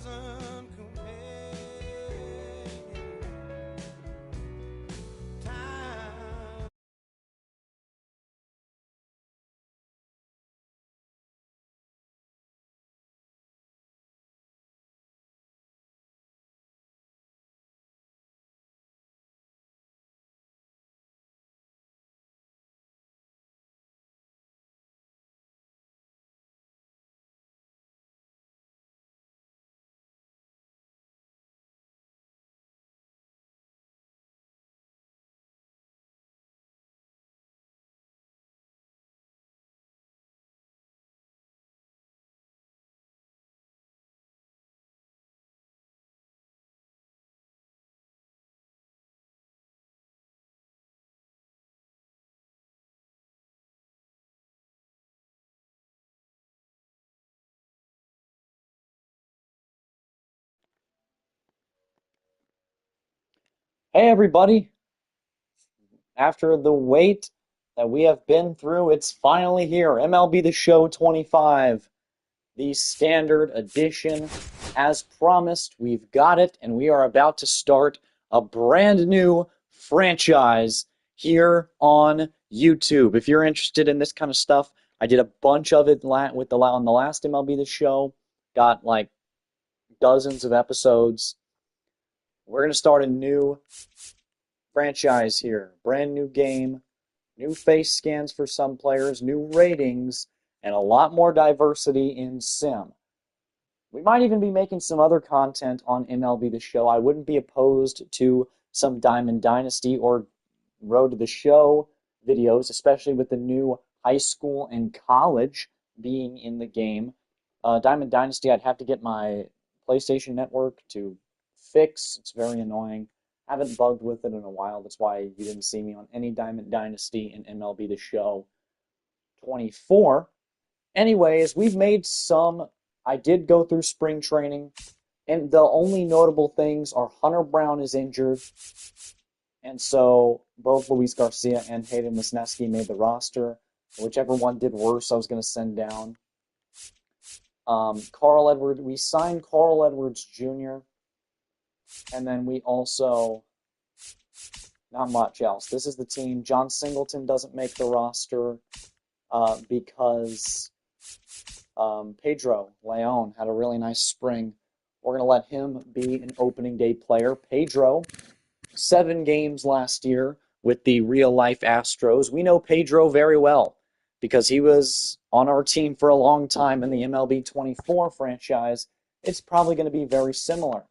doesn't compare. Time. Hey everybody, after the wait that we have been through, it's finally here. MLB The Show 25, the standard edition. As promised, we've got it, and we are about to start a brand new franchise here on YouTube. If you're interested in this kind of stuff, I did a bunch of it on the last MLB The Show. Got like dozens of episodes. We're going to start a new franchise here. Brand new game, new face scans for some players, new ratings, and a lot more diversity in sim. We might even be making some other content on MLB The Show. I wouldn't be opposed to some Diamond Dynasty or Road to the Show videos, especially with the new high school and college being in the game. Diamond Dynasty, I'd have to get my PlayStation Network to fix. It's very annoying. Haven't bugged with it in a while. That's why you didn't see me on any Diamond Dynasty in MLB The Show 24. Anyways, we've made some. I did go through spring training, and the only notable things are Hunter Brown is injured, and so both Luis Garcia and Hayden Wesneski made the roster. Whichever one did worse, I was going to send down. Carl Edwards, we signed Carl Edwards Jr., and then we also, not much else. This is the team. John Singleton doesn't make the roster because Pedro Leon had a really nice spring. We're going to let him be an opening day player. Pedro, 7 games last year with the real-life Astros. We know Pedro very well because he was on our team for a long time in the MLB 24 franchise. It's probably going to be very similar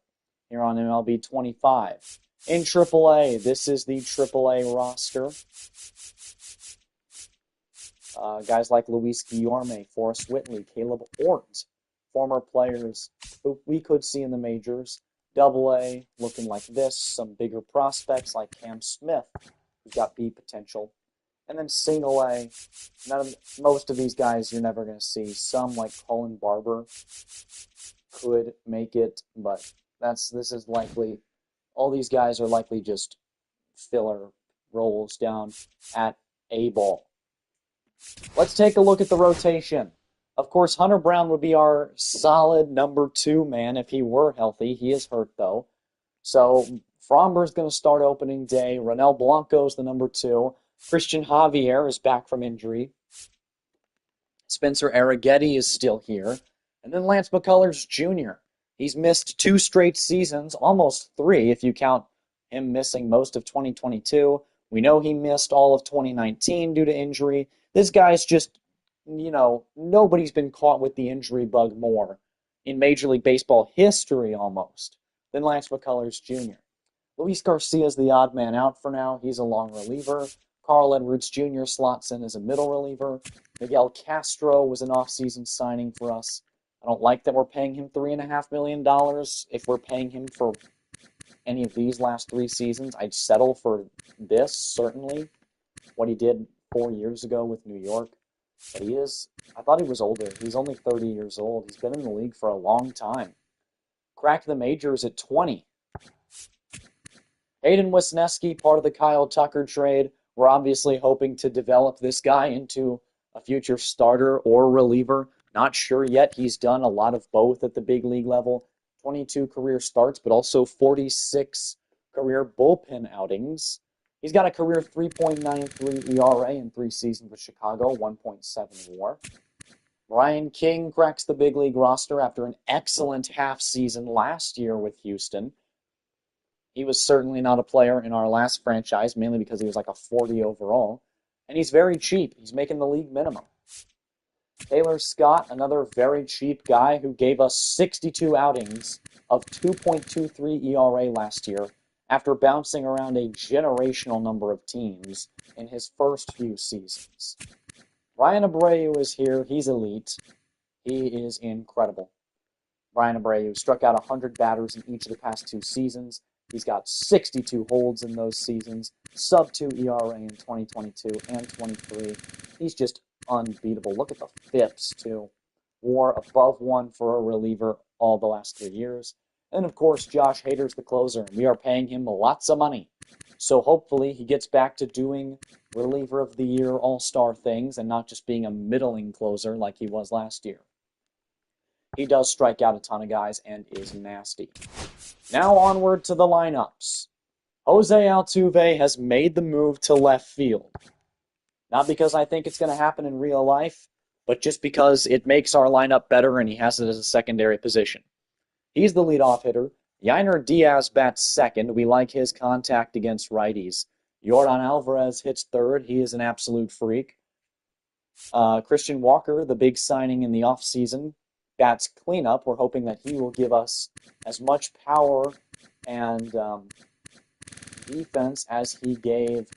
here on MLB 25. In AAA, this is the AAA roster. Guys like Luis Guillorme, Forrest Whitley, Caleb Ort, former players who we could see in the majors. AA looking like this, some bigger prospects like Cam Smith, who's got B potential. And then single A, most of these guys you're never going to see. Some like Colin Barber could make it, but this is likely, all these guys are likely just filler roles down at A ball. Let's take a look at the rotation. Of course, Hunter Brown would be our solid number 2 man if he were healthy. He is hurt, though. So Fromber's going to start opening day. Ronel Blanco's the number 2. Christian Javier is back from injury. Spencer Arrighetti is still here. And then Lance McCullers Jr. He's missed 2 straight seasons, almost 3 if you count him missing most of 2022. We know he missed all of 2019 due to injury. This guy's just, nobody's been caught with the injury bug more in Major League Baseball history almost than Lance McCullers Jr. Luis Garcia is the odd man out for now. He's a long reliever. Carl Edwards Jr. slots in as a middle reliever. Miguel Castro was an offseason signing for us. I don't like that we're paying him $3.5 million. If we're paying him for any of these last 3 seasons, I'd settle for this, certainly. What he did 4 years ago with New York. But I thought he was older. He's only 30 years old. He's been in the league for a long time. Cracked the majors at 20. Hayden Wesneski, part of the Kyle Tucker trade. We're obviously hoping to develop this guy into a future starter or reliever. Not sure yet. He's done a lot of both at the big league level. 22 career starts, but also 46 career bullpen outings. He's got a career 3.93 ERA in 3 seasons with Chicago, 1.7 WAR. Ryan King cracks the big league roster after an excellent half season last year with Houston. He was certainly not a player in our last franchise, mainly because he was like a 40 overall. And he's very cheap. He's making the league minimum. Taylor Scott, another very cheap guy who gave us 62 outings of 2.23 ERA last year after bouncing around a generational number of teams in his first few seasons. Ryan Abreu is here. He's elite. He is incredible. Ryan Abreu struck out 100 batters in each of the past 2 seasons. He's got 62 holds in those seasons, sub-2 ERA in 2022 and 23. He's just unbeatable. Look at the FIPS, too. WAR above 1 for a reliever all the last 3 years. And, of course, Josh Hader's the closer, and we are paying him lots of money. So hopefully he gets back to doing reliever of the year all-star things and not just being a middling closer like he was last year. He does strike out a ton of guys and is nasty. Now onward to the lineups. Jose Altuve has made the move to left field. Not because I think it's going to happen in real life, but just because it makes our lineup better and he has it as a secondary position. He's the leadoff hitter. Yainer Diaz bats second. We like his contact against righties. Yordan Alvarez hits third. He is an absolute freak. Christian Walker, the big signing in the offseason, bats cleanup. We're hoping that he will give us as much power and defense as he gave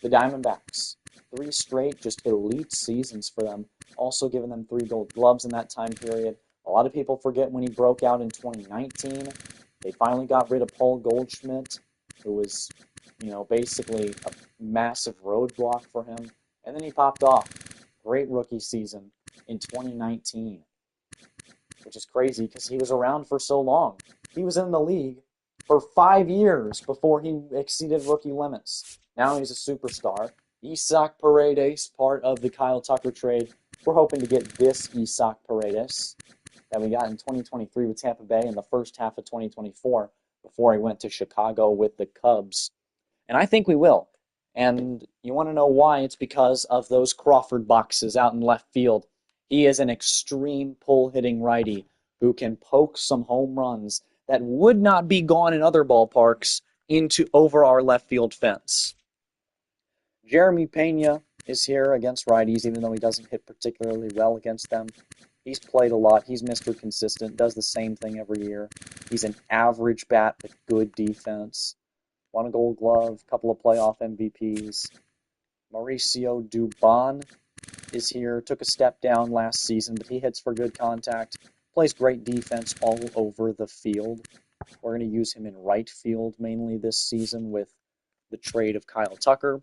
the Diamondbacks. 3 straight, just elite seasons for them. Also giving them 3 gold gloves in that time period. A lot of people forget when he broke out in 2019. They finally got rid of Paul Goldschmidt, who was, basically a massive roadblock for him. And then he popped off. Great rookie season in 2019. Which is crazy because he was around for so long. He was in the league for 5 years before he exceeded rookie limits. Now he's a superstar. Isaac Paredes, part of the Kyle Tucker trade. We're hoping to get this Isaac Paredes that we got in 2023 with Tampa Bay in the first half of 2024 before he went to Chicago with the Cubs. And I think we will. And you want to know why? It's because of those Crawford boxes out in left field. He is an extreme pull-hitting righty who can poke some home runs that would not be gone in other ballparks over our left field fence. Jeremy Pena is here against righties, even though he doesn't hit particularly well against them. He's played a lot. He's Mr. Consistent, does the same thing every year. He's an average bat with good defense. Won a gold glove, couple of playoff MVPs. Mauricio Dubon is here. Took a step down last season, but he hits for good contact. Plays great defense all over the field. We're going to use him in right field mainly this season with the trade of Kyle Tucker.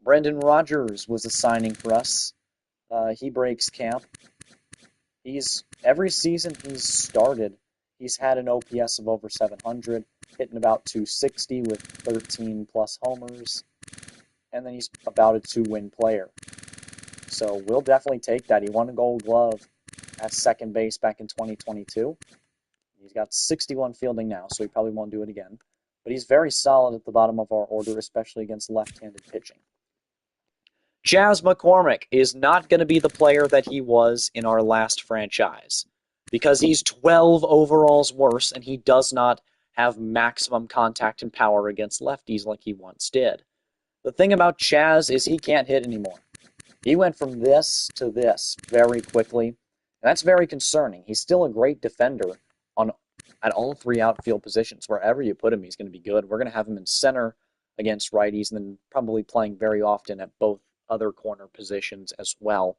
Brendan Rodgers was a signing for us. He breaks camp. Every season he's started, he's had an OPS of over 700, hitting about 260 with 13 plus homers, and then he's about a 2-win player. So we'll definitely take that. He won a gold glove at second base back in 2022. He's got 61 fielding now, so he probably won't do it again. But he's very solid at the bottom of our order, especially against left-handed pitching. Chas McCormick is not going to be the player that he was in our last franchise because he's 12 overalls worse and he does not have maximum contact and power against lefties like he once did. The thing about Chas is he can't hit anymore. He went from this to this very quickly, and that's very concerning. He's still a great defender at all 3 outfield positions. Wherever you put him, he's going to be good. We're going to have him in center against righties and then probably playing very often at both other corner positions as well.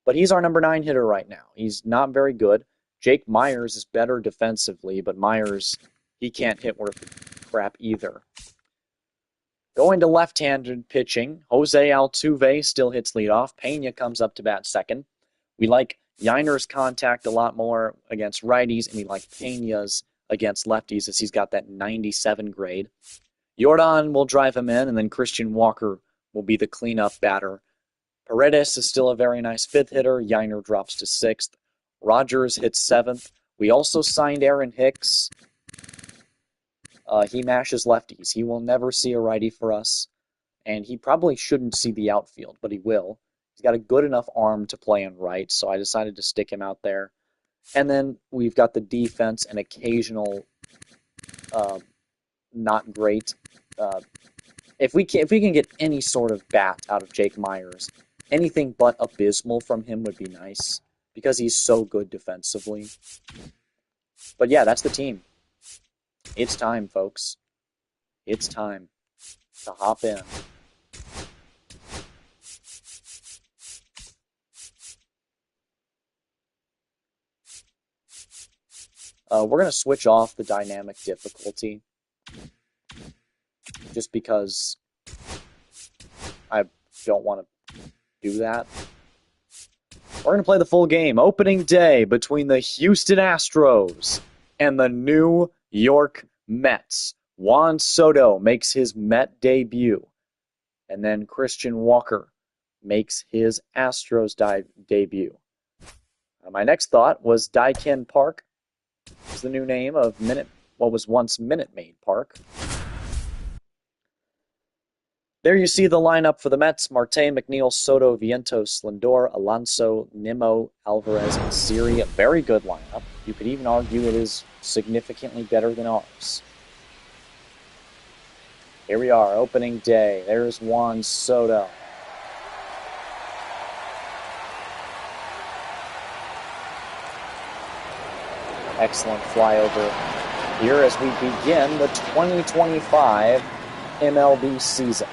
But he's our number 9 hitter right now. He's not very good. Jake Myers is better defensively, but Myers, he can't hit worth crap either. Going to left-handed pitching, Jose Altuve still hits leadoff. Pena comes up to bat second. We like Yainer's contact a lot more against righties, and we like Pena's against lefties as he's got that 97 grade. Yordan will drive him in, and then Christian Walker will be the cleanup batter. Paredes is still a very nice 5th hitter. Yainer drops to 6th. Rodgers hits 7th. We also signed Aaron Hicks. He mashes lefties. He will never see a righty for us, and he probably shouldn't see the outfield, but he will. He's got a good enough arm to play in right, so I decided to stick him out there. And then we've got the defense and occasional not great. If we can get any sort of bat out of Jake Myers, anything but abysmal from him would be nice, because he's so good defensively. But yeah, that's the team. It's time, folks. It's time to hop in. We're going to switch off the dynamic difficulty, just because I don't want to do that. We're going to play the full game. Opening day between the Houston Astros and the New York Mets. Juan Soto makes his Met debut. And then Christian Walker makes his Astros debut. My next thought was Daikin Park. It's the new name of what was once Minute Maid Park. There you see the lineup for the Mets: Marte, McNeil, Soto, Vientos, Lindor, Alonso, Nimmo, Alvarez, and Siri. A very good lineup. You could even argue it is significantly better than ours. Here we are, opening day. There's Juan Soto. Excellent flyover here as we begin the 2025 MLB season.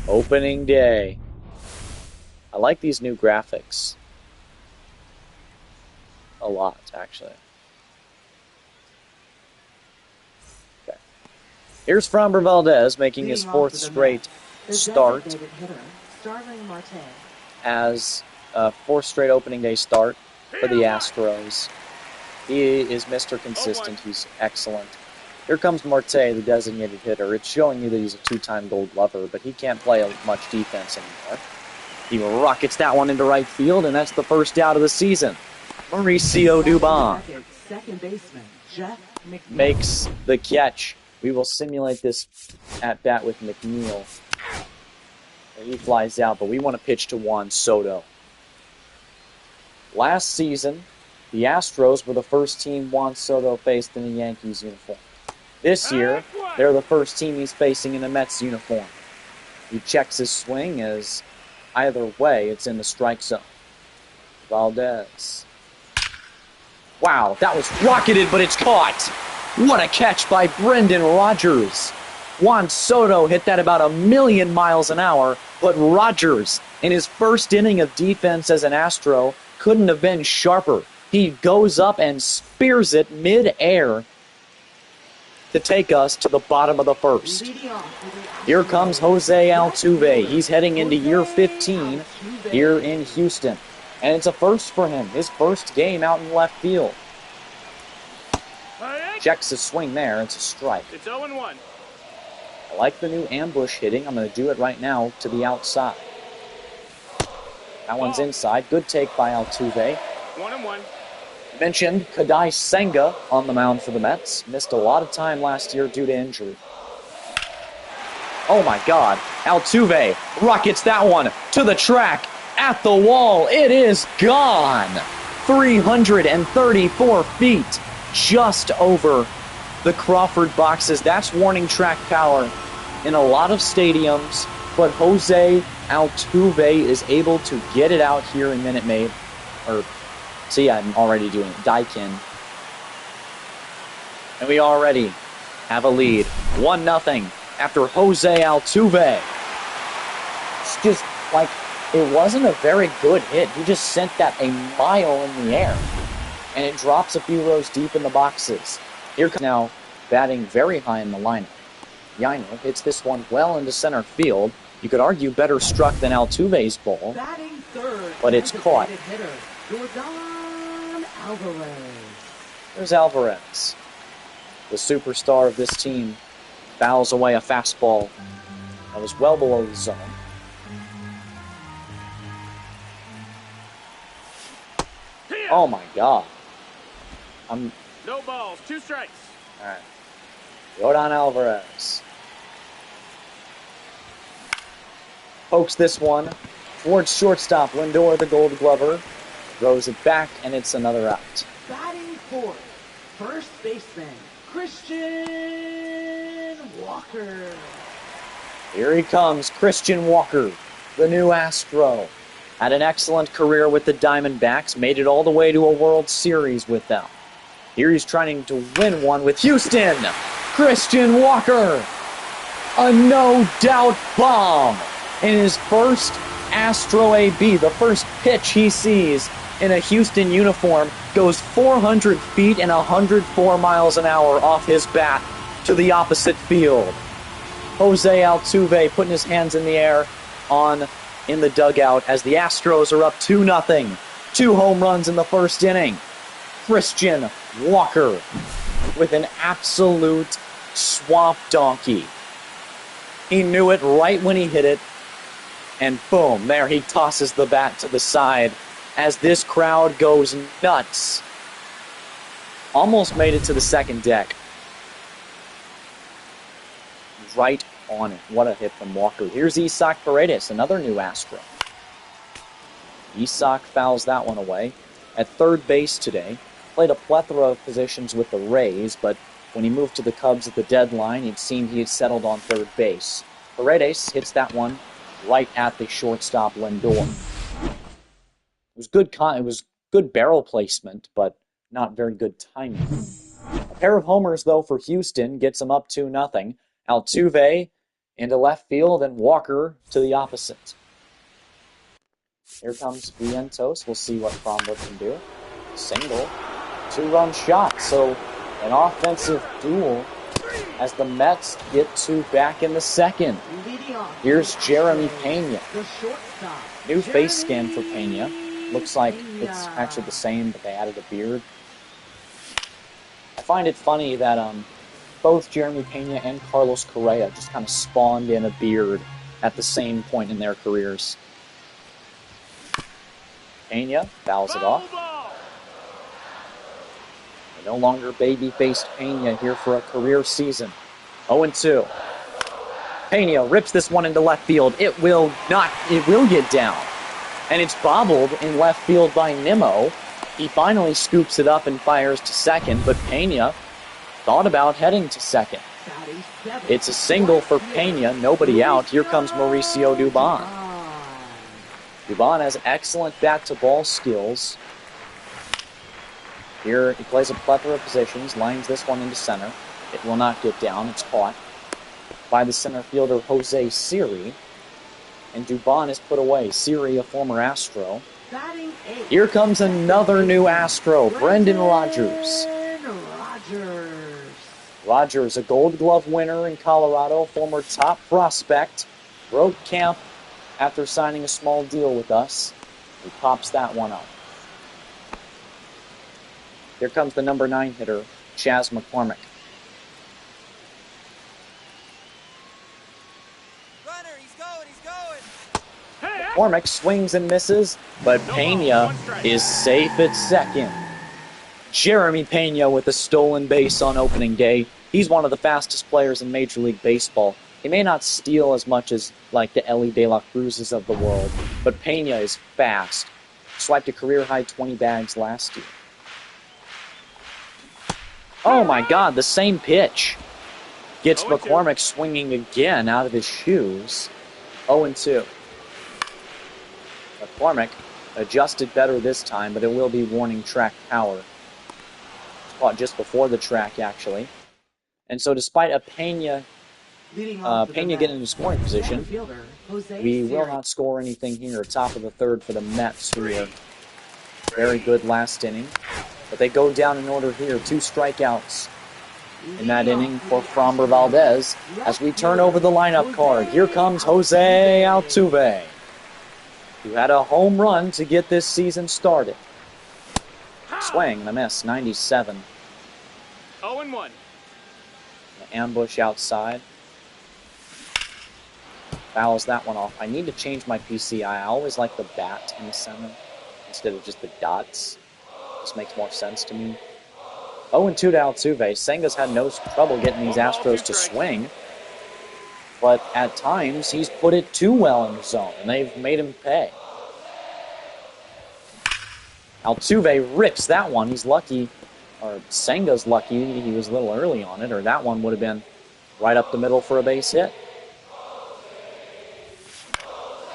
Opening day. I like these new graphics a lot, actually. Okay. Here's Framber Valdez making his fourth straight start as a fourth straight opening day start for the Astros. He is Mr. Consistent. He's excellent. Here comes Marte, the designated hitter. It's showing you that he's a two-time Gold Glover, but he can't play much defense anymore. He rockets that one into right field, and that's the first out of the season. Mauricio Dubon makes the catch. We will simulate this at-bat with McNeil. He flies out, but we want to pitch to Juan Soto. Last season, the Astros were the first team Juan Soto faced in a Yankees uniform. This year, they're the first team he's facing in a Mets uniform. He checks his swing as either way, it's in the strike zone. Valdez. Wow, that was rocketed, but it's caught. What a catch by Brendan Rodgers. Juan Soto hit that about 1,000,000 miles an hour, but Rodgers, in his first inning of defense as an Astro, couldn't have been sharper. He goes up and spears it mid-air to take us to the bottom of the first. Here comes Jose Altuve. He's heading into year 15 here in Houston. And it's a first for him, his first game out in left field. Checks his swing there. It's a strike. It's 0-1. I like the new ambush hitting. I'm going to do it right now to the outside. That one's inside. Good take by Altuve. 1-1. Mentioned Kadai Senga on the mound for the Mets. Missed a lot of time last year due to injury. Oh my God. Altuve rockets that one to the track. At the wall. It is gone. 334 feet. Just over the Crawford boxes. That's warning track power in a lot of stadiums. But Jose Altuve is able to get it out here in Minute Maid. See, I'm already doing it. Daikin. And we already have a lead. 1-0 after Jose Altuve. It's just like, it wasn't a very good hit. He just sent that a mile in the air. And it drops a few rows deep in the boxes. Here comes now batting very high in the lineup. Yino hits this one well into center field. You could argue better struck than Altuve's ball. But it's caught. There's Alvarez, the superstar of this team. Fouls away a fastball that was well below the zone. Oh my God. No balls, 2 strikes. All right. Yordan Alvarez pokes this one towards shortstop. Lindor, the Gold Glover, throws it back, and it's another out. Batting fourth, first baseman, Christian Walker. Here he comes, Christian Walker, the new Astro. Had an excellent career with the Diamondbacks, made it all the way to a World Series with them. Here he's trying to win one with Houston. Christian Walker, a no-doubt bomb in his first Astro AB. The first pitch he sees in a Houston uniform goes 400 feet and 104 miles an hour off his bat to the opposite field. Jose Altuve putting his hands in the air in the dugout as the Astros are up 2-0. 2 home runs in the first inning. Christian Walker with an absolute swamp donkey. He knew it right when he hit it, and boom, there he tosses the bat to the side as this crowd goes nuts. Almost made it to the second deck. Right on it. What a hit from Walker. Here's Isaac Paredes, another new Astro. Isaac fouls that one away. At third base today, played a plethora of positions with the Rays, but when he moved to the Cubs at the deadline, it seemed he had settled on third base. Paredes hits that one right at the shortstop Lindor. It was good barrel placement, but not very good timing. A pair of homers, though, for Houston gets them up 2-0. Altuve into left field and Walker to the opposite. Here comes Vientos. We'll see what Fromber can do. Single. 2-run shot. So an offensive duel as the Mets get 2 back in the second. Here's Jeremy Pena. New face scan for Pena. Looks like it's actually the same, but they added a beard. I find it funny that both Jeremy Pena and Carlos Correa just kind of spawned in a beard at the same point in their careers. Pena fouls it off. No longer baby-faced Pena here for a career season. 0-2. Pena rips this one into left field. It will get down. And it's bobbled in left field by Nimmo. He finally scoops it up and fires to second, but Pena thought about heading to second. It's a single for Pena, nobody out. Here comes Mauricio Dubon. Dubon has excellent bat-to-ball skills. Here he plays a plethora of positions, lines this one into center. It will not get down, it's caught by the center fielder Jose Siri. And Dubon is put away. Siri, a former Astro. Here comes another new Astro, Brendan Rodgers. Rodgers, a Gold Glove winner in Colorado, former top prospect, broke camp after signing a small deal with us. He pops that one up. Here comes the number 9 hitter, Chas McCormick. Runner, he's going. McCormick swings and misses, but Pena is safe at second. Jeremy Pena with a stolen base on opening day. He's one of the fastest players in Major League Baseball. He may not steal as much as like the Ellie De La Cruzes of the world, but Pena is fast. Swiped a career-high 20 bags last year. Oh my God, the same pitch. Gets McCormick swinging again out of his shoes. 0-2. McCormick adjusted better this time, but it will be warning track power. Caught just before the track, actually. And so despite a Pena getting into scoring position, we will not score anything here. Top of the third for the Mets, who were very good last inning. But they go down in order here. 2 strikeouts in that inning for Framber Valdez as we turn over the lineup card. Here comes Jose Altuve, who had a home run to get this season started. Swing and a miss, 97. 0-1. ambush outside. Fouls that one off. I need to change my PCI. I always like the bat in the center instead of just the dots. This makes more sense to me. 0-2 to Altuve. Senga's had no trouble getting these Astros to swing. But at times, he's put it too well in the zone, and they've made him pay. Altuve rips that one. He's lucky, or Senga's lucky he was a little early on it, or that one would have been right up the middle for a base hit.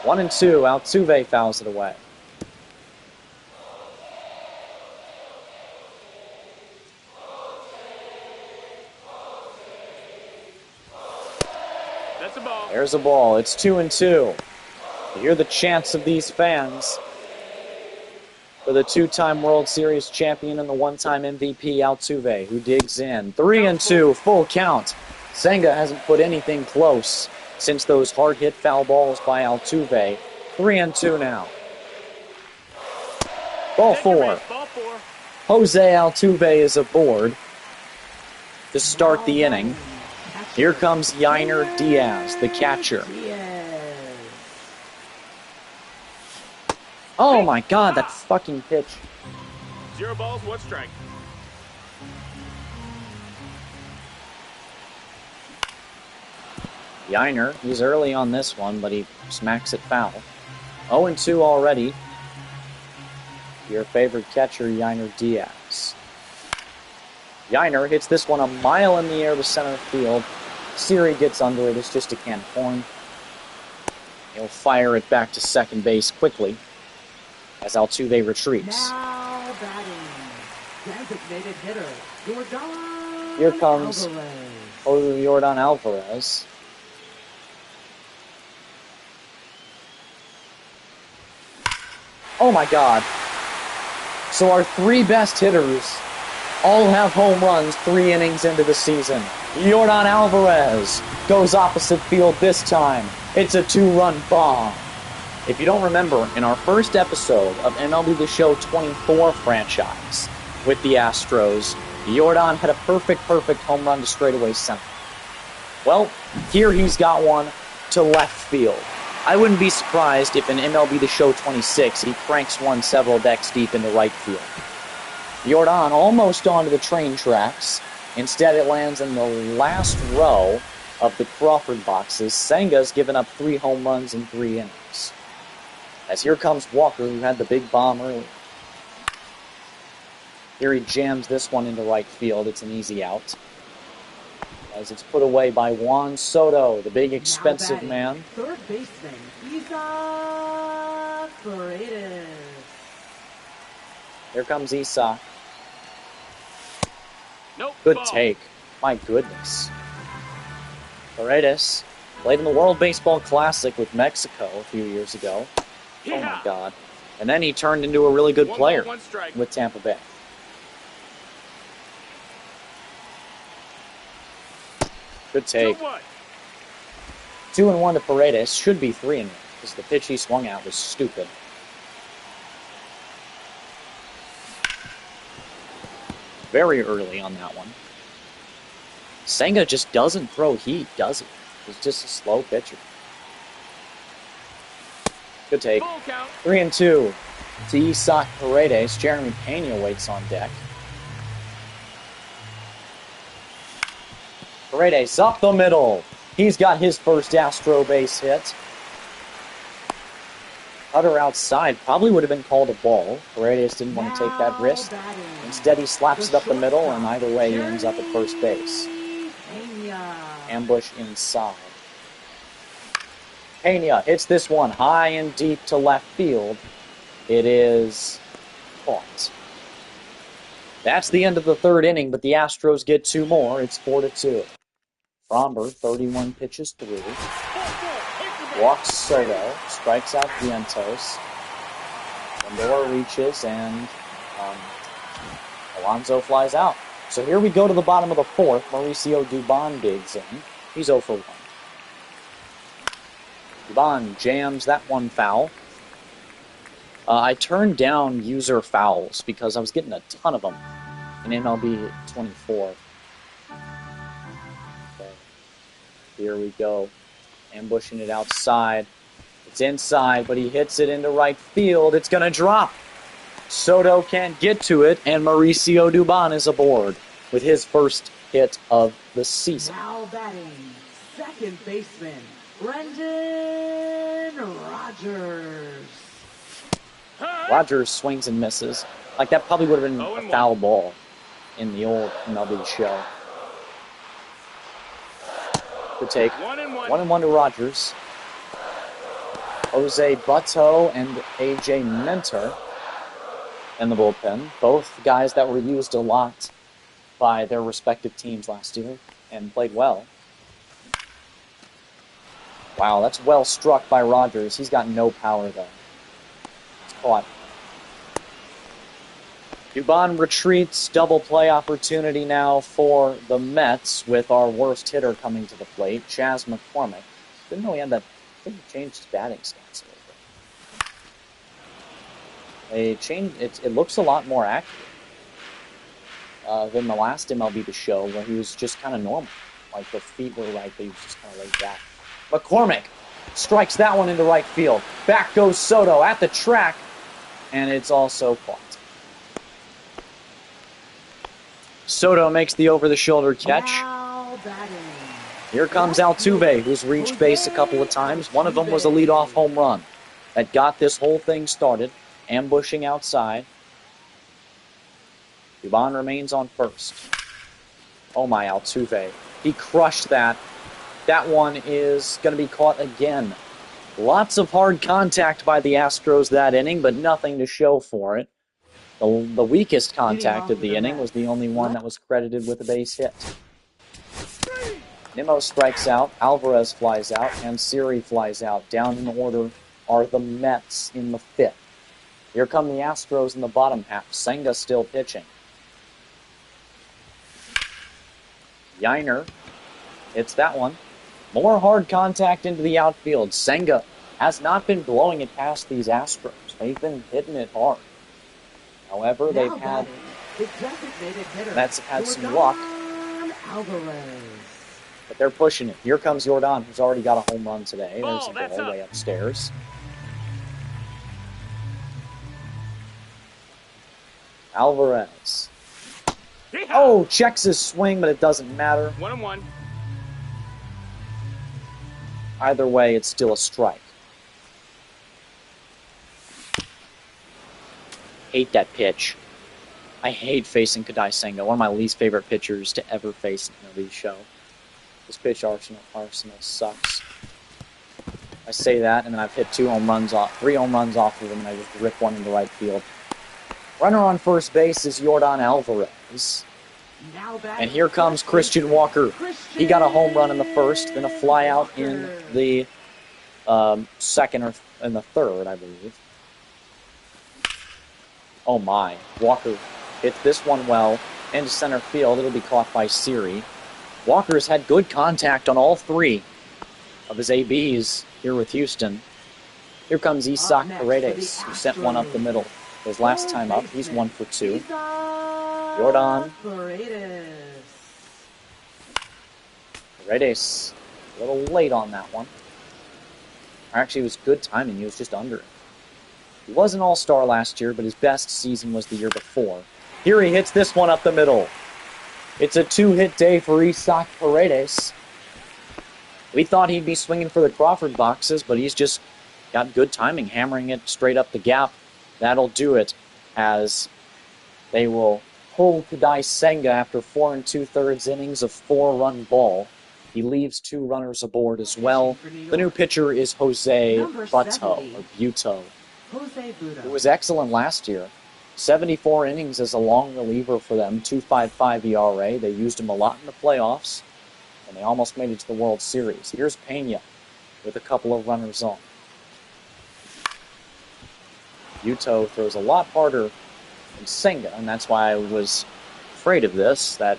1-2. Altuve fouls it away. That's a ball. There's a ball. It's 2-2. You hear the chants of these fans for the two-time World Series champion and the one-time MVP Altuve, who digs in. 3-2, full count. Senga hasn't put anything close since those hard-hit foul balls by Altuve. 3-2 now. Ball four. Jose Altuve is aboard to start the inning. Here comes Yainer Diaz, the catcher. Oh my God, that fucking pitch. 0 balls, 1 strike. Yainer, he's early on this one, but he smacks it foul. 0-2 already. Your favorite catcher, Yainer Diaz. Yainer hits this one a mile in the air to center field. Siri gets under it. It's just a can of corn. He'll fire it back to second base quickly as Altuve retreats. Now batting, designated hitter, Yordan Here comes Yordan Alvarez. Oh my God. So our 3 best hitters all have home runs 3 innings into the season. Yordan Alvarez goes opposite field this time. It's a 2-run bomb. If you don't remember, in our first episode of MLB The Show 24 franchise with the Astros, Yordan had a perfect home run to straightaway center. Well, here he's got one to left field. I wouldn't be surprised if in MLB The Show 26 he cranks one several decks deep into right field. Yordan almost onto the train tracks. Instead, it lands in the last row of the Crawford boxes. Senga's given up 3 home runs in 3 innings. As here comes Walker, who had the big bomb early. Here he jams this one into right field. It's an easy out. As it's put away by Juan Soto, the big expensive man. Third baseman, Isa Paredes. Here comes Isa. Nope. Good ball. take. My goodness. Paredes played in the World Baseball Classic with Mexico a few years ago. Oh my God. And then he turned into a really good 1 player ball, 1 strike. with Tampa Bay. Good take. 2-1 to Paredes. Should be 3-1 because the pitch he swung at was stupid. Very early on that one. Senga just doesn't throw heat, does he? He's just a slow pitcher. Good take. 3-2 to Isaac Paredes. Jeremy Pena waits on deck. Paredes up the middle. He's got his first Astro base hit. Cutter outside probably would have been called a ball. Paredes didn't want to take that risk. Instead, he slaps it up the middle, and either way, he ends up at first base. Ambush inside. Pena hits this one high and deep to left field. It is caught. That's the end of the 3rd inning, but the Astros get 2 more. It's 4-2. Fromber, 31 pitches through. Walks Soto, strikes out Vientos. Lindor reaches, and Alonso flies out. So here we go to the bottom of the 4th. Mauricio Dubon digs in. He's 0 for 1. Dubon jams that one foul. I turned down user fouls because I was getting a ton of them in MLB 24. Here we go. Ambushing it outside. It's inside, but he hits it into right field. It's going to drop. Soto can't get to it, and Mauricio Dubon is aboard with his first hit of the season. Now batting, second baseman, Brendan Rodgers. Rodgers swings and misses. Like, that probably would have been a foul ball in the old MLB show. Good take. 1-1 to Rodgers. Jose Butto and AJ Minter in the bullpen. Both guys that were used a lot by their respective teams last year and played well. Wow, that's well struck by Rodgers. He's got no power, though. It's caught. Dubon retreats. Double play opportunity now for the Mets with our worst hitter coming to the plate, Chas McCormick. Didn't know he had that. I think he changed his batting stance a little bit. They changed it. It looks a lot more accurate than the last MLB The Show, where he was just kind of normal. Like, the feet were right, but he was just kind of laid back. McCormick strikes that one into right field. Back goes Soto at the track, and it's also caught. Soto makes the over-the-shoulder catch. Here comes Altuve, who's reached base a couple of times. One of them was a leadoff home run that got this whole thing started, ambushing outside. Dubon remains on first. Oh my, Altuve. He crushed that. That one is going to be caught again. Lots of hard contact by the Astros that inning, but nothing to show for it. The weakest contact of the inning was the only one that was credited with a base hit. Nimmo strikes out, Alvarez flies out, and Siri flies out. Down in order are the Mets in the fifth. Here come the Astros in the bottom half. Senga still pitching. Yiner hits that one. More hard contact into the outfield. Senga has not been blowing it past these Astros. They've been hitting it hard. However, they've had some luck. But they're pushing it. Here comes Jordan, who's already got a home run today. There's a ball way upstairs. Alvarez. Oh, checks his swing, but it doesn't matter. 1-1. Either way, it's still a strike. Hate that pitch. I hate facing Kadai Senga, one of my least favorite pitchers to ever face in the show. This pitch arsenal sucks. I say that, and then I've hit 3 home runs off of him, and I just rip one into right field. Runner on first base is Jordan Alvarez. And here comes Christian Walker. He got a home run in the first, then a fly out in the second or in the third, I believe. Oh my, Walker hits this one well into center field. It'll be caught by Siri. Walker's had good contact on all 3 of his ABs here with Houston. Here comes Isaac Paredes, who sent one up the middle. His last time up, he's 1 for 2. Jordan Paredes, a little late on that one. Actually, it was good timing. He was just under it. He was an all-star last year, but his best season was the year before. Here he hits this one up the middle. It's a 2-hit day for Isaac Paredes. We thought he'd be swinging for the Crawford boxes, but he's just got good timing, hammering it straight up the gap. That'll do it, as they will pull Kadai Senga after 4 2/3 innings of 4-run ball. He leaves 2 runners aboard as well. The new pitcher is Jose Butto, who was excellent last year. 74 innings as a long reliever for them, 2.55 ERA. They used him a lot in the playoffs, and they almost made it to the World Series. Here's Pena with a couple of runners on. Yuto throws a lot harder than Senga, and that's why I was afraid of this, that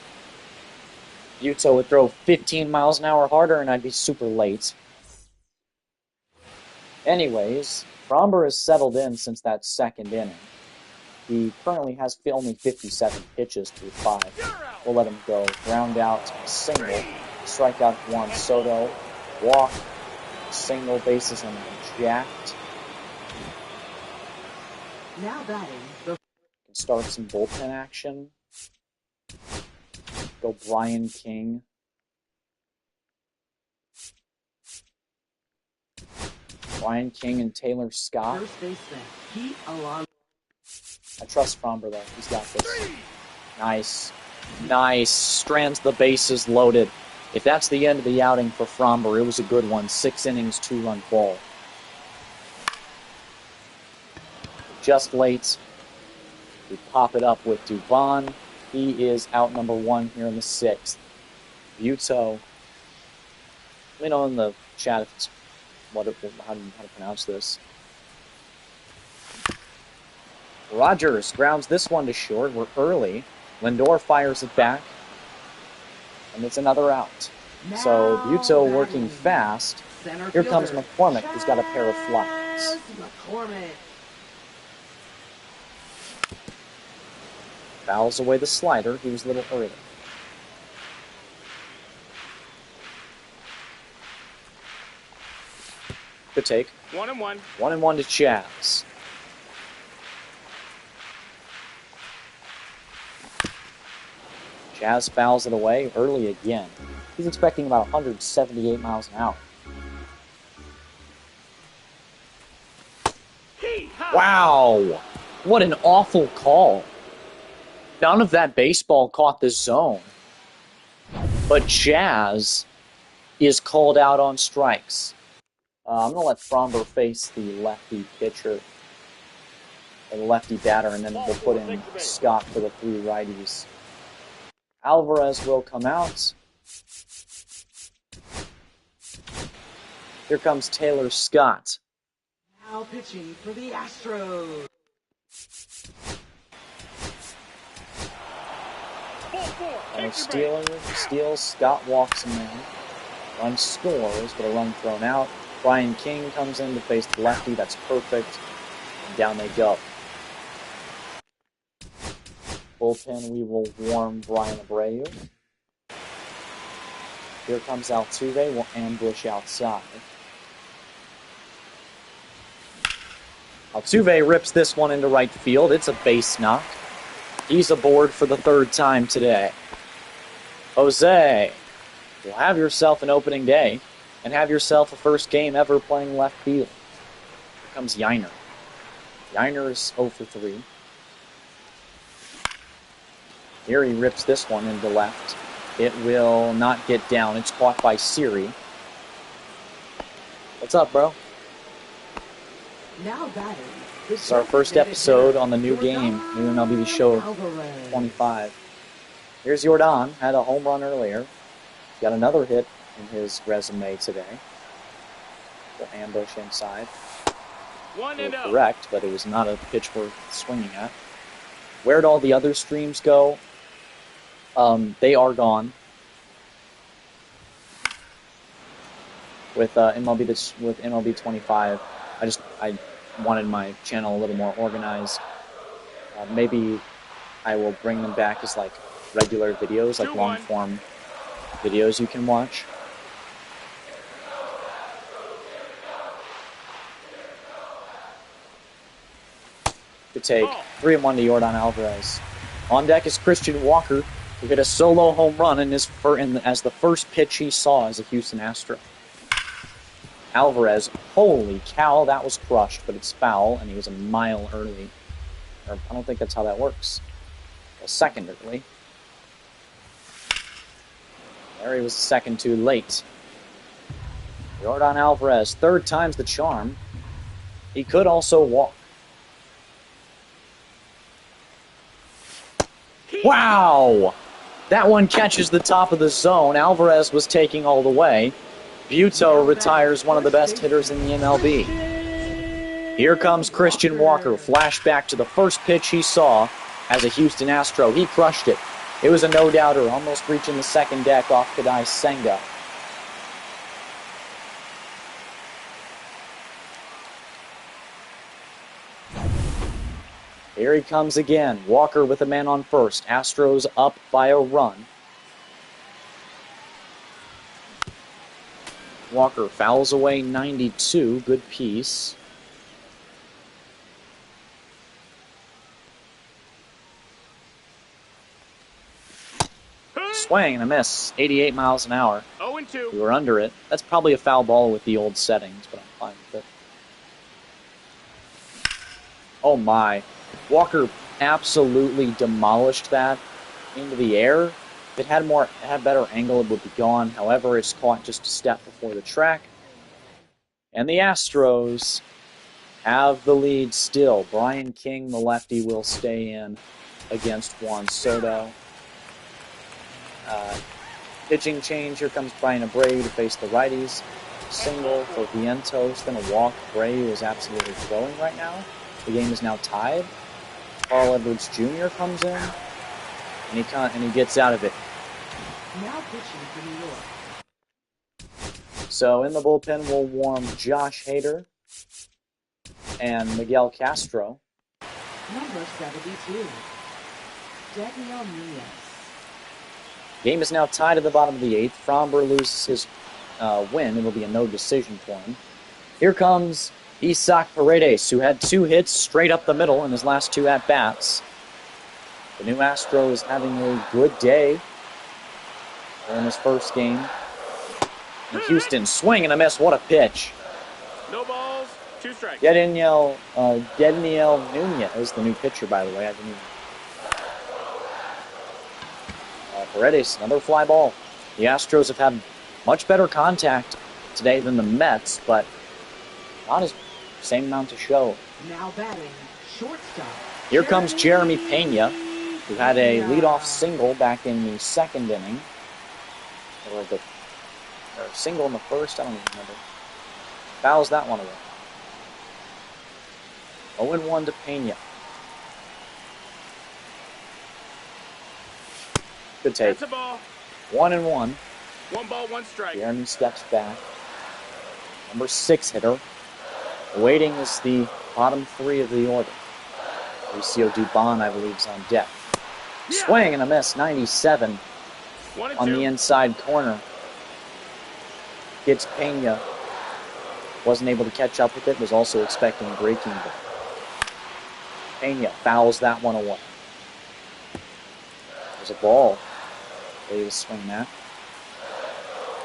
Yuto would throw 15 miles an hour harder and I'd be super late. Anyways, Fromber has settled in since that second inning. He currently has only 57 pitches through 5. We'll let him go. Ground out, single. Strikeout one. Soto, walk, single, bases and jacked. Now batting the Can start some bullpen action. Go Brian King. Brian King and Taylor Scott. first baseman, Pete Alonso. I trust Fromber though. He's got this. Nice. Nice. Strands the bases loaded. If that's the end of the outing for Fromber, it was a good one. 6 innings, 2-run ball. Just late. We pop it up with Dubon. He is out number 1 here in the 6th. Buto. Let me know in the chat if it's how to pronounce this. Rogers grounds this one to short. We're early. Lindor fires it back. And it's another out. So Buto working fast. Here comes McCormick, who's got a pair of flies. McCormick. Fouls away the slider. He was a little early. Good take. 1-1. 1-1 to Chaz. Chaz fouls it away early again. He's expecting about 178 miles an hour. Wow! What an awful call. None of that baseball caught the zone. But Chaz is called out on strikes. I'm going to let Fromber face the lefty pitcher, or the lefty batter, and then we'll put in Scott for the 3 righties. Alvarez will come out. Here comes Taylor Scott. Now pitching for the Astros. And steals. Scott walks him in. Run scores, but a run thrown out. Brian King comes in to face the lefty. That's perfect. And down they go. Bullpen, we will warm Brian Abreu. Here comes Altuve. We'll ambush outside. Altuve rips this one into right field. It's a base knock. He's aboard for the 3rd time today. Jose, you'll have yourself an opening day and have yourself a first game ever playing left field. Here comes Yiner. Yiner's 0 for 3. Here he rips this one into left. It will not get down. It's caught by Siri. What's up, bro? Now batting. This is our first episode on the new game, new MLB The Show 25. Here's Jordan, had a home run earlier. Got another hit in his resume today. We'll ambush inside. 1-0. Correct, but it was not a pitch worth swinging at. Where'd all the other streams go? They are gone. With MLB 25, I wanted my channel a little more organized. Maybe I will bring them back as like regular videos, like long form videos you can watch. Good take. 3-1 to Jordan Alvarez. On deck is Christian Walker, who hit a solo home run as the first pitch he saw as a Houston Astro. Alvarez, holy cow, that was crushed, but it's foul, and he was a mile early. Or, I don't think that's how that works. A second early. There he was a second too late. Jordan Alvarez, 3rd time's the charm. He could also walk. Wow! That one catches the top of the zone. Alvarez was taking all the way. Buto retires one of the best hitters in the MLB. Here comes Christian Walker. Flashback to the first pitch he saw as a Houston Astro. He crushed it. It was a no-doubter, almost reaching the second deck off Kadai Senga. Here he comes again. Walker with a man on first. Astros up by a run. Walker fouls away 92. Good piece. Swing and a miss. 88 miles an hour. 0-2. We were under it. That's probably a foul ball with the old settings, but I'm fine with it. Oh my. Walker absolutely demolished that into the air. If it had better angle, it would be gone. However, it's caught just a step before the track. And the Astros have the lead still. Brian King, the lefty, will stay in against Juan Soto. Pitching change. Here comes Brian Abreu to face the righties. Single for Vientos, then a walk. Abreu is absolutely throwing right now. The game is now tied. Carl Edwards Jr. comes in, and he gets out of it. Now pitching for New York. So in the bullpen, we'll warm Josh Hader and Miguel Castro. Number 72. Daniel Nunez. Game is now tied at the bottom of the 8th. Fromber loses his win. It'll be a no decision for him. Here comes Isaac Paredes, who had 2 hits straight up the middle in his last 2 at-bats. The new Astro is having a good day in his first game. And Houston, swing and a miss. What a pitch. No balls, 2 strikes. Dedniel Nunez, the new pitcher, by the way. I didn't even... Paredes, another fly ball. The Astros have had much better contact today than the Mets, but not as same amount to show. Now batting, shortstop. Here comes Jeremy Pena, who had a leadoff single back in the 2nd inning. Or single in the 1st, I don't even remember. Fouls that one away. 0-1 to Pena. Good take. That's a ball. 1-1. 1 ball, 1 strike. Jeremy steps back. Number 6 hitter. Waiting is the bottom 3 of the order. Mauricio Dubon, I believe, is on deck. Yeah. Swing and a miss. 97 on the inside corner. Gets Pena. Wasn't able to catch up with it. Was also expecting a breaking ball. Pena fouls that one away. There's a ball. Ready to swing that.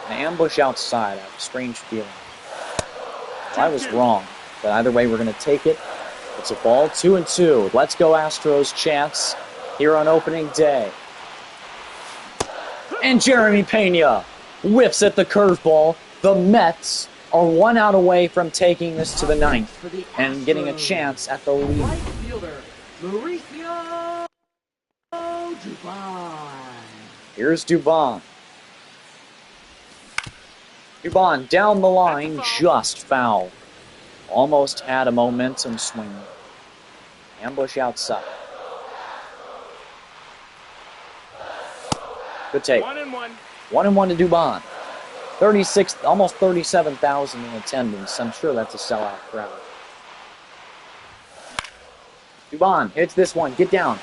An ambush outside. I have a strange feeling. I was wrong. But either way, we're going to take it. It's a ball. 2-2. Let's go Astros chance here on opening day. And Jeremy Pena whiffs at the curveball. The Mets are 1 out away from taking this to the 9th and getting a chance at the lead. Right fielder, Mauricio Dubon. Here's Dubon. Dubon down the line, just foul. Almost had a momentum swing. Ambush outside. Good take. 1-1. 1-1 to Dubon. 36, almost 37,000 in attendance. I'm sure that's a sellout crowd. Dubon hits this one. Get down.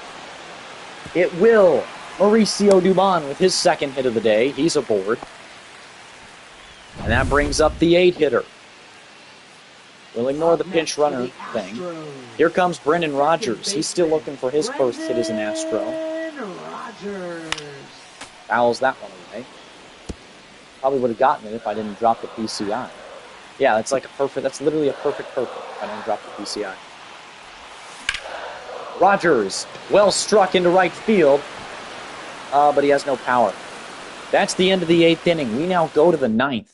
It will. Mauricio Dubon with his 2nd hit of the day. He's aboard. And that brings up the 8 hitter. We'll ignore the pinch runner thing. Here comes Brendan Rodgers. He's still looking for his first hit as an Astro. Rodgers. Fouls that one away. Probably would have gotten it if I didn't drop the PCI. Yeah, that's literally a perfect purple if I don't drop the PCI. Rodgers, well struck into right field, but he has no power. That's the end of the 8th inning. We now go to the 9th.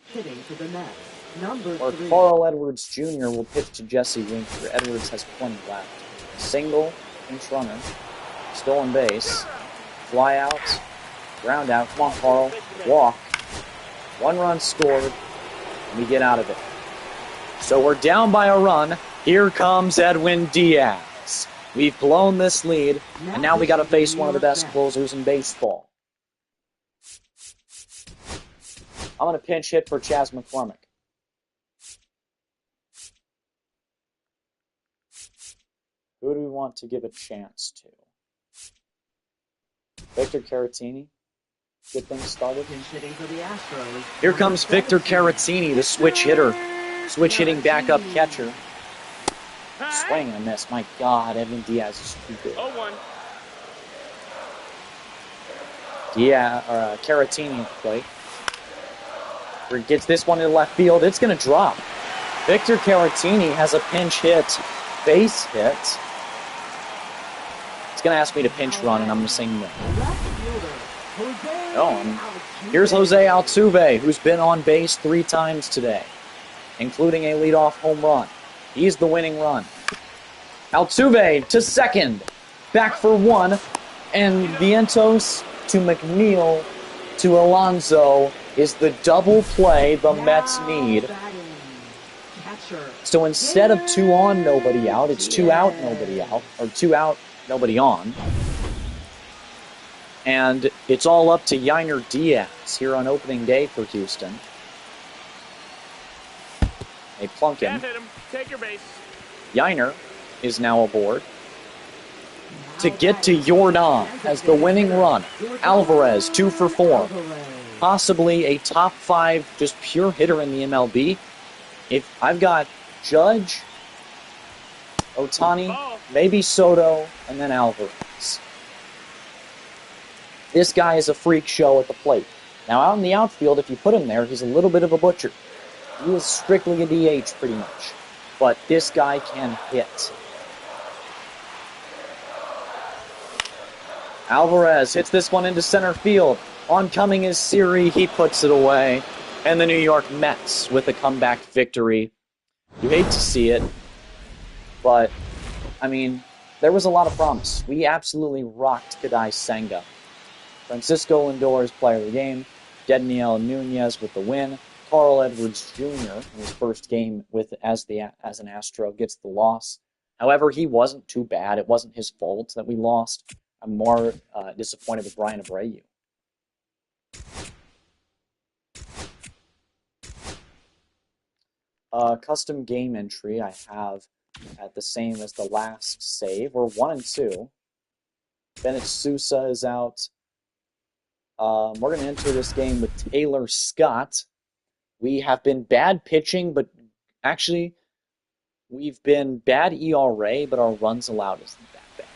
Hitting for the Mets, number Where 3. Carl Edwards Jr. will pitch to Jesse Winker. Edwards has plenty left. Single, pinch runner, stolen base, fly out, ground out. Come on, Carl. Walk. 1 run scored, and we get out of it. So we're down by a run. Here comes Edwin Diaz. We've blown this lead, and now we got to face one of the best closers in baseball. I'm going to pinch hit for Chas McCormick. Who do we want to give a chance to? Victor Caratini? get things started. Pinch hitting for the Astros. Here comes Victor Caratini, the switch hitter. Switch hitting backup catcher. Swing and a miss. My God, Evan Diaz is too good. 0-1. Caratini at the plate. Gets this one in left field. It's going to drop. Victor Caratini has a pinch hit, base hit. It's going to ask me to pinch run, and I'm going to say no. Here's Jose Altuve, who's been on base 3 times today, including a leadoff home run. He's the winning run. Altuve to second. Back for 1. And Vientos to McNeil to Alonso is the double play the Mets need. So instead of 2 on, nobody out, it's 2 out, nobody out, or 2 out, nobody on. And it's all up to Yainer Diaz here on opening day for Houston. They plunk him. Hit him. Take your base. Yainer is now aboard to get to Jordan as the winning run. Alvarez, 2 for 4. Possibly a top 5 just pure hitter in the MLB. If I've got Judge, Ohtani, maybe Soto, and then Alvarez. This guy is a freak show at the plate. Now out in the outfield, if you put him there, he's a little bit of a butcher. He is strictly a DH pretty much. But this guy can hit. Alvarez hits this one into center field. Oncoming is Siri. He puts it away. And the New York Mets with a comeback victory. You hate to see it. But, I mean, there was a lot of promise. We absolutely rocked Kadai Senga. Francisco Lindor's player of the game. Dedniel Nunez with the win. Carl Edwards Jr. in his first game as an Astro gets the loss. However, he wasn't too bad. It wasn't his fault that we lost. I'm more disappointed with Brian Abreu. Custom game entry I have at the same as the last save. We're 1-2. Bennett Sousa is out. We're going to enter this game with Taylor Scott. We have been bad pitching, but actually, we've been bad ERA, but our runs allowed isn't that bad.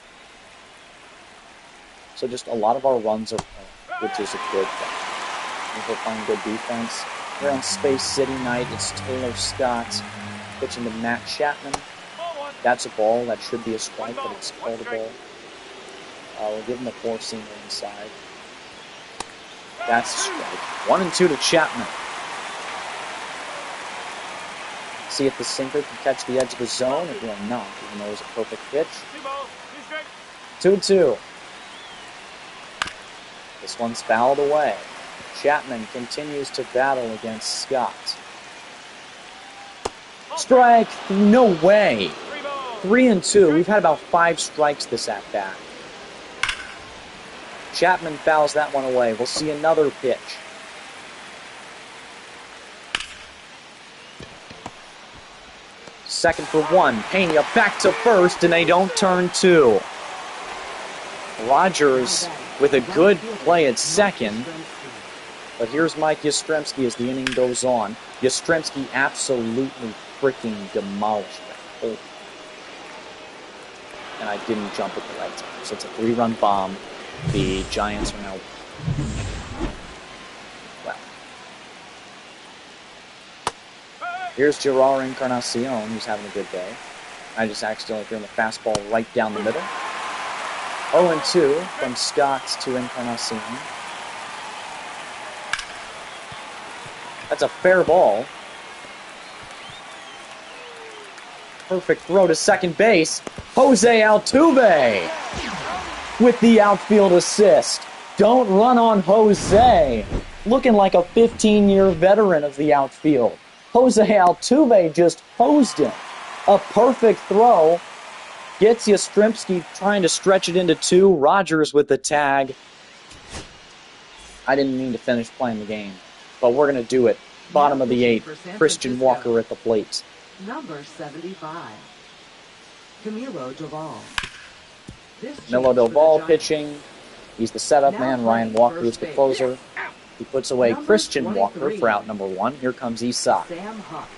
So just a lot of our runs are playing, which is a good thing. I think we're playing good defense. We're on Space City night. It's Taylor Scott pitching to Matt Chapman. That's a ball. That should be a strike, but it's called a ball. We'll give him a 4-seamer inside. That's a strike. 1-2 to Chapman. See if the sinker can catch the edge of the zone. It will not, even though it was a perfect pitch. 2-2. This one's fouled away. Chapman continues to battle against Scott. Strike! No way! 3-2. We've had about 5 strikes this at-bat. Chapman fouls that one away. We'll see another pitch. Second for 1. Pena back to first, and they don't turn 2. Rogers with a good play at second. But here's Mike Yastrzemski as the inning goes on. Yastrzemski absolutely freaking demolished that hole. And I didn't jump at the right time. So it's a 3-run bomb. The Giants are now... Well. Here's Gerard Encarnacion, who's having a good day. I just accidentally threw him a fastball right down the middle. 0-2 from Scott to Encarnacion. That's a fair ball. Perfect throw to second base. Jose Altuve with the outfield assist. Don't run on Jose. Looking like a 15-year veteran of the outfield. Jose Altuve just hosed him. A perfect throw. Gets Yastrzemski trying to stretch it into 2. Rogers with the tag. I didn't mean to finish playing the game, but we're going to do it. Bottom of the 8th. Christian Walker at the plate. Number 75. Camilo Doval. Camilo Doval pitching. He's the setup Now man. Ryan playing Walker is first the base. closer. He puts away Number Christian 23. Walker for out number 1. Here comes Isak. Sam Huff.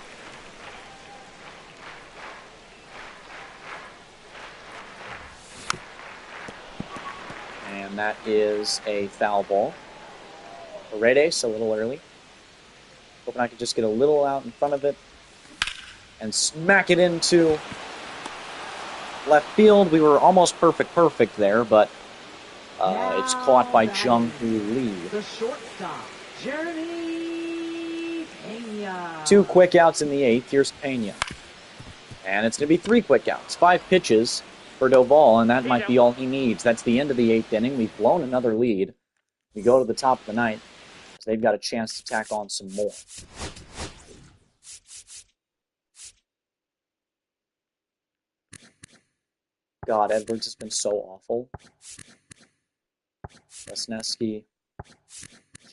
And that is a foul ball. Paredes a little early. Hoping I could just get a little out in front of it and smack it into left field. We were almost perfect there, but it's caught by Jung Hoo Lee. The shortstop, Jeremy Pena. 2 quick outs in the 8th. Here's Pena. And it's going to be 3 quick outs. 5 pitches for Doval, and that might be all he needs. That's the end of the 8th inning. We've blown another lead. We go to the top of the 9th, so they've got a chance to tack on some more. God, Edwards has been so awful. Lesneski,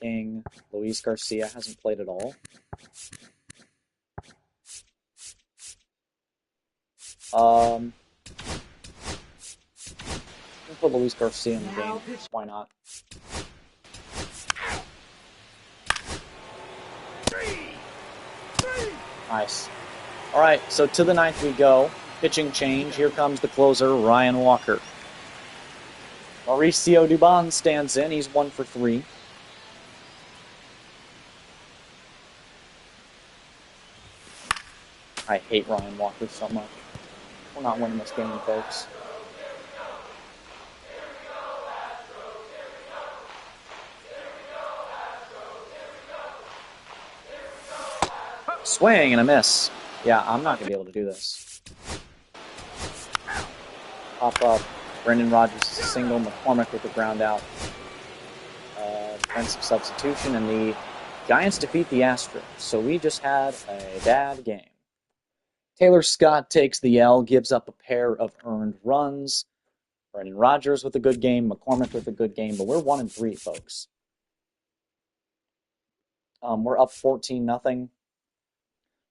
King, Luis Garcia hasn't played at all. I'll put Luis Garcia in the game. Why not? Nice. All right, so to the 9th we go. Pitching change. Here comes the closer, Ryan Walker. Mauricio Dubon stands in. He's 1 for 3. I hate Ryan Walker so much. We're not winning this game, folks. Swing and a miss. Yeah, I'm not going to be able to do this. Pop up. Brendan Rodgers is a single. McCormick with the ground out. Defensive substitution, and the Giants defeat the Astros. So we just had a bad game. Taylor Scott takes the L, gives up a pair of earned runs. Brendan Rodgers with a good game. McCormick with a good game. But we're 1-3, folks. We're up 14-0.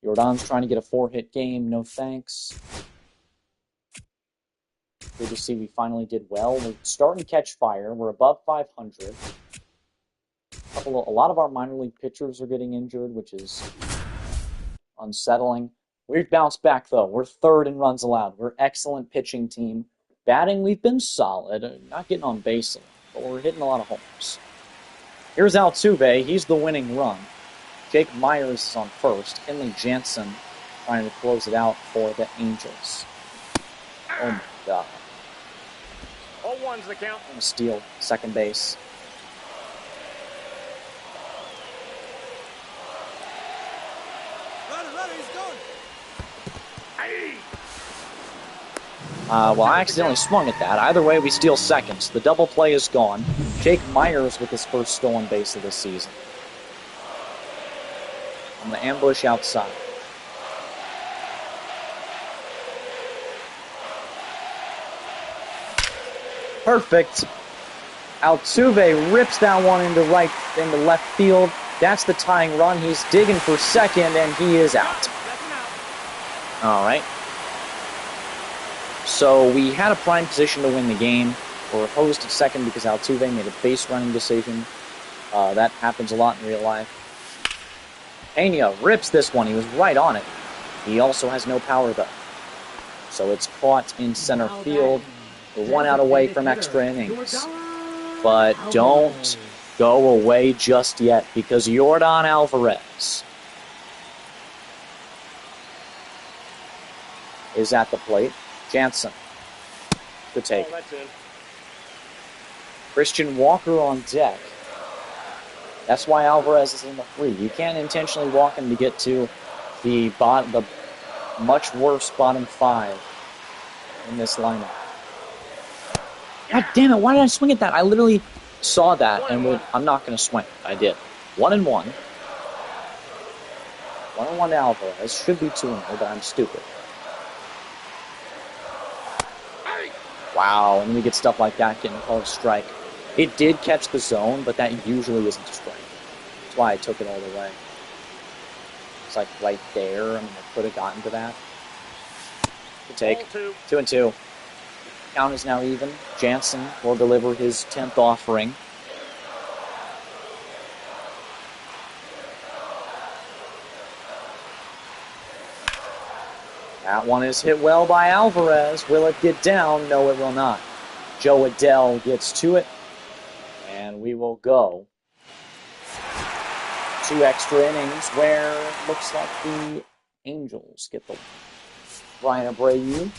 Jordan's trying to get a 4-hit game. No thanks. Good to see we finally did well. We're starting to catch fire. We're above 500. A lot of our minor league pitchers are getting injured, which is unsettling. We've bounced back, though. We're 3rd in runs allowed. We're excellent pitching team. Batting, we've been solid. Not getting on base a lot, but we're hitting a lot of homers. Here's Altuve. He's the winning run. Jake Myers is on first. Kenley Jansen trying to close it out for the Angels. Oh, my God. All one's the count. I'm going to steal second base. Runner, he's going. Hey! Well, I accidentally swung at that. Either way, we steal seconds. The double play is gone. Jake Myers with his first stolen base of the season. I'm going to ambush outside. Perfect. Altuve rips that one into left field. That's the tying run. He's digging for second, and he is out. All right. So we had a prime position to win the game. We're opposed to second because Altuve made a base running decision. That happens a lot in real life. Pena rips this one. He was right on it. He also has no power, though. So it's caught in center field. We're 1 out away from extra innings. But don't go away just yet because Yordan Alvarez is at the plate. Jansen. Good take. Christian Walker on deck. That's why Alvarez is in the 3. You can't intentionally walk him to get to the much worse bottom 5 in this lineup. God damn it, why did I swing at that? I literally saw that and I'm not going to swing. I did. 1-1. 1-1 to Alvarez. Should be 2-0, but I'm stupid. Wow, and we get stuff like that getting called a strike. It did catch the zone, but that usually isn't a strike. That's why I took it all the way. It's like right there. I mean, I could have gotten to that. Good take. 2-2. Count is now even. Jansen will deliver his 10th offering. That one is hit well by Alvarez. Will it get down? No, it will not. Joe Adele gets to it, and we will go 2 extra innings where it looks like the Angels get the Ryan Abreu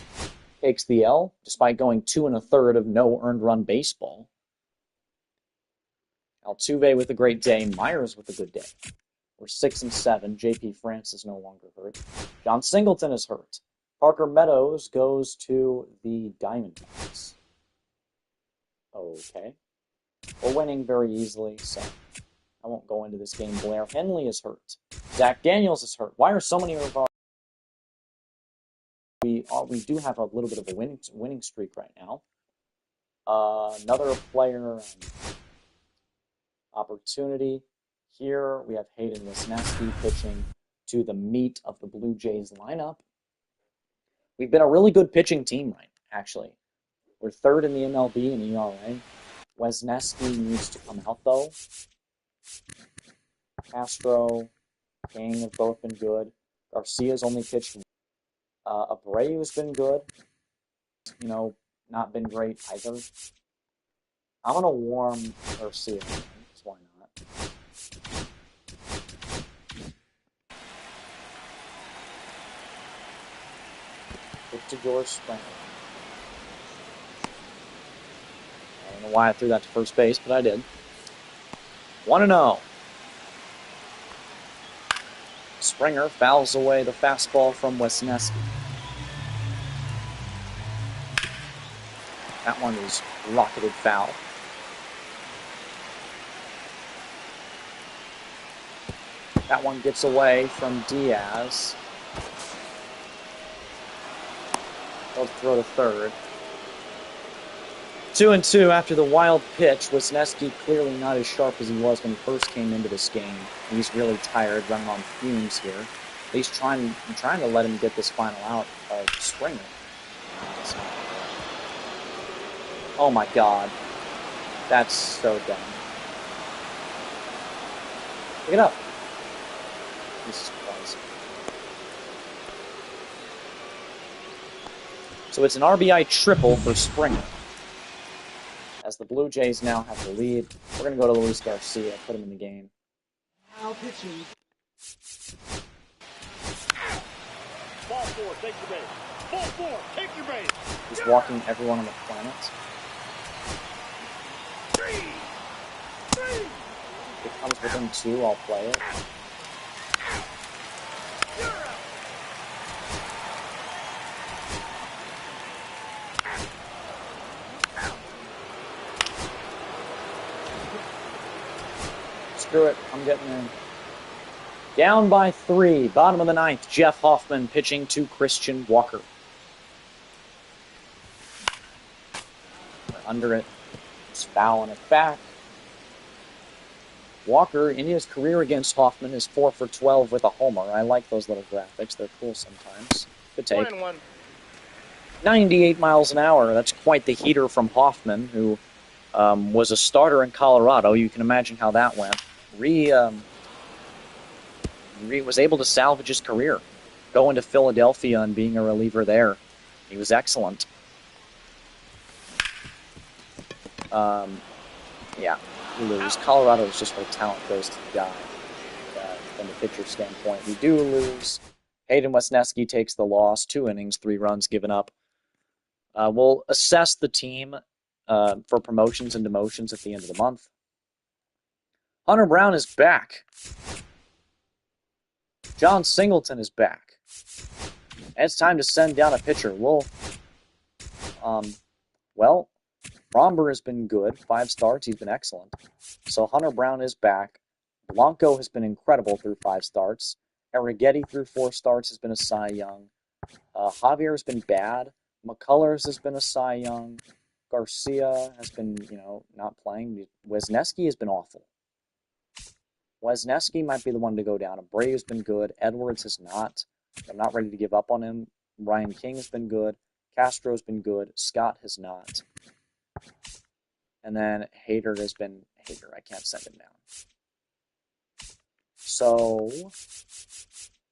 takes the L, despite going 2 1/3 of no earned run baseball. Altuve with a great day. Myers with a good day. We're 6 and 7. J.P. France is no longer hurt. John Singleton is hurt. Parker Meadows goes to the Diamondbacks. Okay. We're winning very easily, so I won't go into this game. Blair Henley is hurt. Zach Daniels is hurt. Why are so many of our... We do have a little bit of a winning streak right now. Another player opportunity. Here we have Hayden Wisniewski pitching to the meat of the Blue Jays lineup. We've been a really good pitching team, right? Actually, we're 3rd in the MLB in ERA. Wisniewski needs to come out though. Castro, King have both been good. Garcia's only pitched. Abreu's been good. You know, not been great either. I'm gonna warm Garcia. Why not? To George Springer. I don't know why I threw that to first base, but I did. 1-0. Springer fouls away the fastball from Wisniewski. That one is rocketed foul. That one gets away from Diaz. They'll throw to third. 2-2 after the wild pitch. Wisniewski clearly not as sharp as he was when he first came into this game. He's really tired, running on fumes here. He's trying to let him get this final out of Springer. Oh my God. That's so dumb. Pick it up. Jesus Christ. So it's an RBI triple for Springer. As the Blue Jays now have the lead, we're going to go to Luis Garcia, put him in the game. Now pitching. Ball 4, take your base. Ball 4, take your base. He's walking everyone on the planet. If it comes within 2, I'll play it. Screw it, I'm getting in. Down by 3, bottom of the 9th, Jeff Hoffman pitching to Christian Walker. We're under it, just fouling it back. Walker, in his career against Hoffman, is 4 for 12 with a homer. I like those little graphics, they're cool sometimes. Good take. 98 miles an hour, that's quite the heater from Hoffman, who was a starter in Colorado. You can imagine how that went. Was able to salvage his career, going to Philadelphia and being a reliever there. He was excellent. Yeah, we lose. Colorado is just where talent goes to die. From the pitcher standpoint, we do lose. Hayden Wisniewski takes the loss. 2 innings, 3 runs given up. We'll assess the team for promotions and demotions at the end of the month. Hunter Brown is back. John Singleton is back. And it's time to send down a pitcher. Well, Fromber has been good. 5 starts, he's been excellent. So Hunter Brown is back. Blanco has been incredible through 5 starts. Arrighetti through 4 starts has been a Cy Young. Javier has been bad. McCullers has been a Cy Young. Garcia has been, not playing. Wisniewski has been awful. Wisniewski might be the one to go down. Abreu has been good. Edwards has not. I'm not ready to give up on him. Ryan King has been good. Castro's been good. Scott has not. And then Hader has been Hader. I can't send him down. So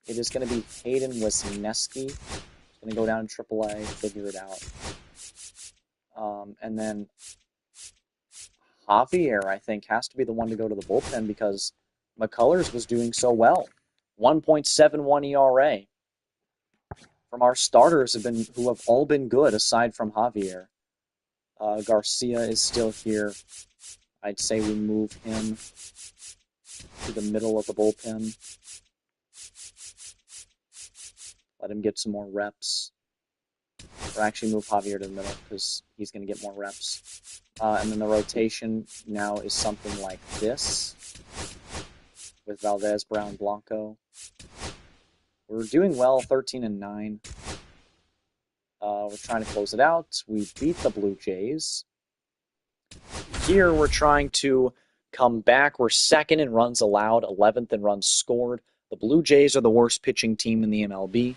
it is going to be Hayden Wisniewski. He's going to go down to AAA, figure it out. And then Javier, I think, has to be the one to go to the bullpen because McCullers was doing so well. 1.71 ERA from our starters who have all been good aside from Javier. Garcia is still here. I'd say we move him to the middle of the bullpen. Let him get some more reps. Or actually move Javier to the middle because he's going to get more reps. And then the rotation now is something like this with Valdez, Brown, Blanco. We're doing well, 13-9. We're trying to close it out. We beat the Blue Jays. Here we're trying to come back. We're second in runs allowed, 11th in runs scored. The Blue Jays are the worst pitching team in the MLB.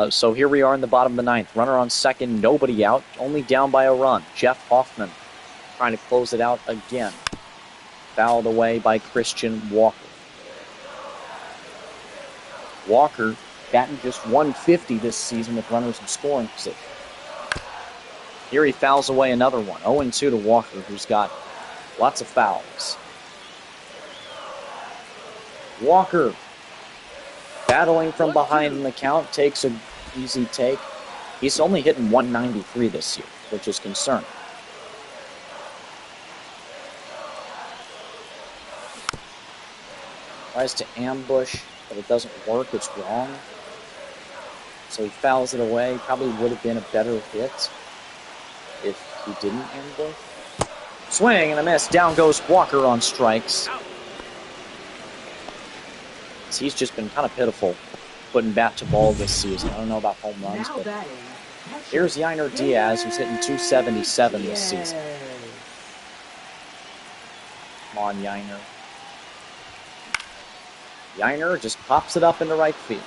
So here we are in the bottom of the ninth. Runner on second, nobody out, only down by a run. Jeff Hoffman trying to close it out again. Fouled away by Christian Walker. Walker batting just 150 this season with runners in scoring position. Here he fouls away another one. 0-2 to Walker, who's got lots of fouls. Walker battling from behind in the count, takes an easy take. He's only hitting 193 this year, which is concerning. Tries to ambush, but it doesn't work. It's wrong. So he fouls it away. Probably would have been a better hit if he didn't ambush. Swing and a miss. Down goes Walker on strikes. He's just been kind of pitiful putting bat to ball this season. I don't know about home runs, but here's Yainer Diaz, who's hitting 277 this season. Come on, Yainer. Yainer just pops it up into right field.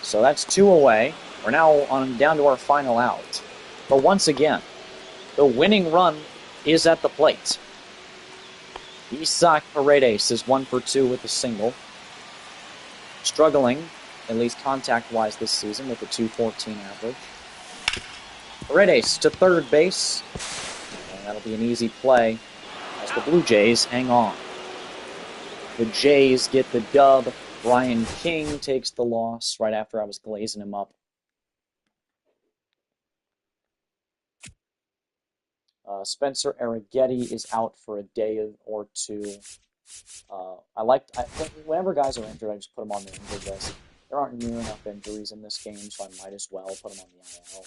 So that's 2 away. We're now down to our final out. But once again, the winning run is at the plate. Isaac Paredes is 1 for 2 with a single. Struggling, at least contact-wise this season, with a 2.14 average. Paredes to third base. And that'll be an easy play as the Blue Jays hang on. The Jays get the dub. Brian King takes the loss right after I was glazing him up. Spencer Arrighetti is out for a day or two. Whenever guys are injured, I just put them on the injured list. There aren't near enough injuries in this game, so I might as well put them on the IL.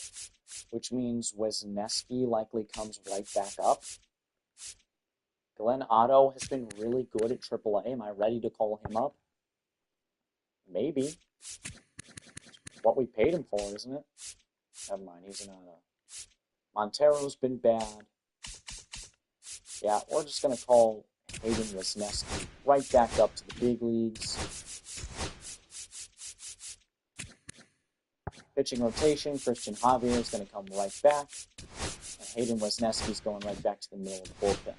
Which means Wisniewski likely comes right back up. Glenn Otto has been really good at AAA. Am I ready to call him up? Maybe. It's what we paid him for, isn't it? Never mind, he's an Otto. Montero's been bad. Yeah, we're just going to call Hayden Wisniewski right back up to the big leagues. Pitching rotation, Christian Javier is going to come right back. And Hayden Wisniewski is going right back to the middle of the bullpen.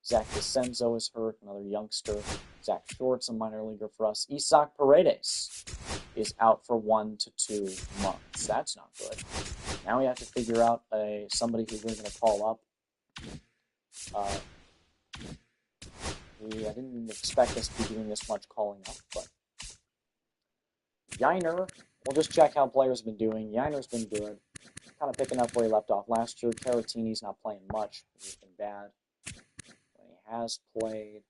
Zach DeCenzo is hurt, another youngster. Zach Short's a minor leaguer for us. Isaac Paredes is out for 1 to 2 months. That's not good. Now we have to figure out somebody who we're going to call up. I didn't expect us to be doing this much calling up, but Yainer, we'll just check how players have been doing. Yainer's been good, kind of picking up where he left off last year. Caratini's not playing much. He's been bad. When he has played.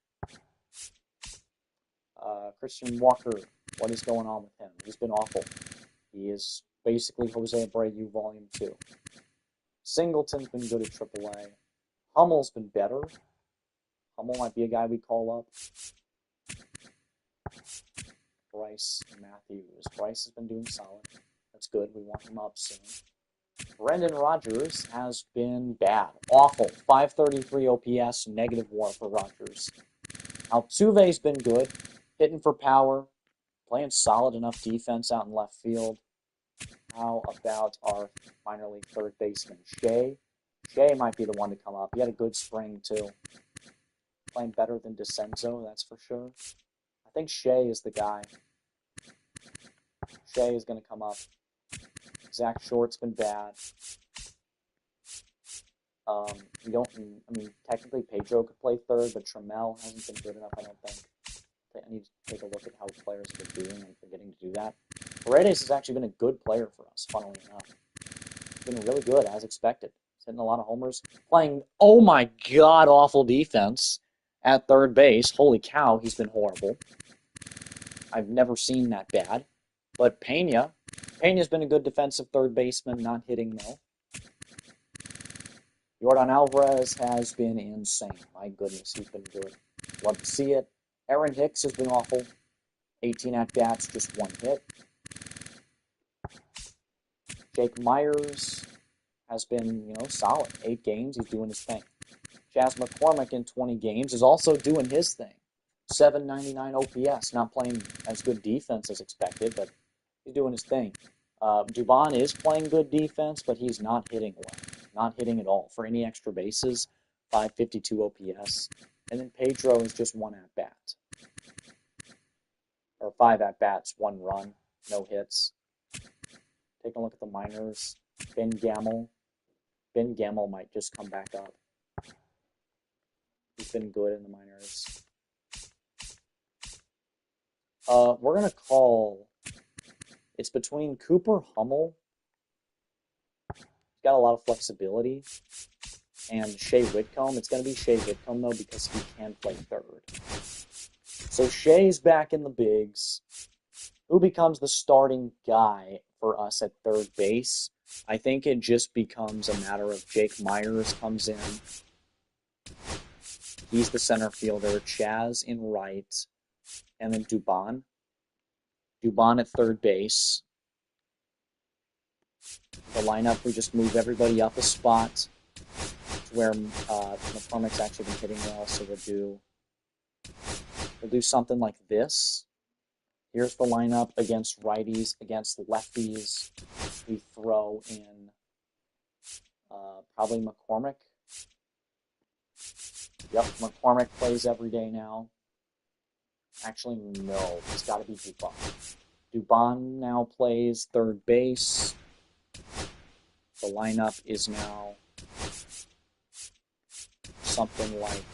Christian Walker, what is going on with him? He's been awful. He is basically Jose Abreu Volume 2. Singleton's been good at AAA. Hummel's been better. Hummel might be a guy we call up. Bryce Matthews. Bryce has been doing solid. That's good. We want him up soon. Brendan Rodgers has been bad. Awful. 533 OPS, negative WAR for Rodgers. Altuve's been good. Hitting for power. playing solid enough defense out in left field. How about our minor league third baseman, Shea? Shea might be the one to come up. He had a good spring, too. Playing better than DeCenzo, that's for sure. I think Shea is the guy. Shea is going to come up. Zach Short's been bad. Technically Pedro could play third, but Trammell hasn't been good enough, I don't think. I need to take a look at how players have been doing and forgetting to do that. Paredes has actually been a good player for us, funnily enough. He's been really good, as expected. He's hitting a lot of homers. Playing, oh my god, awful defense at third base. Holy cow, he's been horrible. I've never seen that bad. But Pena's been a good defensive third baseman, not hitting though. Yordan Alvarez has been insane. My goodness, he's been good. Love to see it. Aaron Hicks has been awful. 18 at-bats, just 1 hit. Jake Myers has been, solid. 8 games, he's doing his thing. Chas McCormick in 20 games is also doing his thing. 799 OPS, not playing as good defense as expected, but he's doing his thing. Dubon is playing good defense, but he's not hitting well. Not hitting at all. For any extra bases, 552 OPS. And then Pedro is just 1 at-bat. Or 5 at-bats, 1 run, no hits. Take a look at the minors. Ben Gamel. Ben Gamel might just come back up. He's been good in the minors. We're going to call... It's between Cooper Hummel. He's got a lot of flexibility. And Shea Whitcomb. It's going to be Shea Whitcomb, though, because he can play third. So Shea's back in the bigs. Who becomes the starting guy for us at third base? I think it just becomes a matter of Jake Myers comes in. He's the center fielder. Chas in right. And then Dubon. Dubon at third base. The lineup, we just move everybody up a spot to where McCormick's actually been hitting well, so we'll do something like this. Here's the lineup against righties, against lefties. We throw in probably McCormick. Yep, McCormick plays every day now. Actually, no, it's got to be Dubon. Dubon now plays third base. The lineup is now something like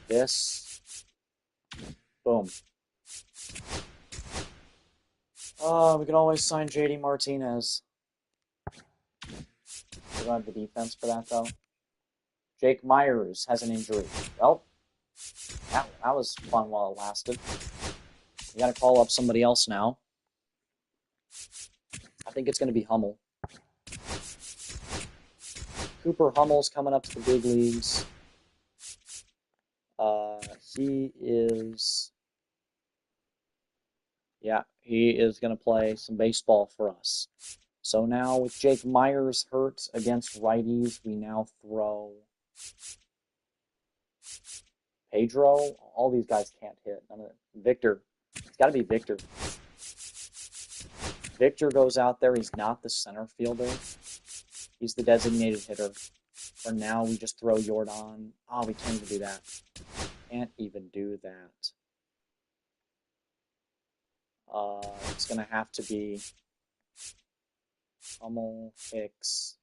this. Boom. We can always sign JD Martinez. We don't have the defense for that, though. Jake Myers has an injury. Well, that was fun while it lasted. We got to call up somebody else now. I think it's going to be Hummel. Cooper Hummel's coming up to the big leagues. He is going to play some baseball for us. So now with Jake Myers hurt against righties, we now throw Pedro. All these guys can't hit. Victor. It's got to be Victor. Victor goes out there. He's not the center fielder. He's the designated hitter. For now, we just throw Yordan. Oh, we can't even do that. Can't even do that. It's going to have to be Hummel, Hicks.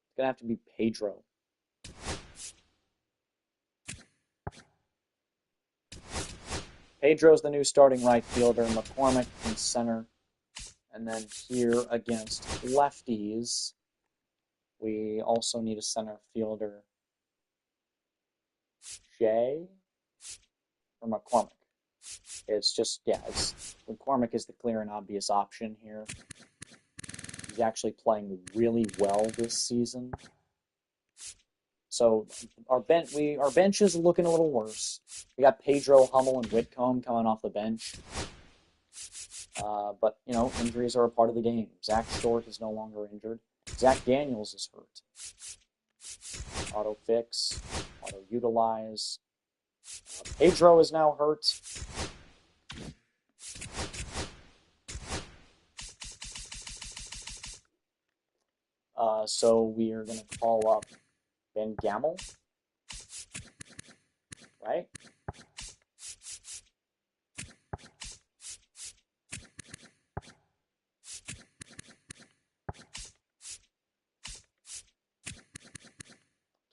It's going to have to be Pedro. Pedro's the new starting right fielder. McCormick in center. And then here against lefties, we also need a center fielder. Shea or McCormick. It's just, McCormick is the clear and obvious option here. He's actually playing really well this season. So our bench is looking a little worse. We got Pedro, Hummel, and Whitcomb coming off the bench. But, injuries are a part of the game. Zach Short is no longer injured. Zach Daniels is hurt. Auto fix, auto utilize. Pedro is now hurt. So we are going to call up Ben Gamel, right?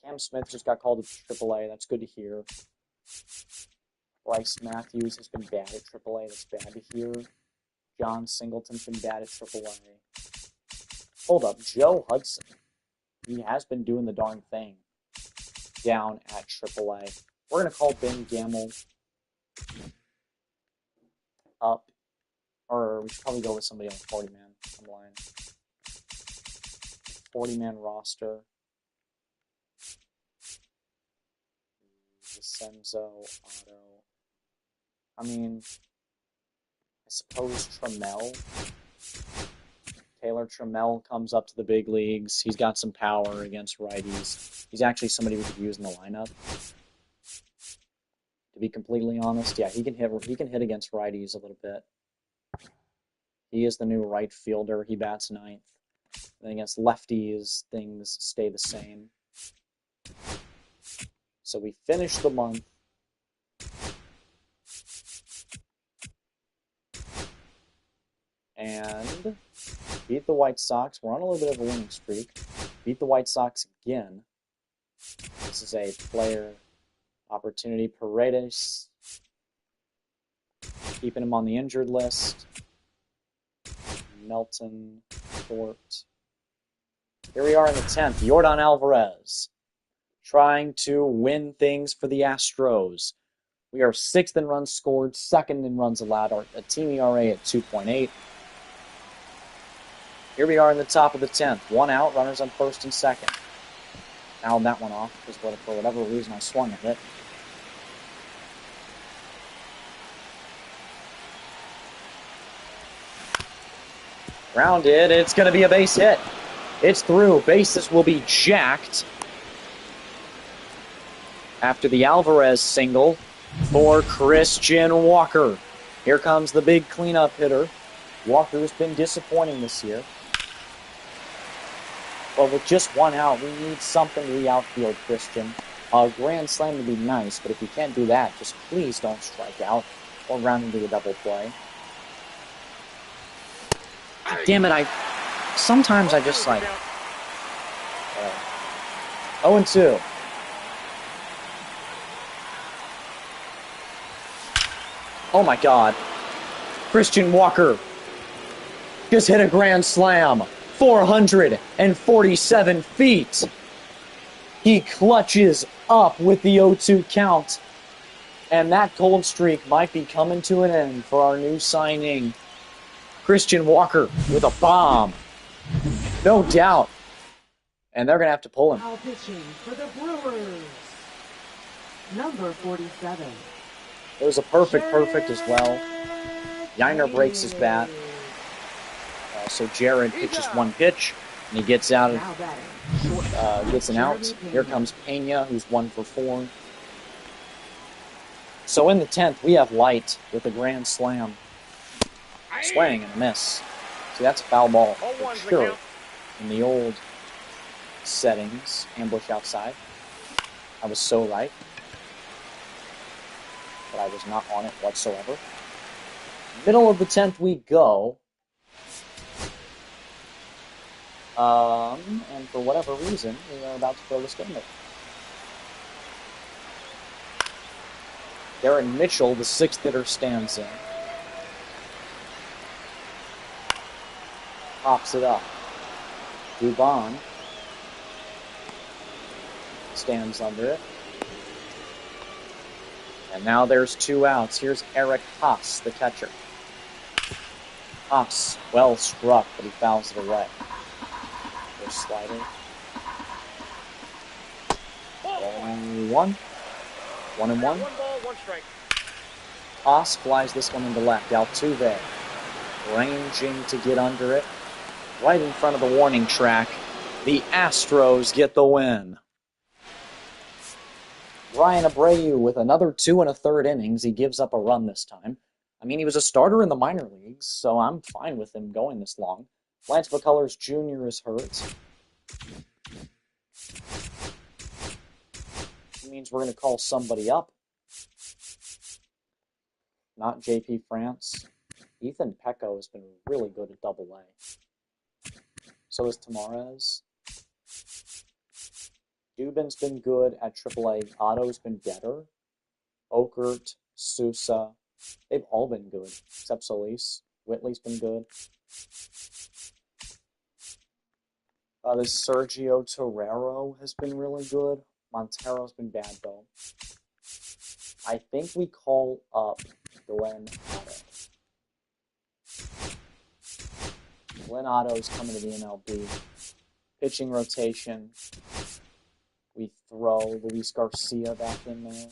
Cam Smith just got called to AAA. That's good to hear. Bryce Matthews has been bad at AAA. That's bad to hear. John Singleton's been bad at AAA. Hold up, Joe Hudson. He has been doing the darn thing down at AAA. We're going to call Ben Gamel up. Or we should probably go with somebody on the 40-man. I'm lying. 40-man roster. Vincenzo, Otto. I mean, I suppose Trammell. Taylor Trammell comes up to the big leagues. He's got some power against righties. He's actually somebody we could use in the lineup. To be completely honest, yeah, he can hit against righties a little bit. He is the new right fielder. He bats ninth. And against lefties, things stay the same. So we finish the month. And beat the White Sox. We're on a little bit of a winning streak. Beat the White Sox again. This is a player opportunity. Paredes. Keeping him on the injured list. Melton. Fort. Here we are in the 10th. Yordan Alvarez. Trying to win things for the Astros. We are 6th in runs scored, 2nd in runs allowed, a team ERA at 2.8. Here we are in the top of the 10th. 1 out, runners on 1st and 2nd. Fouled that one off because for whatever reason I swung at it. Grounded. It's going to be a base hit. It's through. Bases will be jacked after the Alvarez single for Christian Walker. Here comes the big cleanup hitter. Walker's been disappointing this year. But with just 1 out, we need something to the outfield, Christian. A grand slam would be nice, but if you can't do that, just please don't strike out or round into a double play. Damn it, sometimes I just like... 0-2. Oh my God. Christian Walker just hit a grand slam. 447 feet. He clutches up with the 0-2 count. And that cold streak might be coming to an end for our new signing, Christian Walker, with a bomb. No doubt. And they're going to have to pull him. Now pitching for the Brewers, number 47. It was a perfect as well. Yiner breaks his bat. So Jared pitches 1 pitch, and he gets out gets an out. Here comes Pena, who's 1 for 4. So in the 10th, we have Light with a grand slam. Swing and a miss. See, that's a foul ball for sure. In the old settings, ambush outside. I was so right. But I was not on it whatsoever. Middle of the 10th we go. And for whatever reason, we are about to throw this game away. Darren Mitchell, the 6th hitter, stands in. Pops it up. Dubon stands under it. And now there's 2 outs. Here's Eric Haas, the catcher. Haas, well struck, but he fouls it away. There's slider. 1-1. 1-1. 1 ball, 1 strike. Haas flies this one into left. Altuve ranging to get under it. Right in front of the warning track. The Astros get the win. Ryan Abreu with another 2 1/3 innings. He gives up a run this time. I mean, he was a starter in the minor leagues, so I'm fine with him going this long. Lance McCullers Jr. is hurt. It means we're going to call somebody up. Not JP France. Ethan Pecco has been really good at Double-A. So is Tamares. Dubin's been good at Triple-A. Otto's been better. Okert, Sousa, they've all been good, except Solis. Whitley's been good. This Sergio Torrero has been really good. Montero's been bad, though. I think we call up Glenn Otto. Glenn Otto's coming to the MLB. Pitching rotation. We throw Luis Garcia back in there.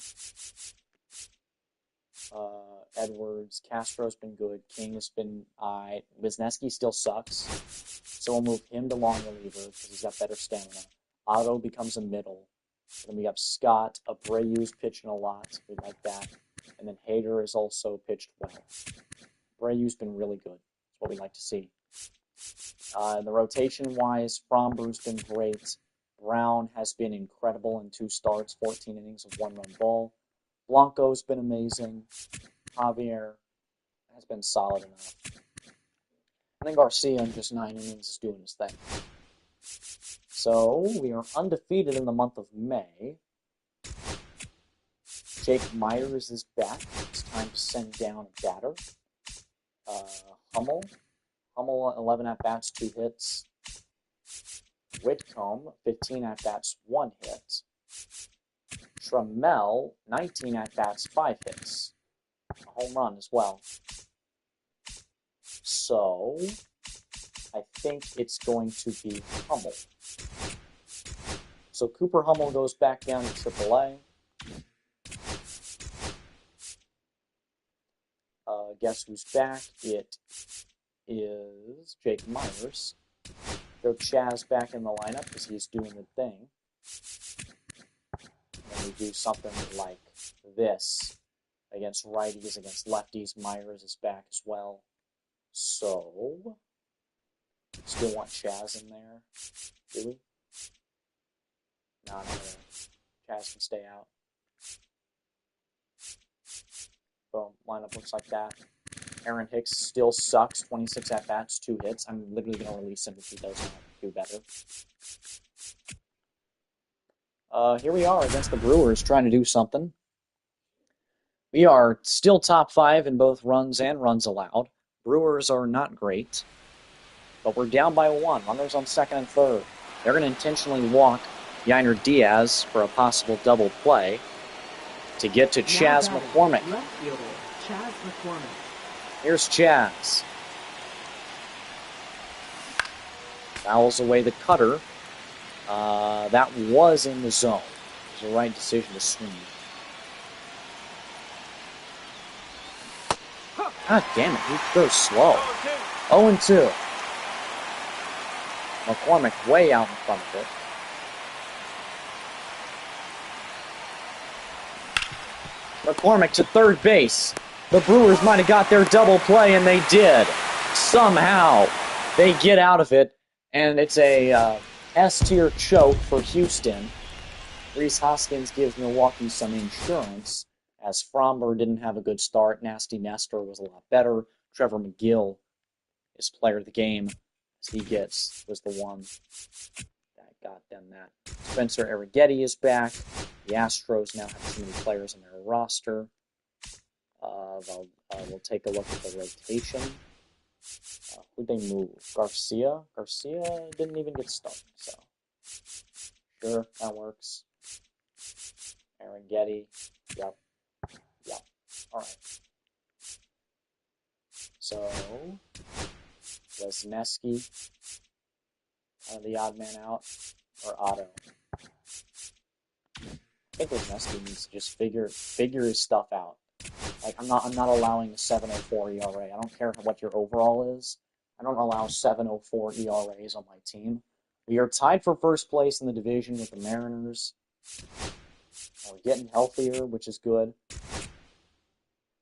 Edwards, Castro's been good. King has been alright. Wisniewski still sucks, so we'll move him to long reliever because he's got better stamina. Otto becomes a middle. Then we have Scott. Abreu's pitching a lot. We like that. And then Hader has also pitched well. Abreu's been really good. That's what we like to see. The rotation-wise, Fromber's been great. Brown has been incredible in 2 starts, 14 innings of 1-run ball. Blanco's been amazing. Javier has been solid enough. And then Garcia in just 9 innings is doing his thing. So we are undefeated in the month of May. Jake Myers is back. It's time to send down a batter. Hummel, 11 at-bats, 2 hits. Whitcomb, 15 at-bats, 1 hit. Trammell, 19 at-bats, 5 hits. A home run as well. So, I think it's going to be Hummel. So Cooper Hummel goes back down to AAA. Guess who's back? It is Jake Myers. Throw Chaz back in the lineup because he's doing the thing. And we do something like this against righties, against lefties. Myers is back as well. So, still want Chaz in there, do we? No, not really. Chaz can stay out. Boom, lineup looks like that. Aaron Hicks still sucks, 26 at-bats, 2 hits. I'm literally going to release him if he doesn't do better. Here we are against the Brewers trying to do something. We are still top 5 in both runs and runs allowed. Brewers are not great, but we're down by 1. Runners on second and third. They're going to intentionally walk Yainer Diaz for a possible double play to get to Chaz McCormick. Left fielder, Chaz McCormick. Here's Chaz. Fouls away the cutter. That was in the zone. It was the right decision to swing. God damn it, he goes slow. 0-2. McCormick way out in front of it. McCormick to third base. The Brewers might have got their double play, and they did. Somehow, they get out of it, and it's a S-tier choke for Houston. Rhys Hoskins gives Milwaukee some insurance, as Fromber didn't have a good start. Nasty Nestor was a lot better. Trevor McGill is player of the game, as he was the one that got them that. Spencer Arrighetti is back. The Astros now have too many players on their roster. We'll take a look at the rotation. Who'd they move? Garcia? Garcia didn't even get started, so sure, that works. Arrighetti, yep. Alright. So, Wisniewski, the odd man out, or Otto. I think Wisniewski needs to just figure his stuff out. Like, I'm not allowing a 7.04 ERA. I don't care what your overall is. I don't allow 7.04 ERAs on my team. We are tied for first place in the division with the Mariners. We're getting healthier, which is good.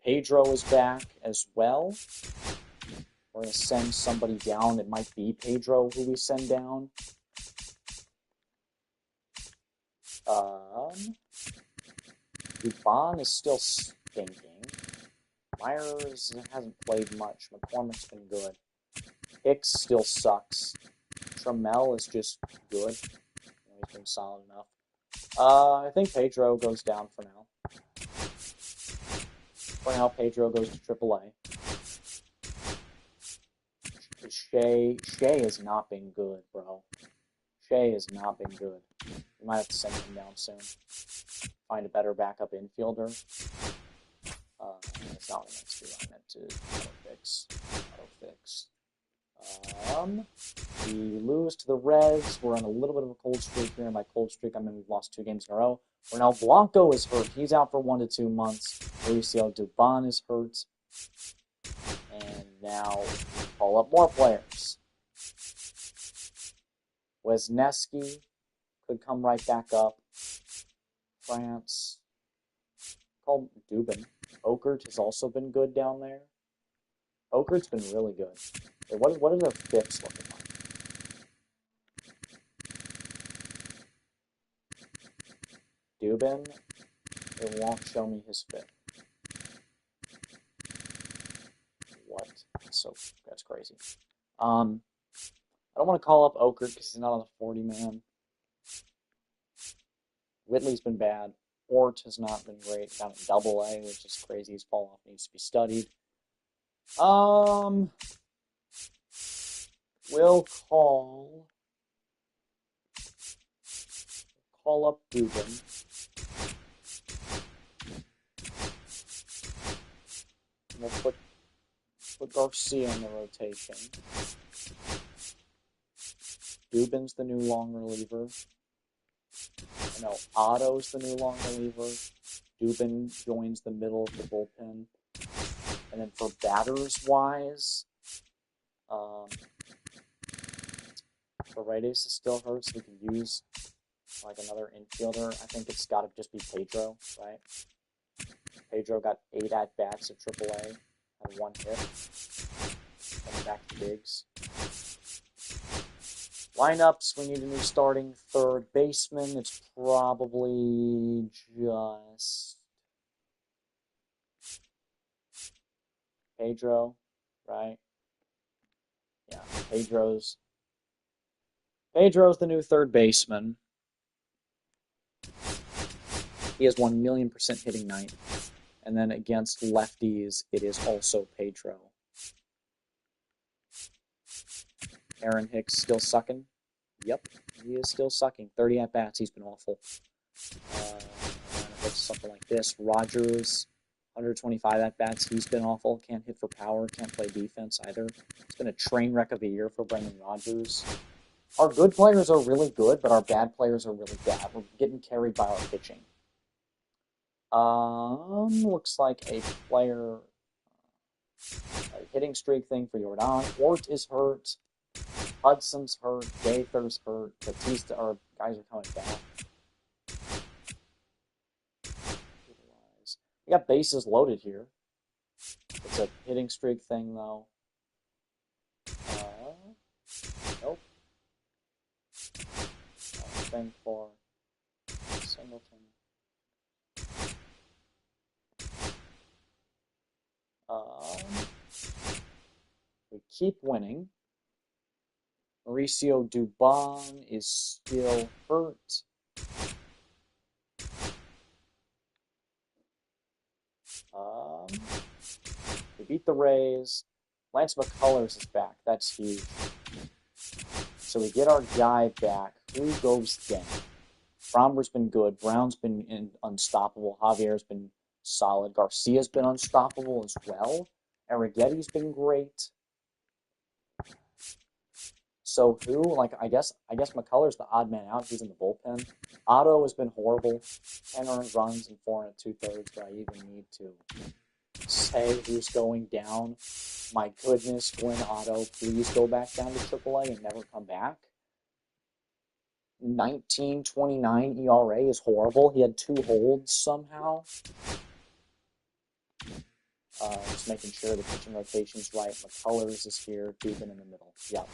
Pedro is back as well. We're going to send somebody down. It might be Pedro who we send down. Dubon is still stinking. Myers hasn't played much. McCormick's been good. Hicks still sucks. Trammell is just good. He's been solid enough. I think Pedro goes down for now. For now, Pedro goes to AAA. Shea has not been good, bro. Shea has not been good. We might have to send him down soon. Find a better backup infielder. That's not what I meant to do. I meant to auto-fix. We lose to the Reds. We're on a little bit of a cold streak here. And by cold streak, I mean we've lost 2 games in a row. Now Blanco is hurt. He's out for 1 to 2 months. Mauricio Dubon is hurt. And now we call up more players. Wesneski could come right back up. France. Call Dubin. Okert has also been good down there. Okert's been really good. Hey, what are their FIPs looking like? Dubin, it won't show me his FIP. What? That's crazy. I don't want to call up Okert because he's not on the 40-man. Whitley's been bad. Ort has not been great. Down at AA, which is crazy. His fall off needs to be studied. We'll call up Dubin. We'll put Garcia in the rotation. Dubin's the new long reliever. No, Otto's the new long reliever. Dubin joins the middle of the bullpen. And then for batters-wise, Paredes is still hurt, so we can use like another infielder. I think it's got to just be Pedro, right? Pedro got 8 at-bats at AAA, had 1 hit. Coming back to Biggs. Lineups, we need a new starting third baseman. It's probably just Pedro, right? Yeah, Pedro's the new third baseman. He has 1,000,000% hitting night. And then against lefties, it is also Pedro. Aaron Hicks still sucking? Yep, he is still sucking. 30 at-bats, he's been awful. Something like this. Rogers, 125 at-bats, he's been awful. Can't hit for power, can't play defense either. It's been a train wreck of a year for Brendan Rodgers. Our good players are really good, but our bad players are really bad. We're getting carried by our pitching. Looks like a player a hitting streak thing for Jordan. Ort is hurt. Hudson's hurt. Gaither's hurt. Batista, our guys are coming back. We got bases loaded here. It's a hitting streak thing, though. Nope. Thing for Singleton. We keep winning. Mauricio Dubon is still hurt. We beat the Rays. Lance McCullers is back. That's huge. So we get our guy back. Who goes then? Fromber's been good. Brown's been unstoppable. Javier's been solid. Garcia's been unstoppable as well. Arrighetti's been great. So who? Like I guess McCullers the odd man out. He's in the bullpen. Otto has been horrible. 10 earned runs and 4 2/3. Do I even need to say who's going down? My goodness, Glenn Otto, please go back down to AAA and never come back. 19.29 ERA is horrible. He had 2 holds somehow. Just making sure the pitching rotation's right. McCullers is here. Dubin in the middle. Yep.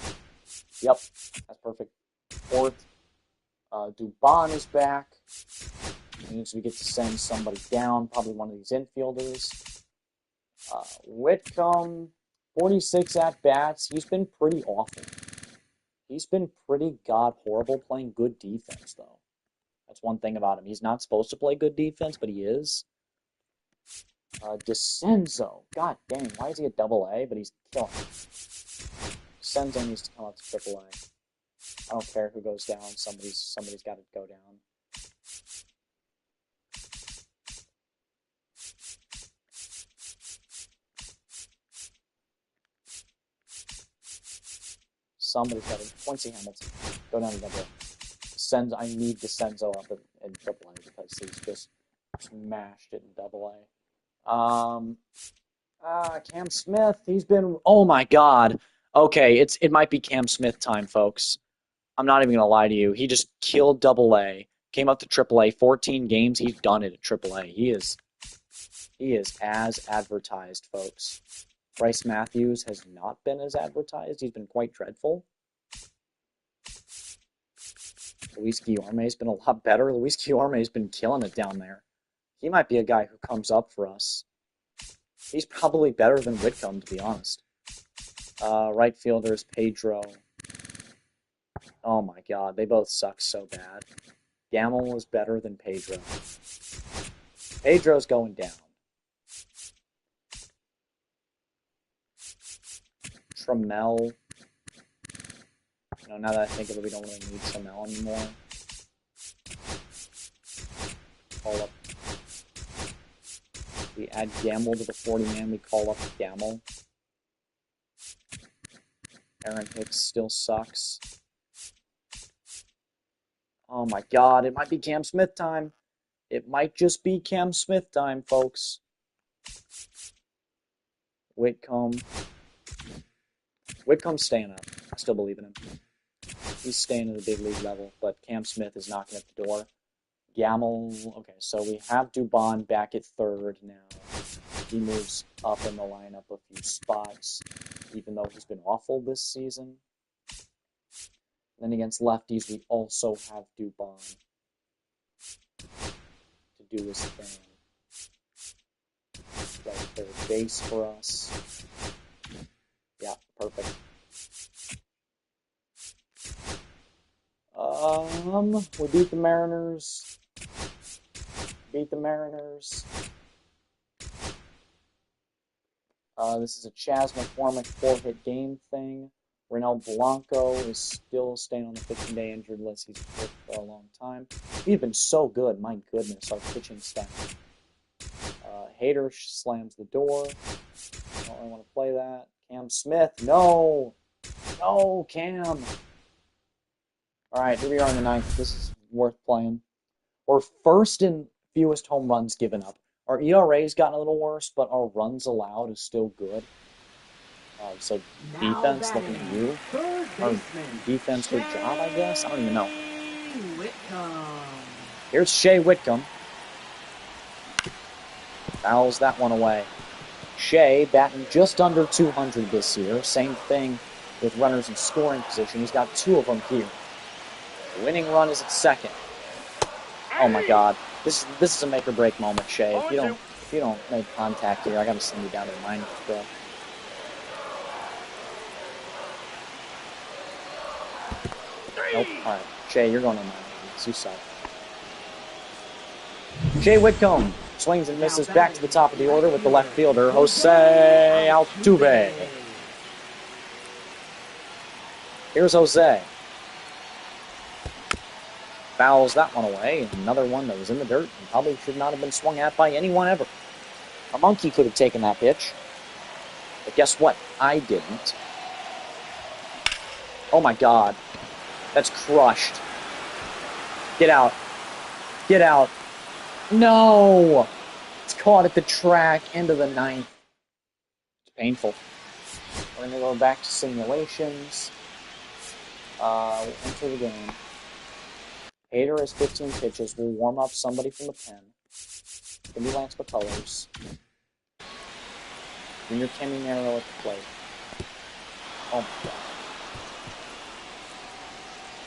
That's perfect. Ort. Dubon is back. Means we get to send somebody down, probably one of these infielders. Whitcomb, 46 at-bats. He's been pretty awful. He's been pretty god-horrible playing good defense, though. That's one thing about him. He's not supposed to play good defense, but he is. DeCenzo. God dang, why is he at AA? But he's killing it. DeCenzo needs to come up to AAA. I don't care who goes down. Somebody's got to go down. Somebody's got to. Quincy Hamilton, go down to AA. I need DeCenzo up in AAA because he's just smashed it in AA. Cam Smith, he's been. Oh my God. Okay, it might be Cam Smith time, folks. I'm not even gonna lie to you. He just killed AA. Came up to AAA. 14 games. He's done it at AAA. He is as advertised, folks. Bryce Matthews has not been as advertised. He's been quite dreadful. Luis Guillorme's been a lot better. Luis Guillorme's been killing it down there. He might be a guy who comes up for us. He's probably better than Whitcomb, to be honest. Right fielders, Pedro. Oh my God, they both suck so bad. Gamble is better than Pedro. Pedro's going down. Trammell. Now that I think of it, we don't really need Trammell anymore. Call up. We add Gamble to the 40-man. We call up Gamble. Aaron Hicks still sucks. Oh my God, it might be Cam Smith time. It might just be Cam Smith time, folks. Whitcomb's staying up. I still believe in him. He's staying at the big league level, but Cam Smith is knocking at the door. Gamble, okay, so we have Dubon back at third now. He moves up in the lineup a few spots, even though he's been awful this season. Then against lefties, we also have Dubon to do his thing. Play third base for us. Yeah, perfect. We beat the Mariners. This is a Chas McCormick 4-hit game thing. Renel Blanco is still staying on the 15-day injured list. He's hurt for a long time. We've been so good. My goodness, our pitching staff. Hader slams the door. I don't really want to play that. Cam Smith, no! No, Cam! All right, here we are in the ninth. This is worth playing. We're first in fewest home runs given up. Our ERA's gotten a little worse, but our runs allowed is still good. So defense, looking at you. Our defense, good job, I guess? I don't even know. Here's Shea Whitcomb. Fouls that one away. Shea batting just under 200 this year. Same thing with runners in scoring position. He's got 2 of them here. The winning run is at second. Oh my God. This is a make or break moment, Shea. If you don't make contact here, I gotta send you down to the minors, bro. Nope. Alright. Shea, you're going to the minors. You suck. Shea Whitcomb swings and misses back to the top of the order with the left fielder, Jose Altuve. Here's Jose. Fouls that one away. Another one that was in the dirt and probably should not have been swung at by anyone ever. A monkey could have taken that pitch. But guess what? I didn't. Oh my God. That's crushed. Get out. Get out. No! It's caught at the track, end of the ninth. It's painful. We're going to go back to simulations. We'll enter the game. Hader has 15 pitches. We'll warm up somebody from the pen. It's going to be Lance McCullers. Junior Caminero at the plate. Oh my God.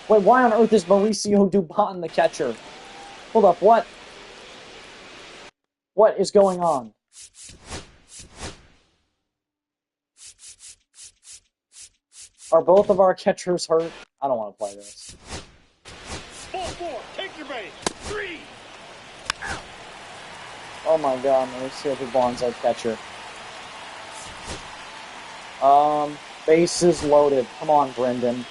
Wait, why on earth is Mauricio Dubon the catcher? Hold up, what? What is going on? Are both of our catchers hurt? I don't want to play this. Ball 4, take your base. 3. Oh my god, Mauricio Dubon's our catcher. Bases loaded. Come on, Brendan.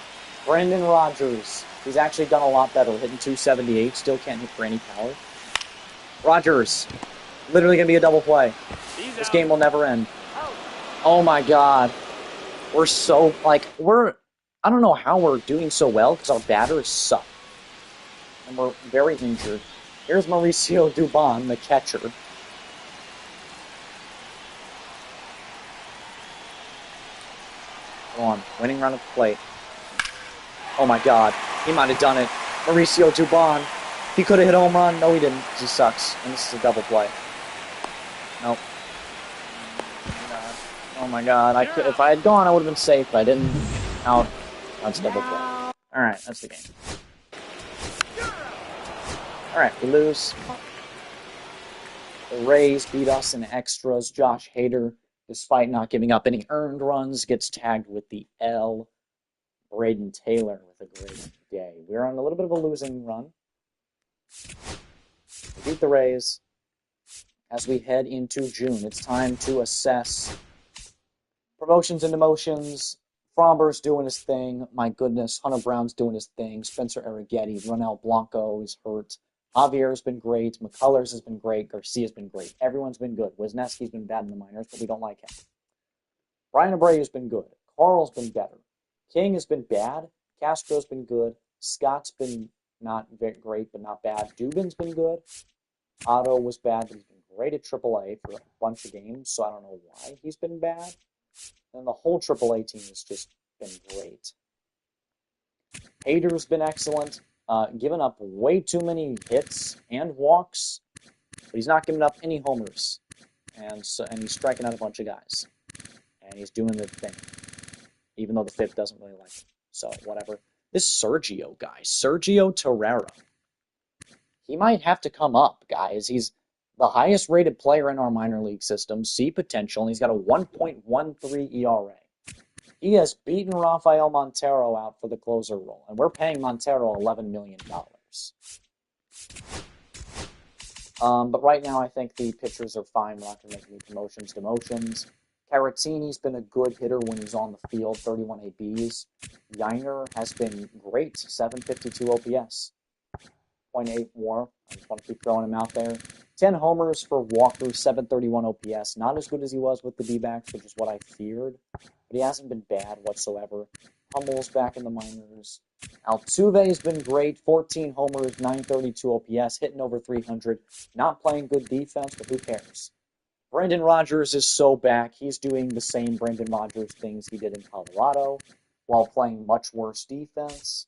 Brendan Rodgers. He's actually done a lot better, hitting 278. Still can't hit for any power. Rodgers. Literally going to be a double play. This game will never end. Oh my god. We're so, like, I don't know how we're doing so well, because our batters suck. And we're very injured. Here's Mauricio Dubon, the catcher. Come on, winning run at the plate. Oh my god, he might have done it. Mauricio Dubon. He could have hit a home run. No, he didn't, because he sucks. And this is a double play. Nope. Oh my god, if I had gone, I would have been safe, but I didn't. Out. That's double play. Alright, that's the game. Alright, we lose. The Rays beat us in extras. Josh Hader, despite not giving up any earned runs, gets tagged with the L. Braden Taylor with a great day. We're on a little bit of a losing run. We beat the Rays. As we head into June, it's time to assess promotions and demotions. Fromber's doing his thing. My goodness, Hunter Brown's doing his thing. Spencer Arrighetti, Ronel Blanco is hurt. Javier's been great. McCullers has been great. Garcia's been great. Everyone's been good. Wisniewski's been bad in the minors, but we don't like him. Brian Abreu's been good. Carl's been better. King has been bad. Castro's been good. Scott's been not very great, but not bad. Dubin's been good. Otto was bad, but he's been great at AAA for a bunch of games, so I don't know why he's been bad. And the whole AAA team has just been great. Hader's been excellent. Given up way too many hits and walks, but he's not giving up any homers. And he's striking out a bunch of guys. And he's doing the thing. Even though the fifth doesn't really like him. So, whatever. This Sergio guy, Sergio Torrero. He might have to come up, guys. He's the highest rated player in our minor league system. See potential, and he's got a 1.13 ERA. He has beaten Rafael Montero out for the closer role, and we're paying Montero $11 million. But right now, I think the pitchers are fine. We're not going to make any promotions, demotions. Caratini's been a good hitter when he's on the field, 31 ABs. Yiner has been great, 752 OPS. 0.8 WAR. I just want to keep throwing him out there. 10 homers for Walker, 731 OPS. Not as good as he was with the D-backs, which is what I feared. But he hasn't been bad whatsoever. Hummel's back in the minors. Altuve's been great, 14 homers, 932 OPS, hitting over 300. Not playing good defense, but who cares? Brendan Rodgers is so back. He's doing the same Brendan Rodgers things he did in Colorado while playing much worse defense.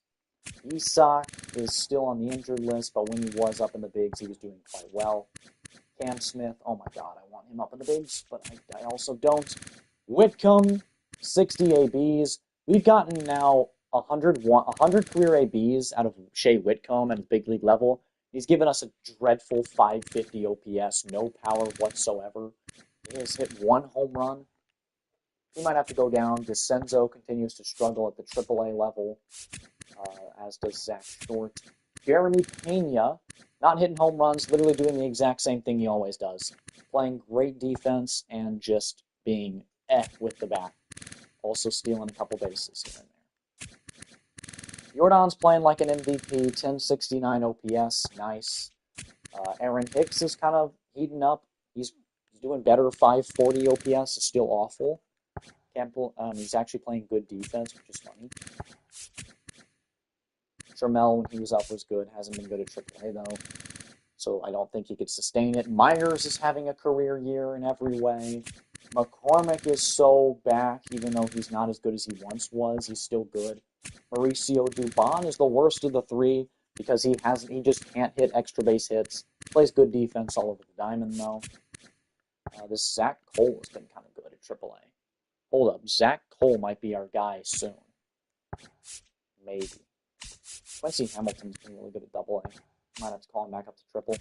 Isak is still on the injured list, but when he was up in the bigs, he was doing quite well. Cam Smith, oh my god, I want him up in the bigs, but I also don't. Whitcomb, 60 ABs. We've gotten now 100 career ABs out of Shea Whitcomb at big league level. He's given us a dreadful 550 OPS, no power whatsoever. He has hit one home run. He might have to go down. DeCenzo continues to struggle at the AAA level, as does Zach Short. Jeremy Pena, not hitting home runs, literally doing the exact same thing he always does. Playing great defense and just being with the bat. Also stealing a couple bases here and there. Jordan's playing like an MVP, 1069 OPS, nice. Aaron Hicks is kind of heating up. He's doing better, 540 OPS, is still awful. Campbell, he's actually playing good defense, which is funny. Trammell, when he was up, was good. Hasn't been good at AAA, though. So I don't think he could sustain it. Myers is having a career year in every way. McCormick is so back, even though he's not as good as he once was. He's still good. Mauricio Dubon is the worst of the three because he just can't hit extra base hits. Plays good defense all over the diamond, though. This Zach Cole has been kind of good at AAA. Hold up, Zach Cole might be our guy soon. Maybe. Quincy Hamilton's been really good at Double A. Might have to call him back up to Triple.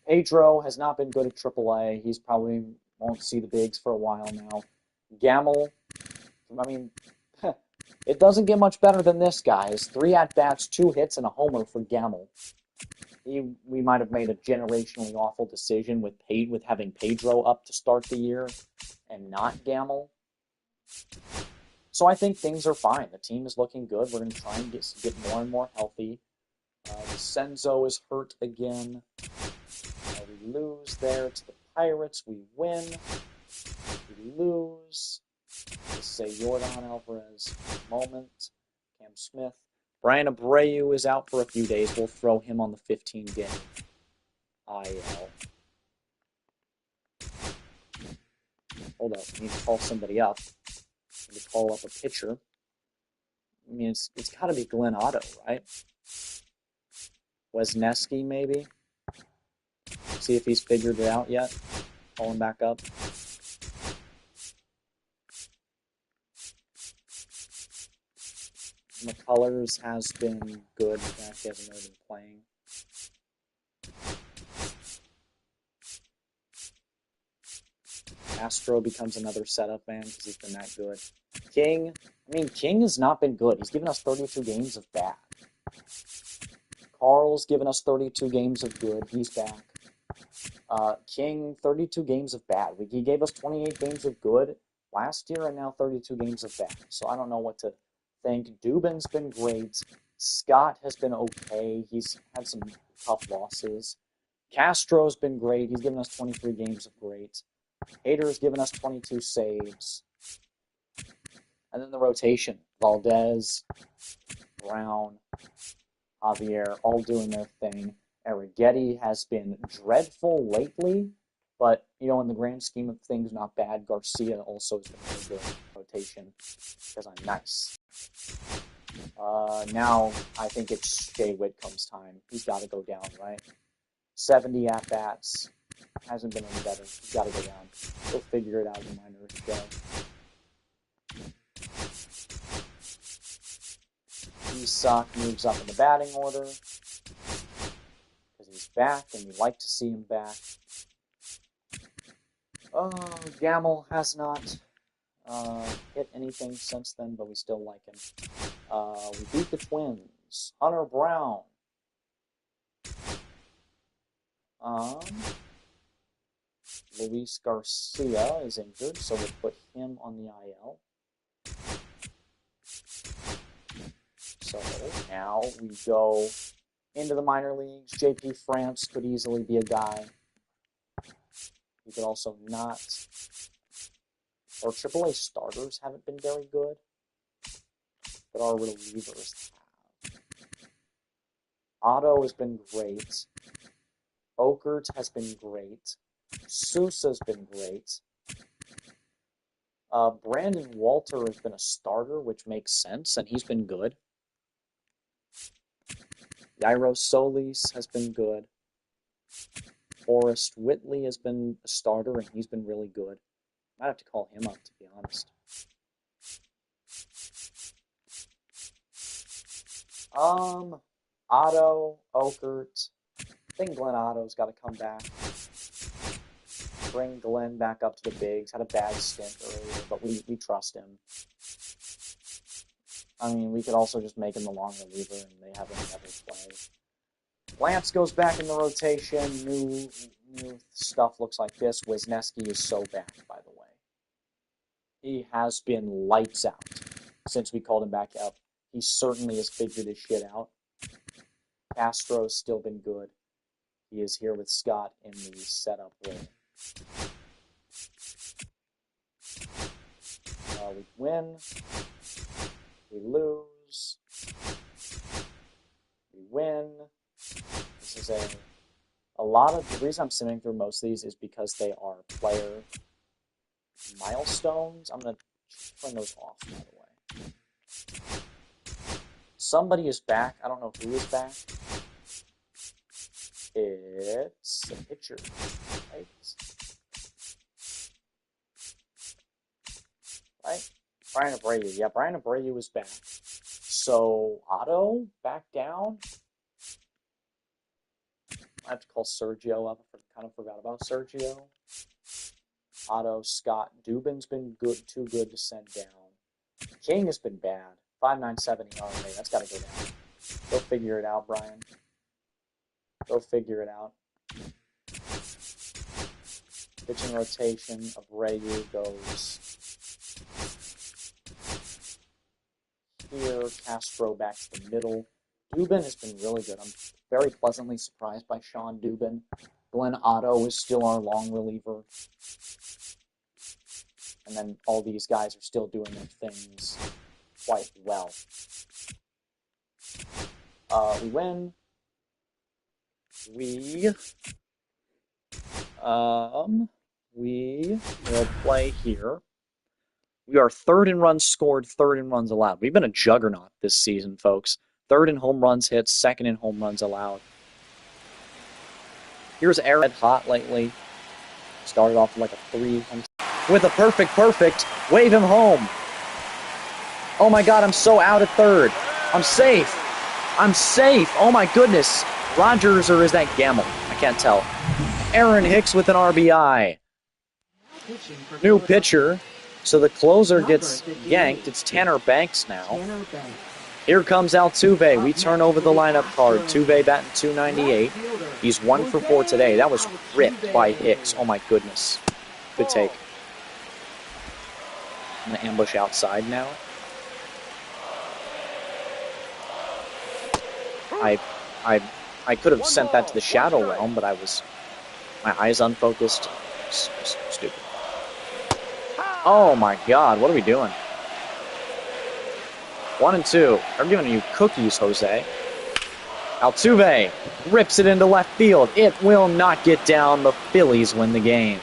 Pedro has not been good at Triple A. He's probably won't see the bigs for a while now. Gamble, I mean, it doesn't get much better than this, guys. 3 at-bats, 2 hits, and a homer for Gamble. We might have made a generationally awful decision with having Pedro up to start the year and not Gamble. So I think things are fine. The team is looking good. We're going to try and get more and more healthy. Senzo is hurt again. We lose there to the Pirates. We win. We lose. Let's say Jordan Alvarez. Moment. Cam Smith. Brian Abreu is out for a few days. We'll throw him on the 15-game IL. Hold up. We need to call somebody up. We need to call up a pitcher. I mean, it's got to be Glenn Otto, right? Wesneski, maybe? See if he's figured it out yet. Call him back up. McCullers has been good. He hasn't really been playing. Astro becomes another setup man because he's been that good. King has not been good. He's given us 32 games of bad. Carl's given us 32 games of good. He's back. King, 32 games of bad. He gave us 28 games of good last year and now 32 games of bad. So I don't know what to think. Dubin's been great. Scott has been okay. He's had some tough losses. Castro's been great. He's given us 23 games of great. Hader's given us 22 saves. And then the rotation. Valdez, Brown, Javier, all doing their thing. Arrighetti has been dreadful lately, but, in the grand scheme of things, not bad. Garcia also has been really good rotation because I'm nice. Now, I think it's Jay Whitcomb's time. He's got to go down, right? 70 at-bats. Hasn't been any better. He's got to go down. We'll figure it out in the minors show. Isak moves up in the batting order because he's back, and we like to see him back. Gamble has not hit anything since then, but we still like him. We beat the Twins. Hunter Brown. Luis Garcia is injured, so we'll put him on the IL. So now we go into the minor leagues. JP France could easily be a guy. He could also not. Our AAA starters haven't been very good, but our relievers have. Otto has been great. Okert has been great. Sousa's been great. Brandon Walter has been a starter, which makes sense, and he's been good. Jairo Solis has been good. Forrest Whitley has been a starter, and he's been really good. Might have to call him up, to be honest. Otto, Okert. I think Glenn Otto's got to come back. Bring Glenn back up to the bigs. Had a bad stint earlier, but we trust him. I mean, we could also just make him the long reliever, and they have him never play. Lance goes back in the rotation. New stuff looks like this. Wisniewski is so back, by the way. He has been lights out since we called him back up. He certainly has figured his shit out. Castro's still been good. He is here with Scott in the setup role. We win. We lose. We win. This is a lot of, the reason I'm sitting through most of these is because they are player milestones. I'm going to turn those off, by the way. Somebody is back. I don't know who is back. It's a pitcher, right? Right? Brian Abreu. Yeah, Brian Abreu is back. So, Otto back down. I have to call Sergio up. I kind of forgot about Sergio. Otto, Scott, Dubin's been good, too good to send down. King has been bad. 5.97 ERA. That's got to go down. Go figure it out, Brian. Go figure it out. Pitching rotation of Rayu goes here. Castro back to the middle. Dubin has been really good. I'm very pleasantly surprised by Sean Dubin. Glenn Otto is still our long reliever. And then all these guys are still doing their things quite well. We win. We will play here. We are third in runs scored, third in runs allowed. We've been a juggernaut this season, folks. Third in home runs hit, second in home runs allowed. Here's Aaron hot lately. Started off like a 3. With a perfect. Wave him home. Oh my God, I'm so out at third. I'm safe. Oh my goodness. Rogers, or is that Gamble? I can't tell. Aaron Hicks with an RBI. New pitcher. So the closer gets yanked. It's Tanner Banks now. Here comes Altuve. We turn over the lineup card. Tuve batting .298. He's 1 for 4 today. That was ripped by Hicks. Oh my goodness. Good take. I'm going to ambush outside now. I could have sent that to the Shadow Realm, but my eyes unfocused. Stupid. Oh my God, what are we doing? 1 and 2. I'm giving you cookies, Jose. Altuve rips it into left field. It will not get down. The Phillies win the game.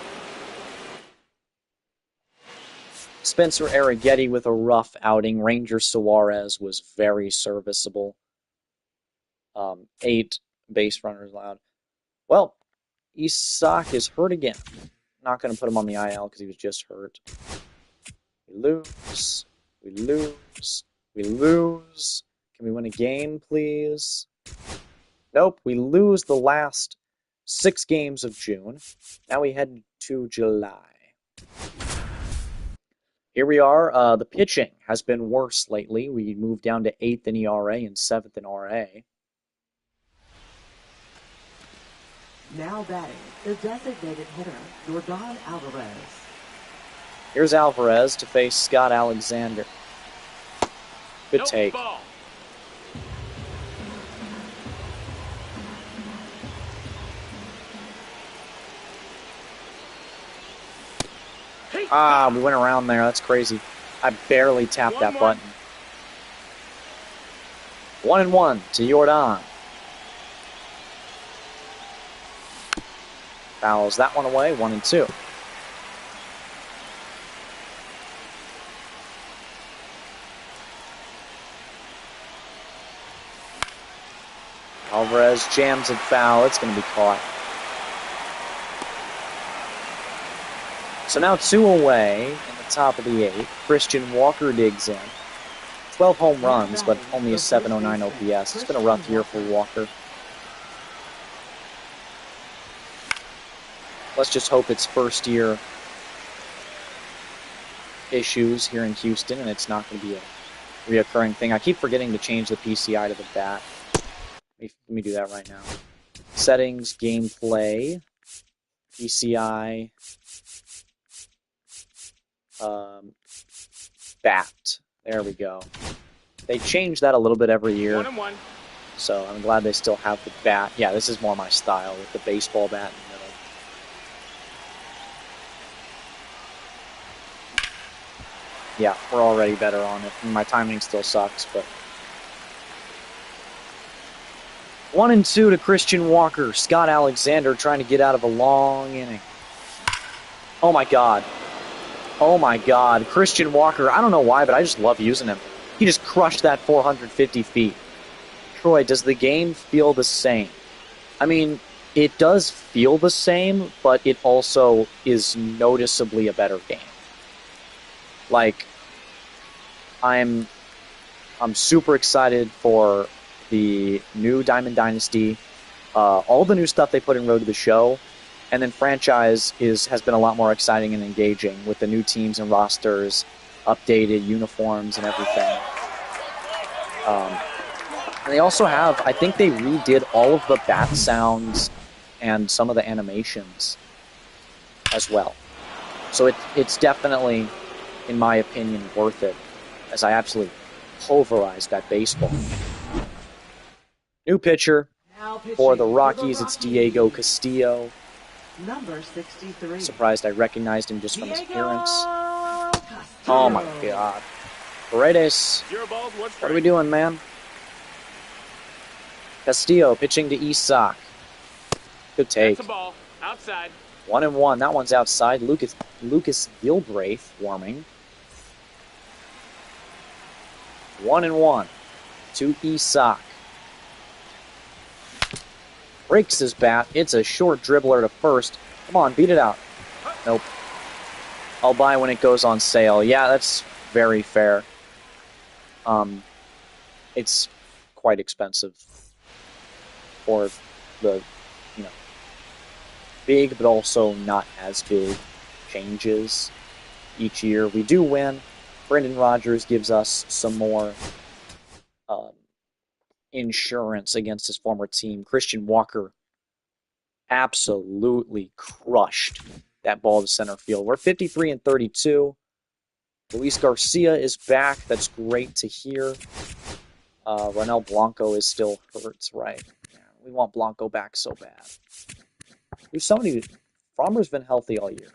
Spencer Arrighetti with a rough outing. Ranger Suarez was very serviceable. 8 base runners allowed. Well, Isak is hurt again. Not going to put him on the IL because he was just hurt. We lose. Can we win a game, please? Nope, we lose the last 6 games of June. Now we head to July. Here we are. The pitching has been worse lately. We moved down to 8th in ERA and 7th in RA. Now batting, the designated hitter, Yordan Alvarez. Here's Alvarez to face Scott Alexander. Good take. We went around there. That's crazy. I barely tapped that button. 1-1 to Yordan. Fouls that one away. 1-2. Alvarez jams it foul. It's going to be caught. So now 2 away in the top of the 8th. Christian Walker digs in. 12 home runs, but only a 709 OPS. It's been a rough year for Walker. Let's just hope it's first year issues here in Houston, and it's not going to be a reoccurring thing. I keep forgetting to change the PCI to the bat. Let me do that right now. Settings, gameplay, PCI, bat. There we go. They change that a little bit every year. 1-1. So I'm glad they still have the bat. Yeah, this is more my style with the baseball bat in the middle. Yeah, we're already better on it. My timing still sucks, but 1-2 to Christian Walker. Scott Alexander trying to get out of a long inning. Oh my God. Oh my God. Christian Walker, I don't know why, but I just love using him. He just crushed that 450 feet. Troy, does the game feel the same? I mean, it does feel the same, but it also is noticeably a better game. Like, I'm I'm super excited for the new Diamond Dynasty, all the new stuff they put in Road to the Show, and then franchise has been a lot more exciting and engaging with the new teams and rosters, updated uniforms and everything. And they also have, I think they redid all of the bat sounds and some of the animations as well. So it's definitely, in my opinion, worth it, as I absolutely pulverized that baseball. New pitcher for the Rockies, it's Diego Castillo. Number 63. Surprised I recognized him just from his appearance. Castillo. Oh my god. Paredes, what are we doing, man? Castillo pitching to Isak. Good take. That's a ball. Outside. 1-1. That one's outside. Lucas Gilbraith warming. 1-1 to Isak. Breaks his bat. It's a short dribbler to first. Come on, beat it out. Nope. I'll buy when it goes on sale. Yeah, that's very fair. It's quite expensive for the, big but also not as big changes each year. We do win. Brendan Rodgers gives us some more insurance against his former team. Christian Walker absolutely crushed that ball to center field. We're 53-32. Luis Garcia is back. That's great to hear. Ronel Blanco is still hurt, right? Yeah, we want Blanco back so bad. There's somebody. Frommer's been healthy all year.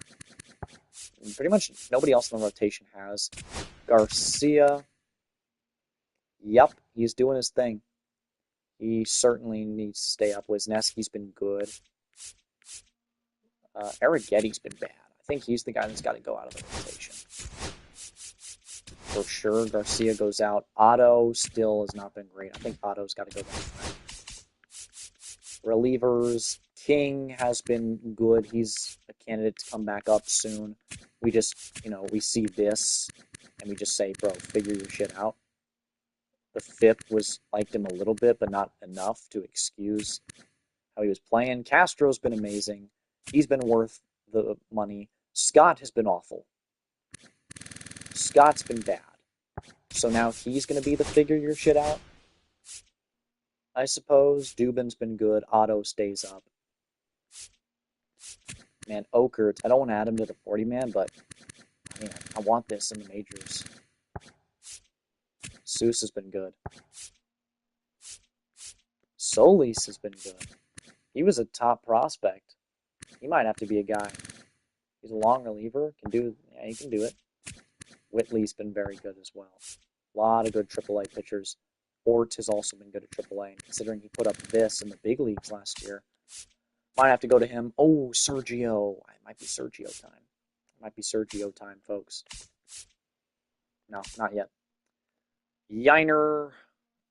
And pretty much nobody else in the rotation has. Garcia. Yep, he's doing his thing. He certainly needs to stay up. Wisniewski's been good. Arrighetti's been bad. I think he's the guy that's got to go out of the rotation. For sure, Garcia goes out. Otto still has not been great. I think Otto's got to go down. Relievers. King has been good. He's a candidate to come back up soon. We just, we see this, and we just say, bro, figure your shit out. The FIP liked him a little bit, but not enough to excuse how he was playing. Castro's been amazing. He's been worth the money. Scott has been awful. Scott's been bad. So now he's going to be the figure your shit out, I suppose. Dubin's been good. Otto stays up. Man, Okert, I don't want to add him to the 40-man, but I want this in the majors. Seuss has been good. Solis has been good. He was a top prospect. He might have to be a guy. He's a long reliever. He can do it. Whitley's been very good as well. A lot of good AAA pitchers. Ort has also been good at AAA, and considering he put up this in the big leagues last year, might have to go to him. Oh, Sergio. It might be Sergio time. It might be Sergio time, folks. No, not yet. Yiner.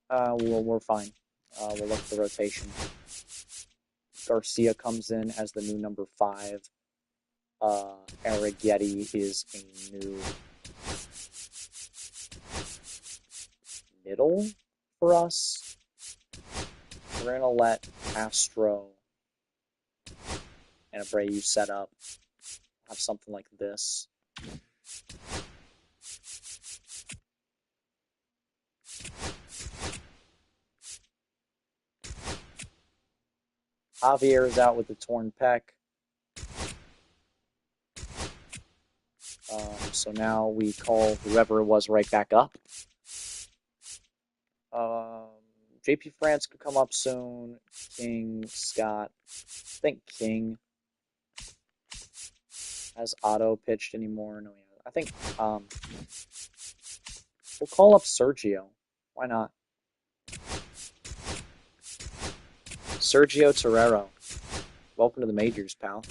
We're fine. We'll look at the rotation. Garcia comes in as the new number 5. Arrighetti is a new middle for us. We're going to let Castro and Abreu set up. Have something like this. Javier is out with the torn pec. So now we call whoever it was right back up. JP France could come up soon. King, Scott. I think King. Has Otto pitched anymore? No, yeah. I think we'll call up Sergio. Why not? Sergio Torrero. Welcome to the majors, pal.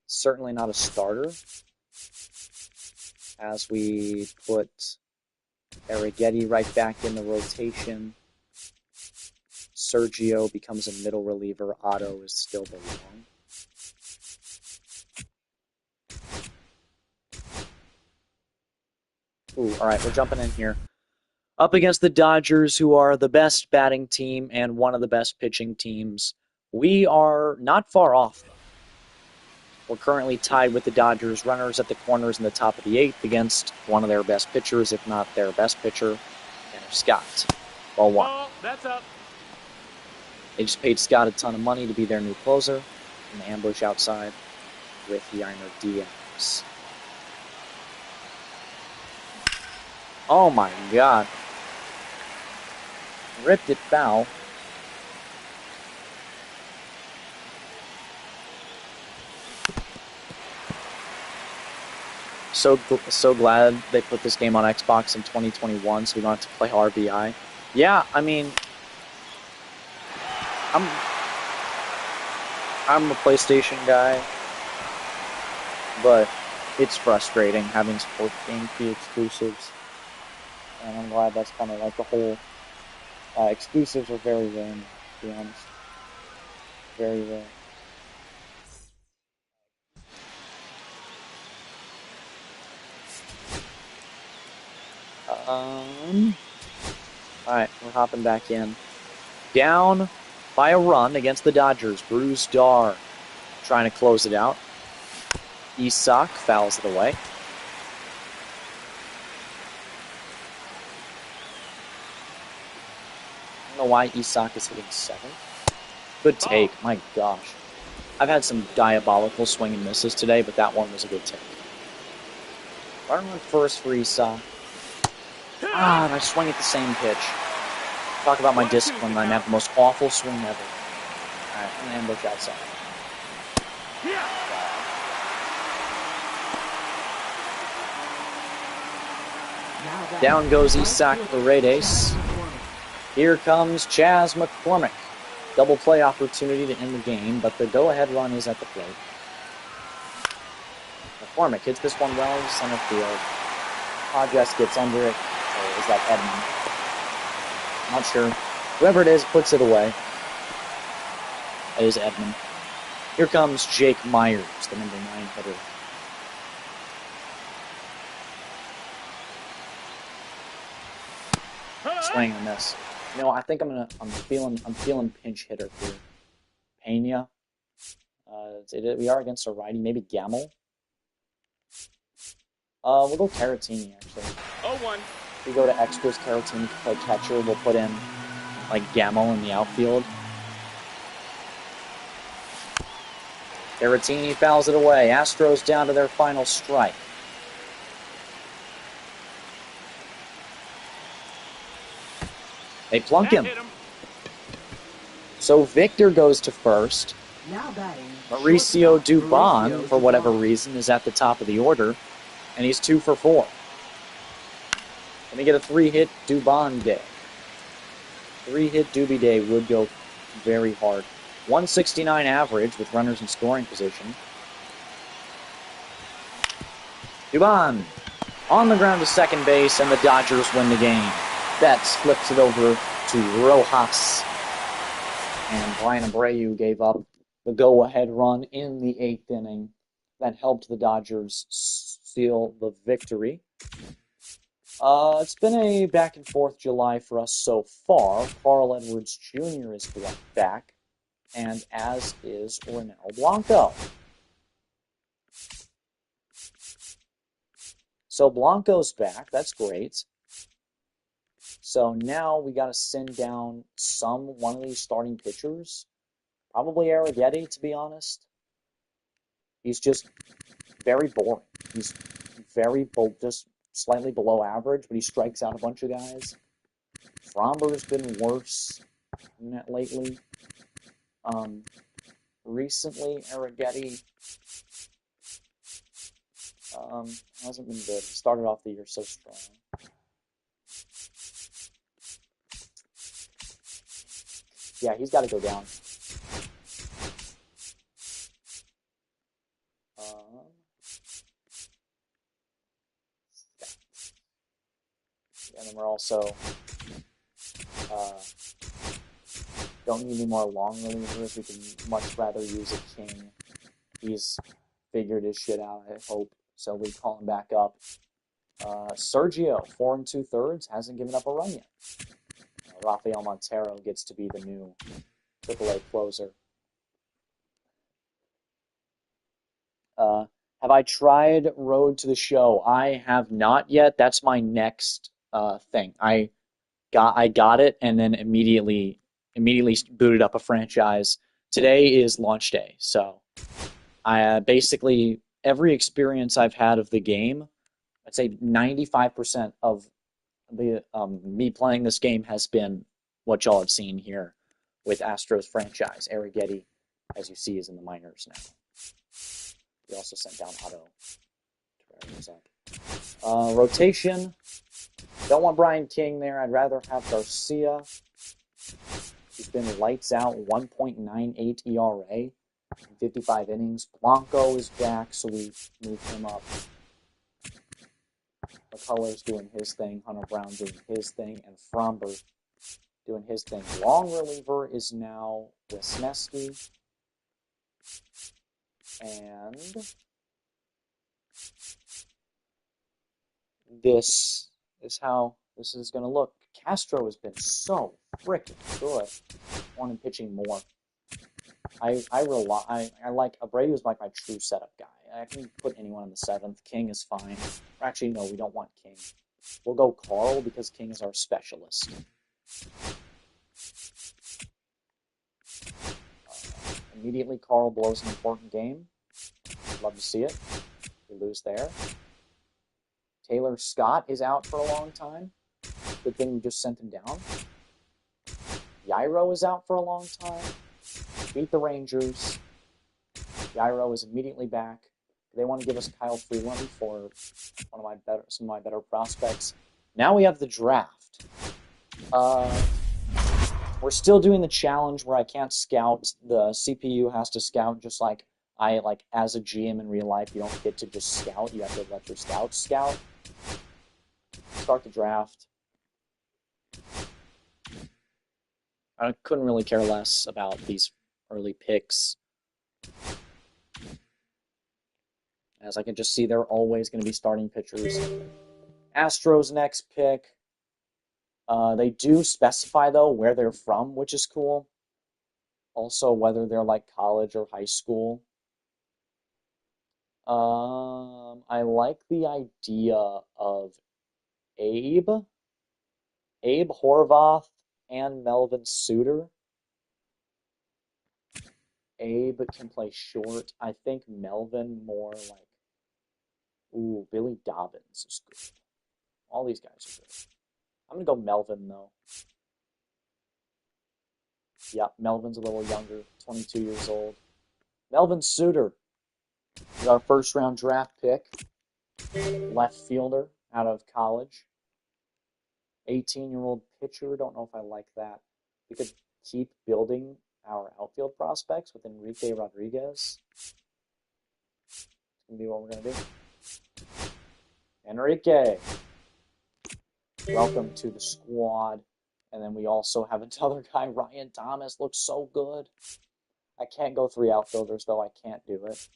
Certainly not a starter. As we put Arrighetti right back in the rotation. Sergio becomes a middle reliever. Otto is still the long. Ooh, all right, we're jumping in here. Up against the Dodgers, who are the best batting team and one of the best pitching teams. We are not far off, though. We're currently tied with the Dodgers, runners at the corners in the top of the 8th against one of their best pitchers, if not their best pitcher, Tanner Scott. Ball 1. Oh, that's up. They just paid Scott a ton of money to be their new closer in the ambush outside with Yainer Diaz. Oh my god. Ripped it foul. So glad they put this game on Xbox in 2021 so we don't have to play RBI. Yeah, I mean, I'm a PlayStation guy, but it's frustrating having sports game key exclusives. And I'm glad that's kind of like the whole exclusives are very rare, to be honest. Very rare. Alright, we're hopping back in. Down by a run against the Dodgers. Bruce Dar trying to close it out. Isak fouls it away. I don't know why Isak is hitting 7th. Good take, my gosh. I've had some diabolical swing and misses today, but that one was a good take. Runner on first for Isak. Ah, and I swing at the same pitch. Talk about my discipline. I have the most awful swing ever. Alright, I'm gonna ambush outside. Down goes Isak Paredes. Here comes Chas McCormick. Double play opportunity to end the game, but the go-ahead run is at the plate. McCormick hits this one well to center field. Hodges gets under it. Or is that Edmund? Not sure. Whoever it is puts it away. That is Edmund. Here comes Jake Myers, the number 9 hitter. Swing and miss. You know, I think I'm feeling pinch hitter for Pena. We are against a righty, maybe Gamel. We'll go Caratini actually. 0-1. If we go to extras, Caratini can play catcher. We'll put in like Gamel in the outfield. Caratini fouls it away. Astros down to their final strike. They plunk him. So Victor goes to first. Mauricio Dubon, for whatever reason, is at the top of the order. And he's 2 for 4. Let me get a 3-hit Dubon day. 3-hit Doobie Day would go very hard. 169 average with runners in scoring position. Dubon on the ground to second base, and the Dodgers win the game. Betts flips it over to Rojas. And Brian Abreu gave up the go-ahead run in the 8th inning. That helped the Dodgers seal the victory. It's been a back-and-forth July for us so far. Carl Edwards Jr. is back, and as is Ronel Blanco. So Blanco's back. That's great. So now we got to send down one of these starting pitchers. Probably Arrighetti, to be honest. He's just very boring. He's just slightly below average, but he strikes out a bunch of guys. Fromber's been worse lately. Recently, Arrighetti hasn't been good. He started off the year so strong. Yeah, he's got to go down. And then we're also don't need any more long relievers. We can much rather use a King. He's figured his shit out, I hope. So we call him back up. Sergio, 4 2/3, hasn't given up a run yet. Rafael Montero gets to be the new AAA closer. Have I tried Road to the Show? I have not yet. That's my next thing. I got it and then immediately booted up a franchise. Today is launch day, so I basically every experience I've had of the game, I'd say 95% of the me playing this game has been what y'all have seen here with Astros franchise. Arrighetti, as you see, is in the minors now. We also sent down Otto. Rotation. Don't want Brian King there. I'd rather have Garcia. He's been lights out, 1.98 ERA in 55 innings. Blanco is back, so we moved him up. McCullers doing his thing, Hunter Brown doing his thing, and Fromber doing his thing. Long reliever is now Wisniewski. And this is how this is going to look. Castro has been so freaking good. I want him pitching more. I like Abreu is like my true setup guy. I can put anyone in the 7th. King is fine. Or actually, no, we don't want King. We'll go Carl because King is our specialist. Immediately, Carl blows an important game. Love to see it. We lose there. Taylor Scott is out for a long time. Good thing we just sent him down. Yairo is out for a long time. Beat the Rangers. Yairo is immediately back. They want to give us Kyle Freeland for some of my better prospects. Now we have the draft. We're still doing the challenge where I can't scout. The CPU has to scout just like as a GM in real life. You don't get to just scout. You have to let your scouts scout. Start the draft. I couldn't really care less about these early picks, as I can just see they're always going to be starting pitchers. Astros next pick. They do specify, though, where they're from, which is cool. Also, whether they're like college or high school. I like the idea of Abe Horvath, and Melvin Suter. Abe can play short. I think Melvin more like, Billy Dobbins is good. All these guys are good. I'm going to go Melvin, though. Yeah, Melvin's a little younger, 22 years old. Melvin Suter is our first-round draft pick. Left fielder out of college. 18-year-old pitcher. Don't know if I like that. We could keep building our outfield prospects with Enrique Rodriguez. It's going to be what we're going to do. Enrique, welcome to the squad. And then we also have another guy, Ryan Thomas, looks so good. I can't go 3 outfielders, though. I can't do it.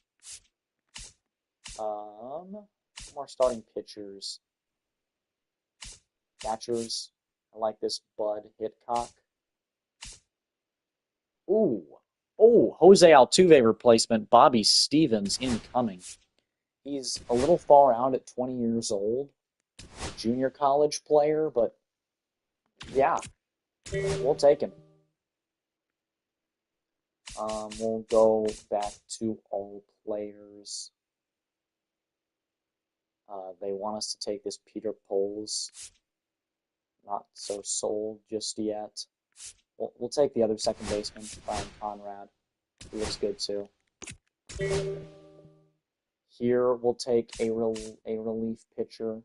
More starting pitchers. Catchers. I like this Bud Hitchcock. Jose Altuve replacement, Bobby Stevens incoming. He's a little far out at 20 years old. Junior college player, but yeah, we'll take him. We'll go back to all players. They want us to take this Peter Poles. Not so sold just yet. We'll take the other second baseman, Brian Conrad. He looks good too. Here we'll take a relief pitcher.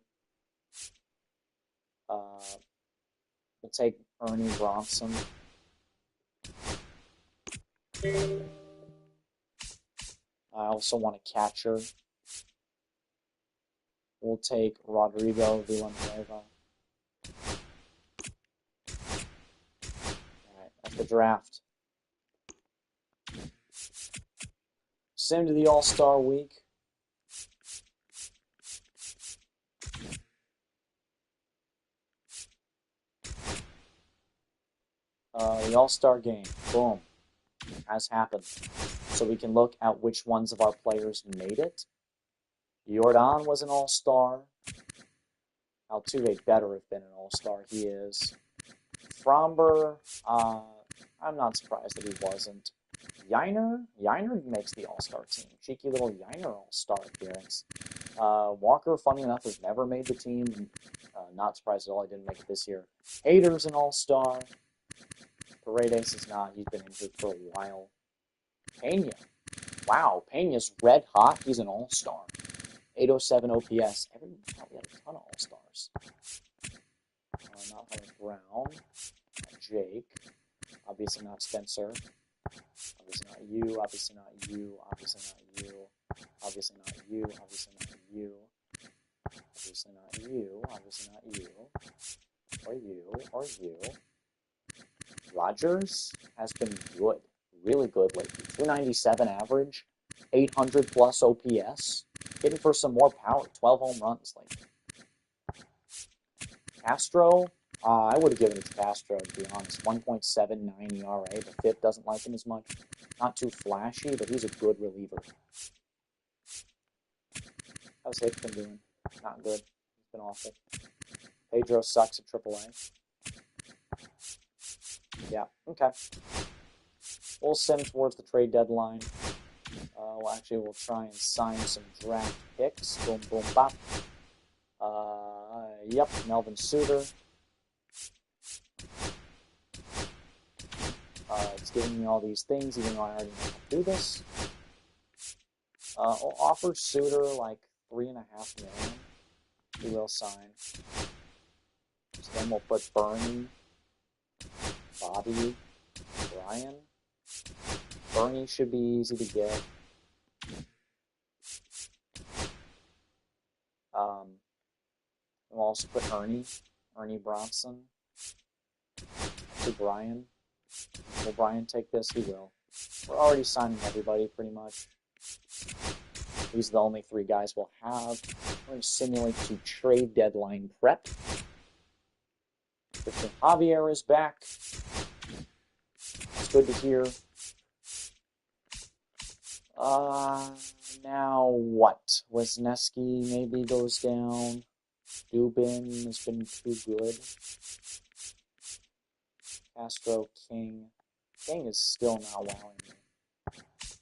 We'll take Ernie Bronson. I also want a catcher. We'll take Rodrigo Villanueva. Alright, that's the draft. Same to the All-Star Week. the All-Star game. Boom. Has happened. So we can look at which ones of our players made it. Jordan was an All-Star. Altuve better have been an All-Star. He is. Fromber, I'm not surprised that he wasn't. Yiner makes the All-Star team. Cheeky little Yiner All-Star appearance. Walker, funny enough, has never made the team. Not surprised at all he didn't make it this year. Hader's an All-Star. Paredes is not. He's been injured for a while. Pena. Wow, Pena's red hot. He's an All-Star. 807 OPS. We had a ton of All-Stars. Not Hunter Brown. Jake. Obviously not Spencer. Obviously not you. Obviously not you. Obviously not you. Obviously not you. Obviously not you. Obviously not you. Obviously not you. Or you. Or you. Rogers has been good. Really good lately. 297 average. 800 plus OPS. Hitting for some more power. 12 home runs lately. Castro, I would have given it to Castro, to be honest. 1.79 ERA. The FIP doesn't like him as much. Not too flashy, but he's a good reliever. How's Hicks been doing? Not good. He's been awful. Pedro sucks at AAA. Yeah, okay. We'll send towards the trade deadline. We'll try and sign some draft picks. Boom, boom, bop. Yep, Melvin Suter. It's giving me all these things, even though I already know how to do this. I'll offer Suter like $3.5 million. He will sign. So then we'll put Bernie, Bobby, Brian. Bernie should be easy to get. We'll also put Ernie Bronson. To Brian. Will Brian take this? He will. We're already signing everybody pretty much. These are the only 3 guys we'll have. We're going to simulate to trade deadline prep. Christian Javier is back. It's good to hear. Now what? Wisniewski maybe goes down. Dubin has been too good. Castro, King. King is still not wowing me.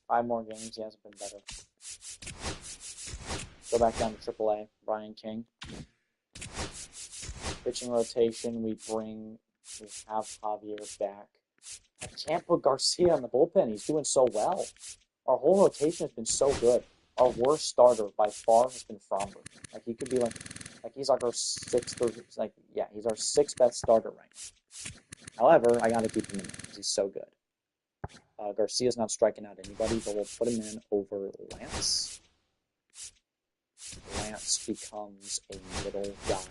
5 more games, he hasn't been better. Go back down to AAA. Brian King. Pitching rotation, we have Javier back. I can't put Garcia in the bullpen. He's doing so well. Our whole rotation has been so good. Our worst starter by far has been Fromber. Like he could be like he's like our 6th or he's our 6th best starter right now. However, I gotta keep him in because he's so good. Garcia's not striking out anybody, but we'll put him in over Lance. Lance becomes a middle guy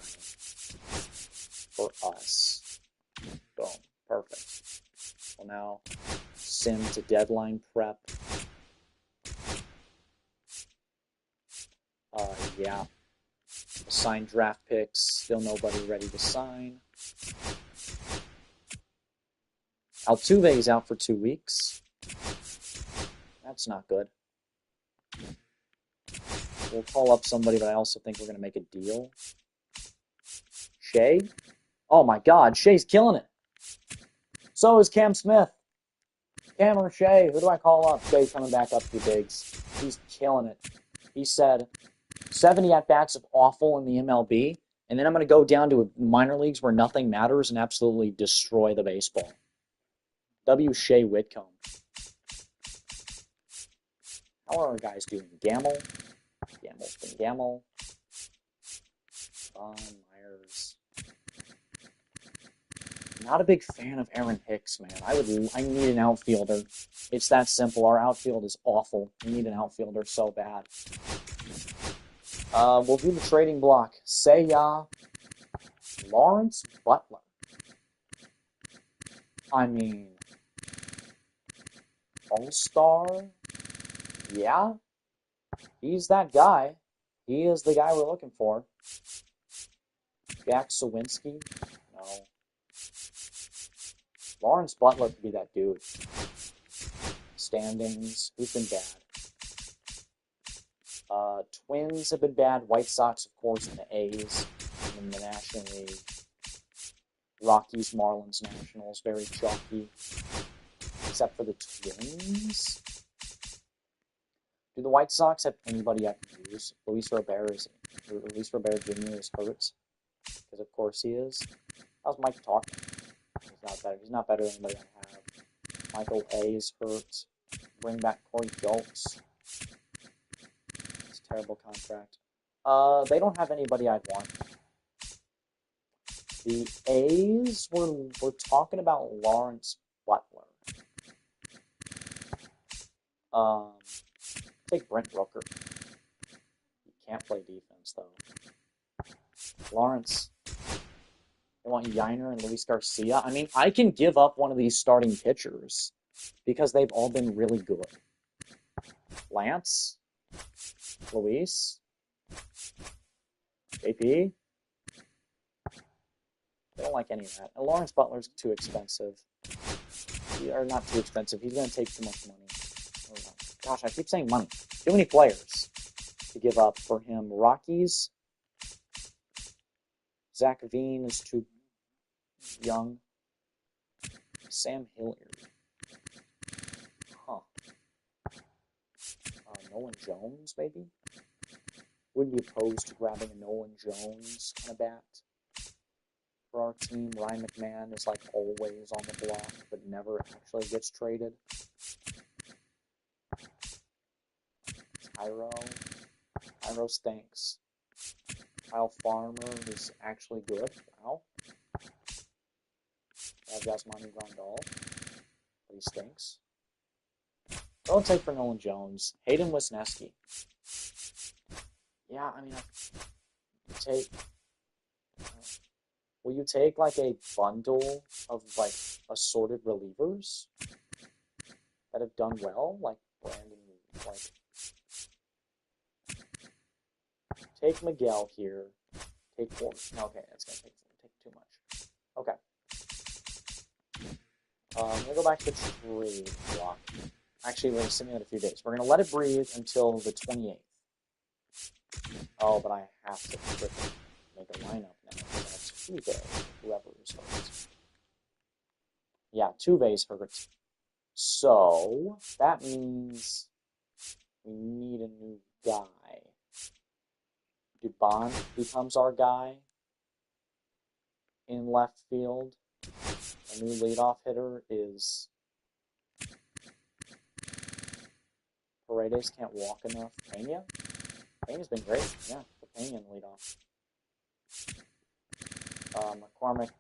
for us. Boom. Perfect. We'll now sim to deadline prep. Yeah. Sign draft picks. Still nobody ready to sign. Altuve is out for 2 weeks. That's not good. We'll call up somebody, but I also think we're going to make a deal. Shea? Oh my God, Shea's killing it. So is Cam Smith. Cam or Shea, who do I call up? Shea's coming back up to the bigs. He's killing it. He said 70 at-bats of awful in the MLB, and then I'm going to go down to minor leagues where nothing matters and absolutely destroy the baseball. W. Shea Whitcomb. How are our guys doing? Gamble. Gamble's been Gamble. Vaughn, Myers. Not a big fan of Aaron Hicks, man. I need an outfielder. It's that simple. Our outfield is awful. We need an outfielder so bad. We'll do the trading block. Seiya, Lawrence Butler. I mean, All-Star? Yeah. He's that guy. He is the guy we're looking for. Jack Sawinski? No. Lawrence Butler could be that dude. Standings, who's been bad? Twins have been bad. White Sox, of course, and the A's in the National League. Rockies, Marlins, Nationals, very chalky. Except for the Twins. Do the White Sox have anybody I can use? Luis Robert Jr. is hurt. Because of course he is. How's Mike talking? He's not better. He's not better than anybody I have. Michael A. is hurt. Bring back Corey Julks. It's a terrible contract. They don't have anybody I'd want. The A's were talking about Lawrence Butler. Take Brent Rooker. He can't play defense though. Lawrence. They want Yiner and Luis Garcia. I mean, I can give up one of these starting pitchers because they've all been really good. Lance, Luis, JP. They don't like any of that. And Lawrence Butler's too expensive. Or not too expensive. He's going to take too much money. Gosh, I keep saying money. Too many players to give up for him. Rockies. Zach Veen is too young. Sam Hilliard. Huh. Nolan Jones, maybe? Wouldn't be opposed to grabbing a Nolan Jones kind of bat for our team. Ryan McMahon is like always on the block, but never actually gets traded. Tyro stinks. Kyle Farmer is actually good. Wow. I have Yasmani Grandal, but he stinks. Don't take for Nolan Jones. Hayden Wisniewski. Yeah, I mean, will you take like a bundle of like assorted relievers that have done well, like Brandon, like take Miguel here. Take four. Okay, that's gonna take too much. Okay. I'm gonna go back to trade block. Actually, we're gonna simulate a few days. We're gonna let it breathe until the 28th. Oh, but I have to freaking make a lineup now. That's Tuve, whoever is hurt. Yeah, Tuve's hurt. So that means we need a new guy. Dubon becomes our guy in left field. A new leadoff hitter is Paredes can't walk enough. Pena? Pena's been great. Yeah, put Pena in leadoff. McCormick.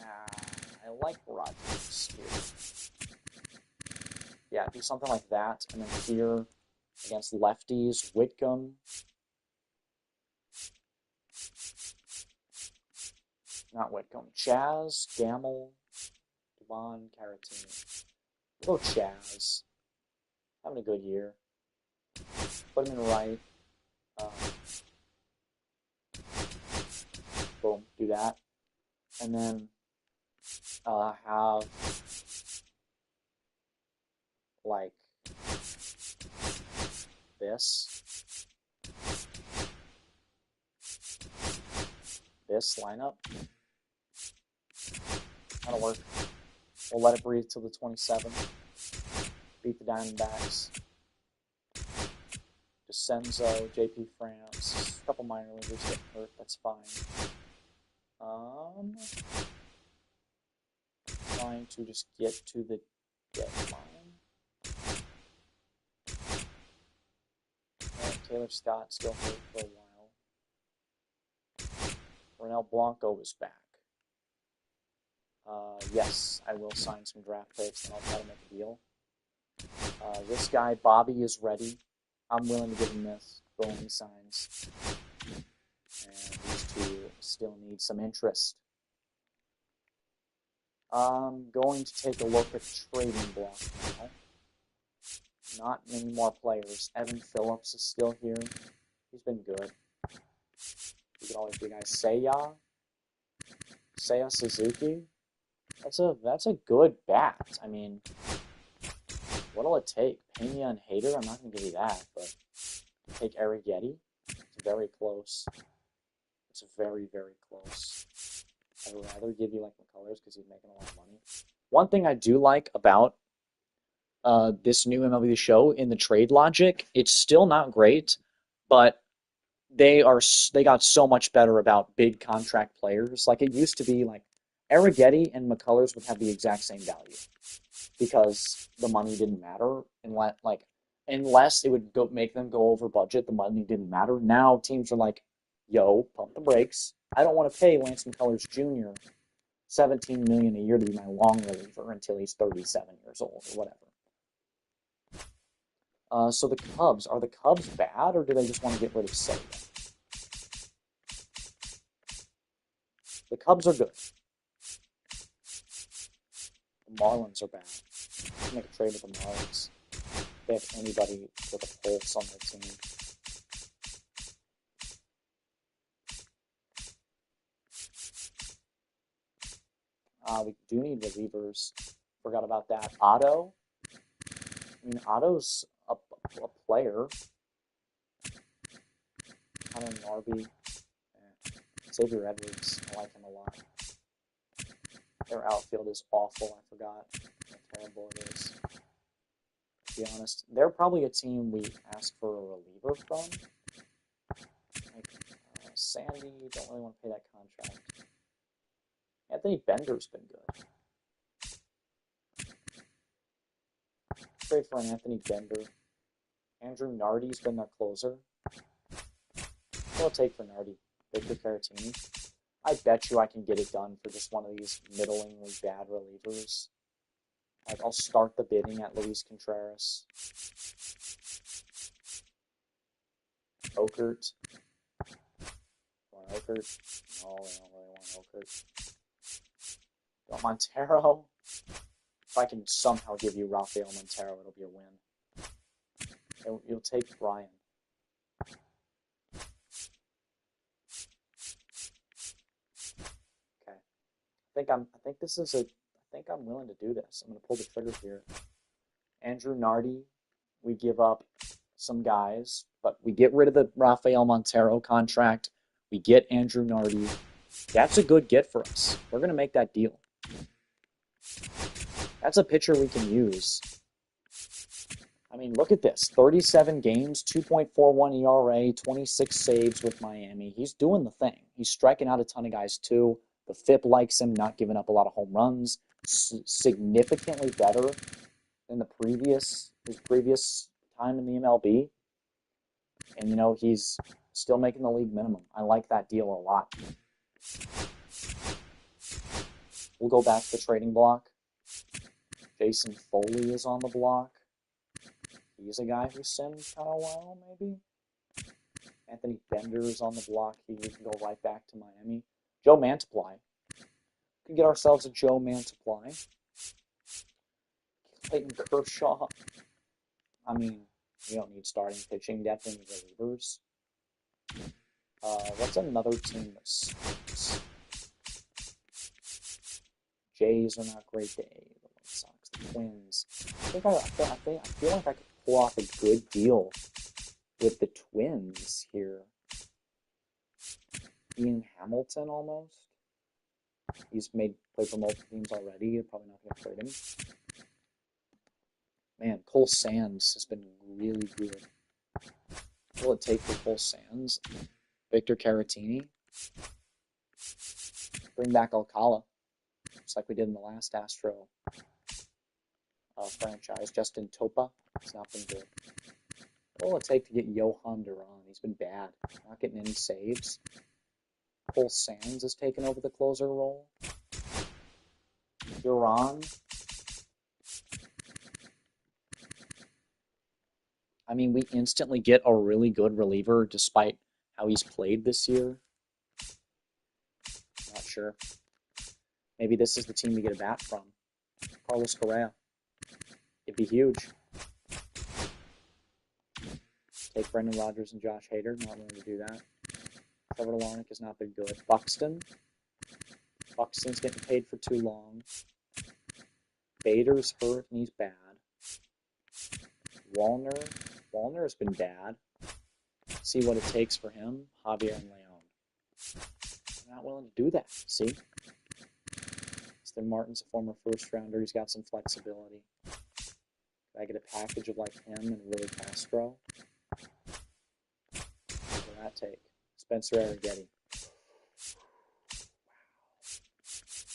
I like Rogers here. Yeah, do something like that. And then here against lefties, Whitcomb. Not Whitcomb. Chaz, Gamble, Devon, Caratini. We'll go Chaz. Having a good year. Put him in right. Boom, do that. And then have like this lineup. That'll work. We'll let it breathe till the 27th. Beat the Diamondbacks. DeCenzo, JP France, a couple minor leaguers get hurt, that's fine. Trying to just get to the deadline. Taylor Scott still hurt for a while. Ronel Blanco is back. Yes, I will sign some draft picks and I'll try to make a deal. This guy, Bobby, is ready. I'm willing to give him this. Boom, he signs. And these two still need some interest. I'm going to take a look at trading block now. Not many more players. Evan Phillips is still here. He's been good. You can always be guys. Seiya Suzuki. That's a good bat. I mean, what'll it take? Pena and Hader? I'm not gonna give you that, but take Arrighetti. It's very close. It's very, very close. I'd rather give you like McCullers because he's making a lot of money. One thing I do like about this new MLB Show in the trade logic, it's still not great, but they got so much better about big contract players. Like it used to be like Arrighetti and McCullers would have the exact same value because the money didn't matter unless it would make them go over budget, the money didn't matter. Now teams are like, yo, pump the brakes. I don't want to pay Lance McCullers Jr. $17 million a year to be my long reliever until he's 37 years old or whatever. So the Cubs, are the Cubs bad or do they just want to get rid of Sagan? The Cubs are good. The Marlins are bad. Make a trade with the Marlins. If they have anybody with a pulse on their team. We do need relievers. Forgot about that. Otto. I mean, Otto's a player. Connor Narby. Xavier Edwards. I like him a lot. Their outfield is awful. I forgot how terrible it is. To be honest, they're probably a team we ask for a reliever from. Like Sandy, don't really want to pay that contract. Anthony Bender's been good. Trade for an Anthony Bender. Andrew Nardi's been their closer. What will it take for Nardi? Victor Caratini? I bet you I can get it done for just one of these middlingly bad relievers. Like, I'll start the bidding at Luis Contreras. Okert. Want Okert? No, I don't really want Okert. Want Montero? If I can somehow give you Rafael Montero, it'll be a win. You'll take Brian. Okay. I think I'm willing to do this. I'm gonna pull the trigger here. Andrew Nardi, we give up some guys, but we get rid of the Rafael Montero contract. We get Andrew Nardi. That's a good get for us. We're gonna make that deal. That's a pitcher we can use. I mean, look at this. 37 games, 2.41 ERA, 26 saves with Miami. He's doing the thing. He's striking out a ton of guys, too. The FIP likes him, not giving up a lot of home runs. Significantly better than his previous time in the MLB. And, you know, he's still making the league minimum. I like that deal a lot. We'll go back to the trading block. Jason Foley is on the block. He's a guy who sims kind of well, maybe. Anthony Bender is on the block. He can go right back to Miami. Joe Mantiply. We can get ourselves a Joe Mantiply. Clayton Kershaw. I mean, we don't need starting pitching. Definitely need relievers. What's another team that sucks? Jays are not great. The White Sox, the Twins. I feel like I could pull off a good deal with the Twins here. Ian Hamilton almost. He's played for multiple teams already. You're probably not going to trade him. Man, Cole Sands has been really good. What will it take for Cole Sands? Victor Caratini. Bring back Alcala. Just like we did in the last Astro franchise. Justin Topa. It's not been good. What will it take to get Johan Duran? He's been bad. Not getting any saves. Cole Sands has taken over the closer role. Duran. I mean, we instantly get a really good reliever despite how he's played this year. Not sure. Maybe this is the team we get a bat from. Carlos Correa. It'd be huge. Take Brendan Rodgers and Josh Hader. Not willing to do that. Trevor Larnach has not been good. Buxton. Buxton's getting paid for too long. Bader's hurt and he's bad. Wallner's been bad. See what it takes for him. Javier and Leon. I'm not willing to do that. See? Then Martin's a former first rounder. He's got some flexibility. Could I get a package of like him and Willie Castro? What would that take? Spencer Arrighetti.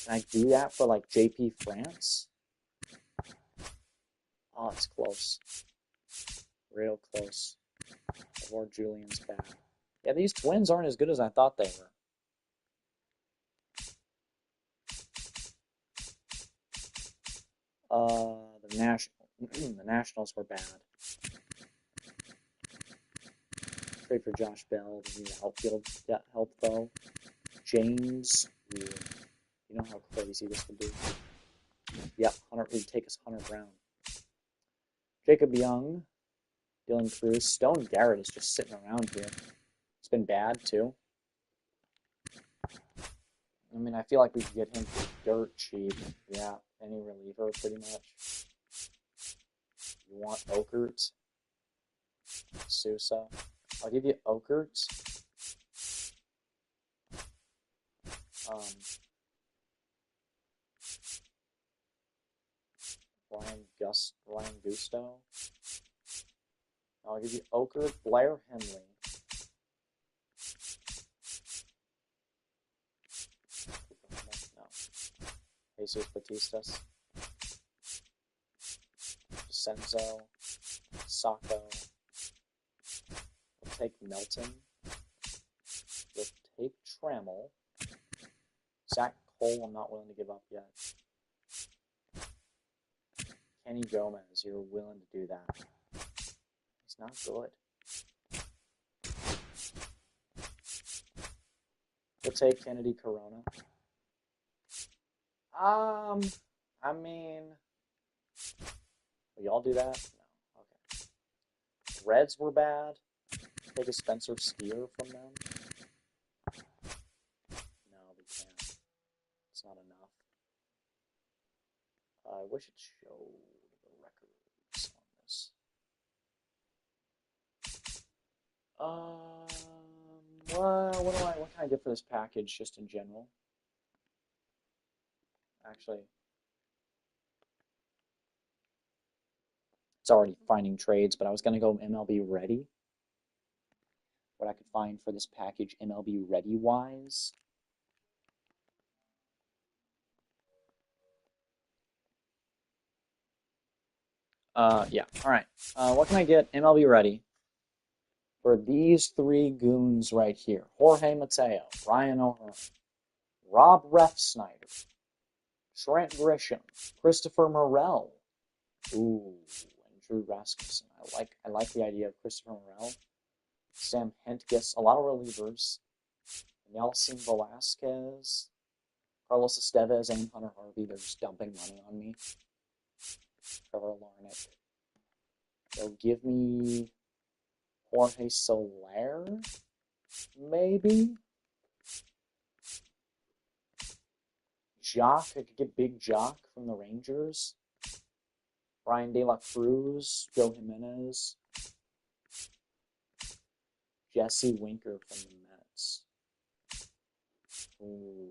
Can I do that for like JP France? Oh, it's close. Real close. Or Julian's back. Yeah, these Twins aren't as good as I thought they were. The Nationals were bad. Great for Josh Bell. They need outfield help though. James, you know how crazy this would be. Yeah, Hunter would take us Hunter Brown. Jacob Young, Dylan Cruz, Stone Garrett is just sitting around here. It's been bad too. I mean, I feel like we could get him for dirt cheap. Yeah, any reliever pretty much. You want Okert? Sousa. I'll give you Okert. Ryan Gusto. I'll give you Okert, Blair Henley. No. Jesus Batistas. Senzo. Sacco. We'll take Melton. We'll take Trammell. Zach Cole, I'm not willing to give up yet. Kenny Gomez, you're willing to do that. He's not good. We'll take Kennedy Corona. I mean, will y'all do that? No. Okay. Reds were bad. Take a Spencer Steer from them. No, we can't. It's not enough. I wish it showed the records on this. What can I get for this package just in general? Actually, it's already finding trades, but I was going to go MLB Ready. What I could find for this package MLB Ready wise. Yeah, all right. What can I get MLB Ready for these three goons right here? Jorge Mateo, Ryan O'Hearn, Rob Refsnyder, Trent Grisham, Christopher Morel, ooh, and Drew Rasmussen. I like the idea of Christopher Morel. Sam Hentges, a lot of relievers. Nelson Velasquez, Carlos Estevez, and Hunter Harvey. They're just dumping money on me. Trevor Larnach. They'll give me Jorge Soler, maybe. Jock, I could get Big Jock from the Rangers. Brian De La Cruz, Joe Jimenez. Jesse Winker from the Mets. Ooh.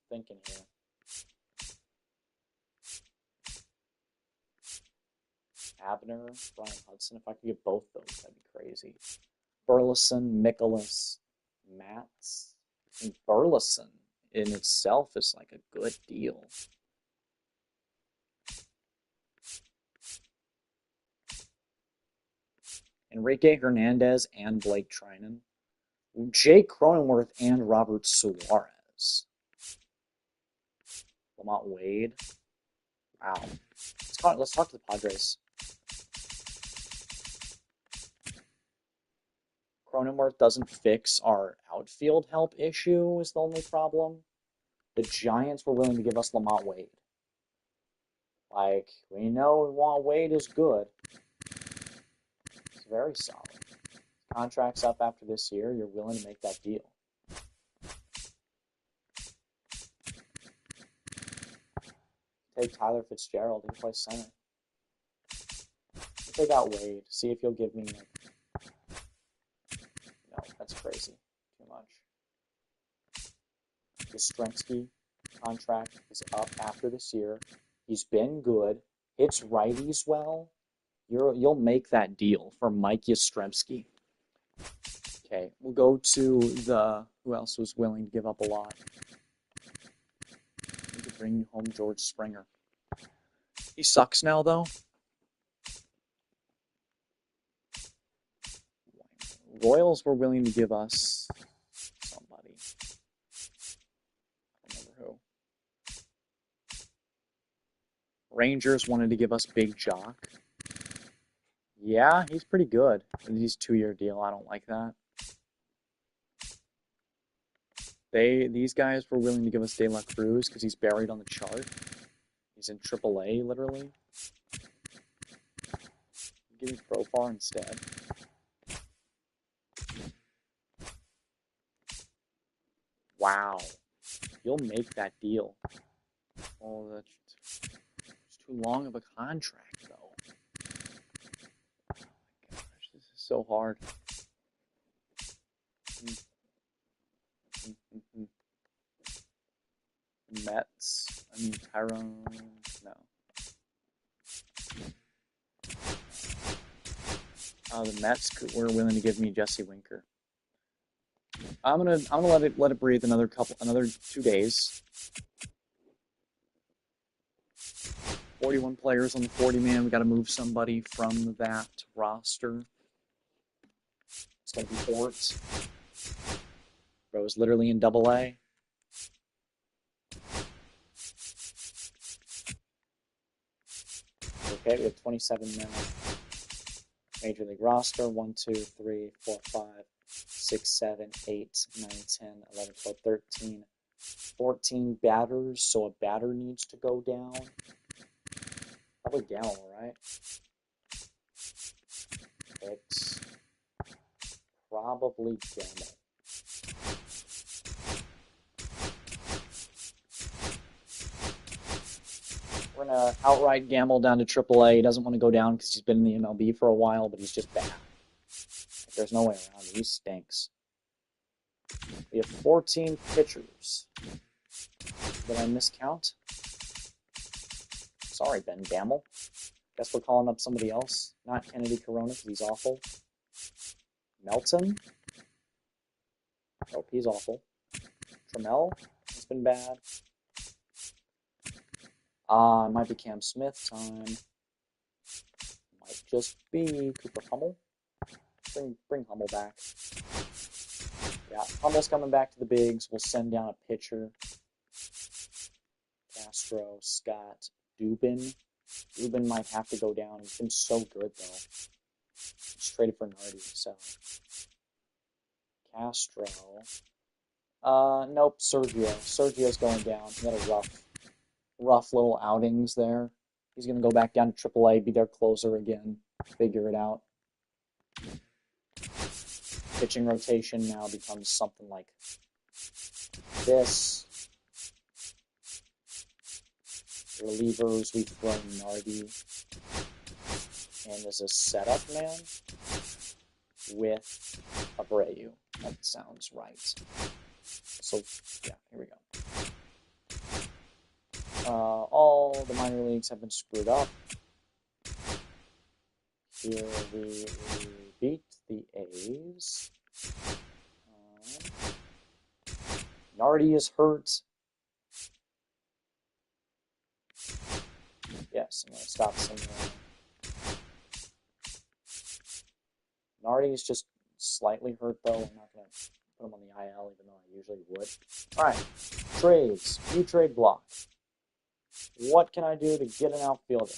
Thinking here. Abner, Brian Hudson. If I could get both those, that'd be crazy. Burleson, Mikolas, Matz. And Burleson in itself is like a good deal. Enrique Hernandez and Blake Trinan. Jake Cronenworth and Robert Suarez. Lamont Wade. Wow. Let's talk to the Padres. Cronenworth doesn't fix our outfield help issue is the only problem. The Giants were willing to give us Lamont Wade. Like, we know Lamont Wade is good. It's very solid. Contract's up after this year. You're willing to make that deal. Take Tyler Fitzgerald. He can play center. Take out Wade. See if you'll give me... No, that's crazy. Too much. Yastrzemski contract is up after this year. He's been good. Hits righties well. You'll make that deal for Mike Yastrzemski. Okay, we'll go to the... Who else was willing to give up a lot? We could bring home George Springer. He sucks now, though. Royals were willing to give us somebody. I don't remember who. Rangers wanted to give us Big Jock. Yeah, he's pretty good. He's a 2-year deal. I don't like that. These guys were willing to give us De La Cruz because he's buried on the chart. He's in AAA, literally. Give me Profar instead. Wow. You'll make that deal. Oh, that's too long of a contract, though. Oh my gosh, this is so hard. Mets. I mean, Tyrone. No. The Mets were willing to give me Jesse Winker. I'm gonna let it breathe another 2 days. 41 players on the 40-man. We got to move somebody from that roster. It's gonna be Hort. Bro's literally in Double-A. Okay, we have 27 men. Major League roster. 1, 2, 3, 4, 5, 6, 7, 8, 9, 10, 11, 12, 13, 14 batters. So a batter needs to go down. Probably Gamble, right? It's probably Gamble. We're going to outright Gamble down to AAA. He doesn't want to go down because he's been in the MLB for a while, but he's just bad. There's no way around it. He stinks. We have 14 pitchers. Did I miscount? Sorry, Ben Gamble. Guess we're calling up somebody else. Not Kennedy Corona because he's awful. Melton. Oh, he's awful. Trammell has been bad. It might be Cam Smith time. Might just be Cooper Hummel. Bring Hummel back. Yeah, Hummel's coming back to the bigs. We'll send down a pitcher. Castro, Scott, Dubin. Dubin might have to go down. He's been so good, though. Just traded for Nardi, so. Castro. Nope, Sergio. Sergio's going down. He had a rough little outings there. He's going to go back down to AAA, be their closer again. Figure it out. Pitching rotation now becomes something like this. Relievers, we throw Nardi. And as a setup man with Abreu. That sounds right. So, yeah, here we go. All the minor leagues have been screwed up. Here we beat the A's. Nardi is hurt. Yes, I'm going to stop somewhere. Nardi is just slightly hurt, though. I'm not going to put him on the IL, even though I usually would. All right, trades. View trade block. What can I do to get an outfielder?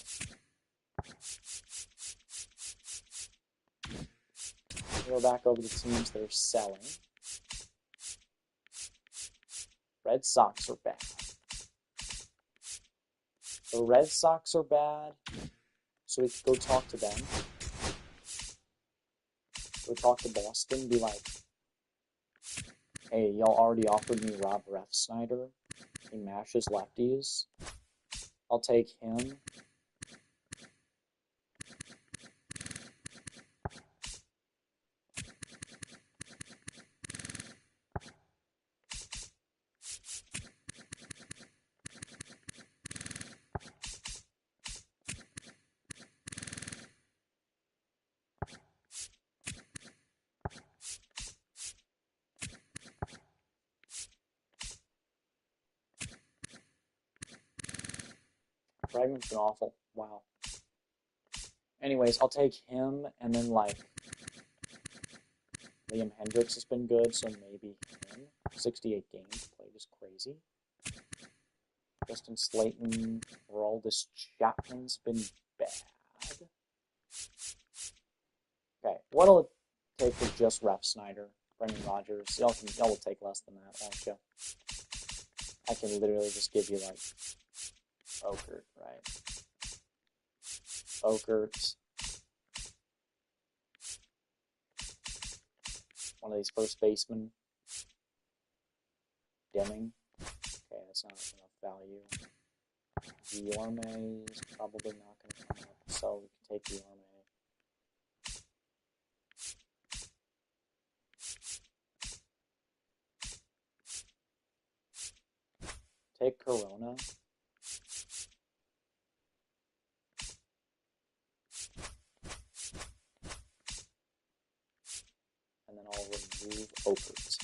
Go back over the teams that are selling. Red Sox are bad. The Red Sox are bad, so we can go talk to them. Go talk to Boston, be like, hey, y'all already offered me Rob Refsnyder. He mashes lefties. I'll take him. Bregman's been awful. Wow. Anyways, I'll take him, and then, like, Liam Hendricks has been good, so maybe him. 68 games played is crazy. Justin Slayton, Aroldis Chapman's been bad. Okay, what'll it take with just Refsnyder, Brendan Rodgers? Y'all will take less than that, won't you? I can literally just give you, like, Okert, right? Okert. One of these first basemen. Deming. Okay, that's not enough value. Guillorme is probably not going to come up, so we can take Guillorme. Take Corona. And then I'll remove Okert.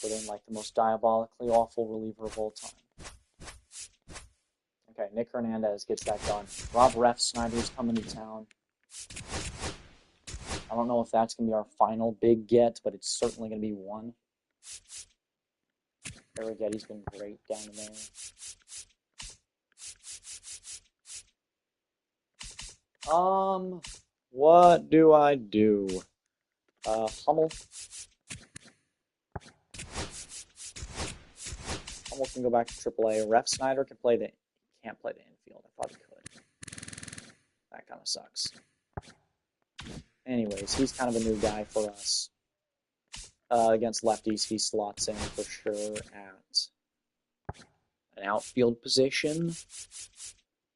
Put in like the most diabolically awful reliever of all time. Okay, Nick Hernandez gets that done. Rob Refsnyder's coming to town. I don't know if that's going to be our final big get, but it's certainly going to be one. Arrigetti's been great down there. What do I do? Hummel. Hummel can go back to AAA. Refsnyder can play the... Can't play the infield. I thought he could. That kind of sucks. Anyways, he's kind of a new guy for us. Against lefties, he slots in for sure at an outfield position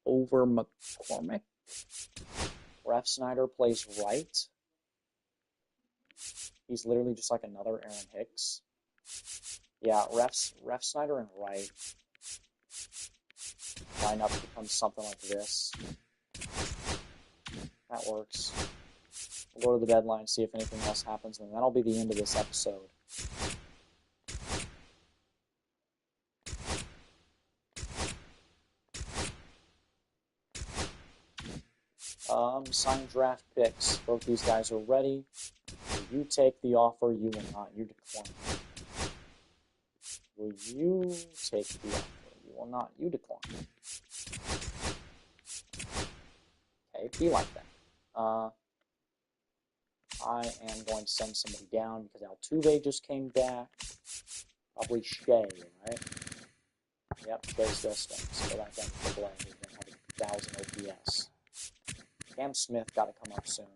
over McCormick. Refsnyder plays right. He's literally just like another Aaron Hicks. Yeah, Refsnyder and right. Lineup becomes something like this. That works. We'll go to the deadline, see if anything else happens, and that'll be the end of this episode. Sign draft picks. Both these guys are ready. You take the offer, you will not. You decline. Will you take the offer? You will not. You decline. Okay, be like that. I am going to send somebody down because Altuve just came back. Probably Shea, right? Yep, Shea still stinks. Go back down to AAA. He's going to have 1,000 OPS. Cam Smith got to come up soon.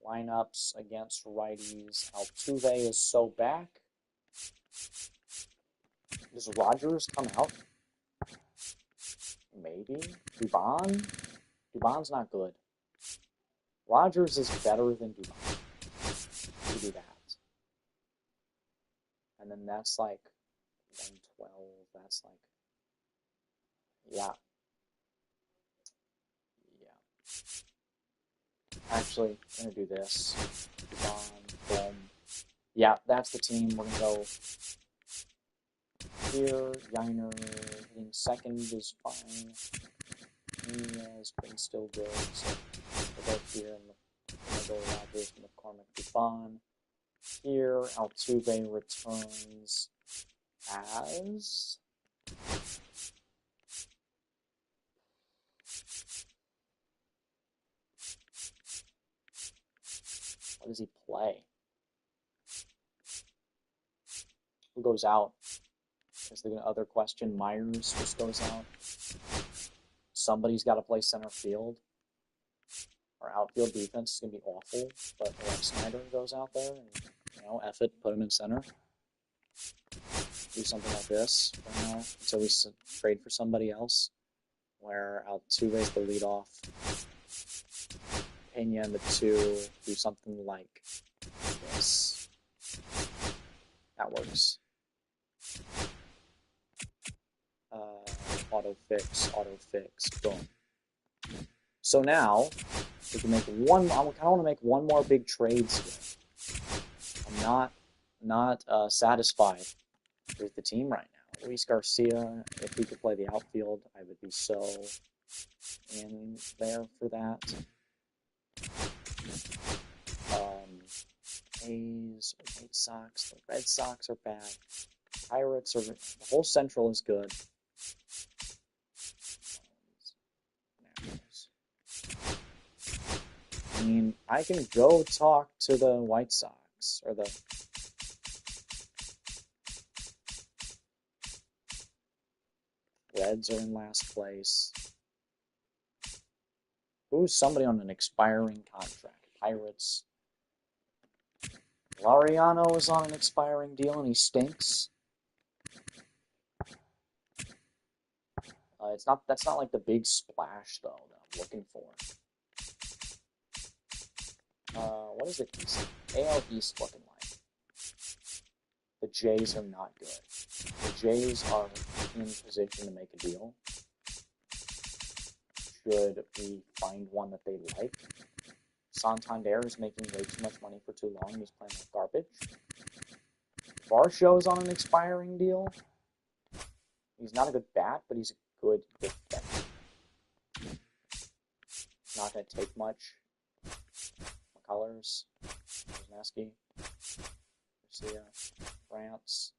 Lineups against righties. Altuve is so back. Does Rogers come out? Maybe. Dubon? Dubon's not good. Rogers is better than Dubon. We do that. And then that's like 112. That's like... Yeah. Actually, I'm going to do this. Dubon, boom. Yeah, that's the team. We're going to go here. Yiner hitting second is fine. He has been still good. So we'll go here and we'll go Rogers, McCormick, Dubon. Here, Altuve returns as... What does he play? Who goes out? Is the other question. Myers just goes out. somebody's got to play center field. Our outfield defense is going to be awful, but Eric Snyder goes out there and, F it, put him in center. Do something like this for now until we trade for somebody else, where Altuve's the leadoff. Pena and the 2 do something like this. That works. Auto fix, boom. So now we can make one. I kind of want to make one more big trades here. I'm not satisfied with the team right now. Luis Garcia, if he could play the outfield, I would be so in there for that. A's, White Sox, the Red Sox are bad. Pirates are, the whole Central is good. I mean, I can go talk to the White Sox, or the Reds are in last place. Who's somebody on an expiring contract? Pirates. Laureano is on an expiring deal and he stinks. That's not like the big splash though that I'm looking for. What is the East? AL East looking like? The Jays are not good. The Jays are in position to make a deal. Should we find one that they like? Santander is making way too much money for too long. He's playing like garbage. Varsho's on an expiring deal. He's not a good bat, but he's a good bat. Not going to take much. McCullers, Wisniewski, Garcia, France.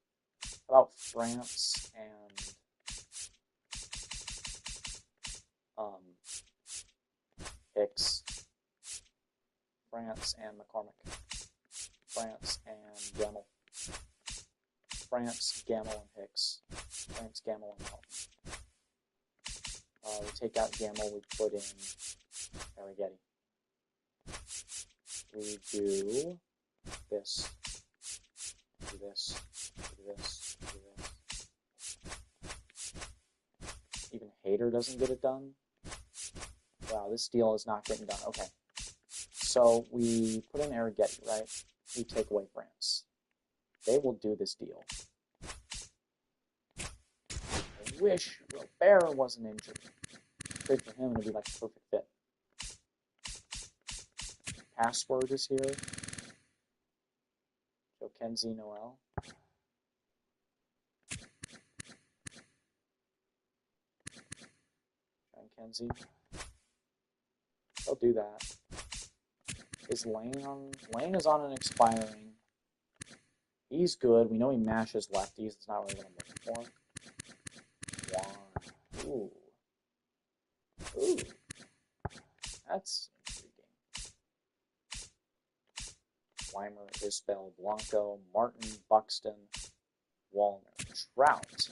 How about France and Hicks? France and McCormick. France and Gamble. France, Gamble, and Hicks. France, Gamble, and Melton. We take out Gamble, we put in Arrighetti. We do this. Do this. Do this. Do this. Even Hader doesn't get it done. Wow, this deal is not getting done. Okay. So we put in Arrighetti, right? We take away France. They will do this deal. I wish Robert wasn't injured. Trade for him and it'd be like a perfect fit. Password is here. Joe Kenzie Noel. John Kenzie. They'll do that. Is Lane on? Lane is on an expiring. He's good. We know he mashes lefties. That's not really what I'm looking for. Juan. Ooh. Ooh. That's intriguing. Weimer, Isbell, Blanco, Martin, Buxton, Wallner, Trout.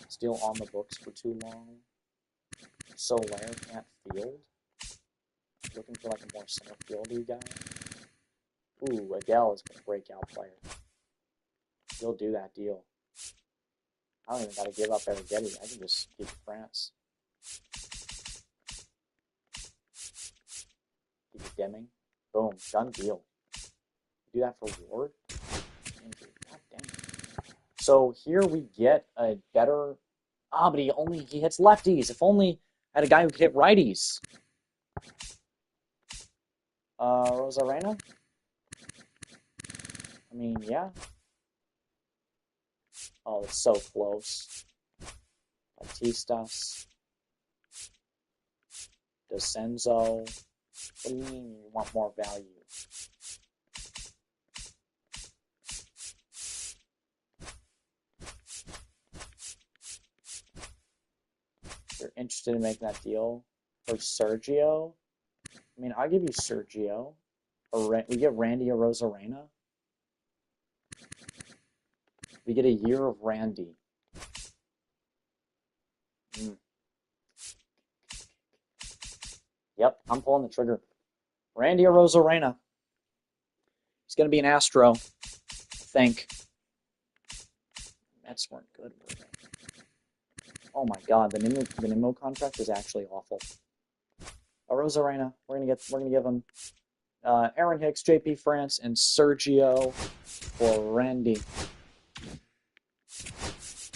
Still on the books for too long. Soler can't field. Looking for like a more center fieldy guy. Ooh, Adele is a breakout player. He'll do that deal. I don't even got to give up Arrighetti. I can just keep France. Keep it Deming. Boom, done deal. Do that for Ward. God dang. So here we get a better. But he hits lefties. If only I had a guy who could hit righties. Rosarena? I mean, yeah. Oh, it's so close. Batistas. DeCenzo. What do you mean you want more value? If you're interested in making that deal for Sergio, I mean, I'll give you Sergio. Or we get Randy Arozarena. We get a year of Randy. Yep, I'm pulling the trigger. Randy Arozarena. He's going to be an Astro, I think. Mets weren't good, were they? Oh my God, the Nimmo contract is actually awful. Arozarena, we're gonna give him Aaron Hicks, JP France, and Sergio for Randy.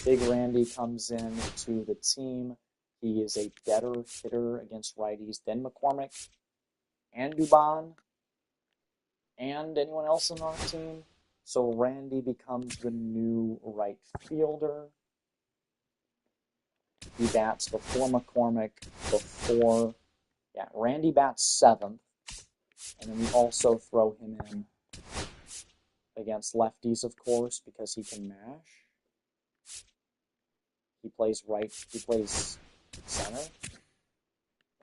Big Randy comes in to the team. He is a better hitter against righties than McCormick and Dubon and anyone else on our team. So Randy becomes the new right fielder. He bats before McCormick, Randy bats 7th. And then we also throw him in against lefties, of course, because he can mash. He plays center.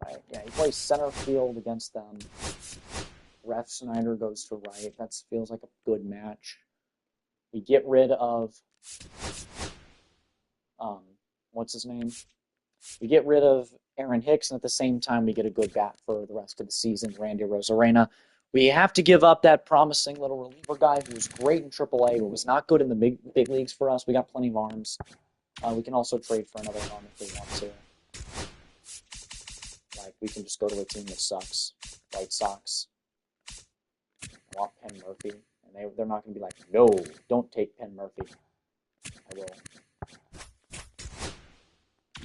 Right, yeah, he plays center field against them. Ref Snyder goes to right. That feels like a good match. We get rid of, what's his name? We get rid of Aaron Hicks, and at the same time, we get a good bat for the rest of the season, Randy Arozarena. We have to give up that promising little reliever guy who was great in AAA, but was not good in the big leagues for us. We got plenty of arms. We can also trade for another arm if we want to. Like, we can just go to a team that sucks. White Sox. I want Penn Murphy. And they're not going to be like, no, don't take Penn Murphy. I will.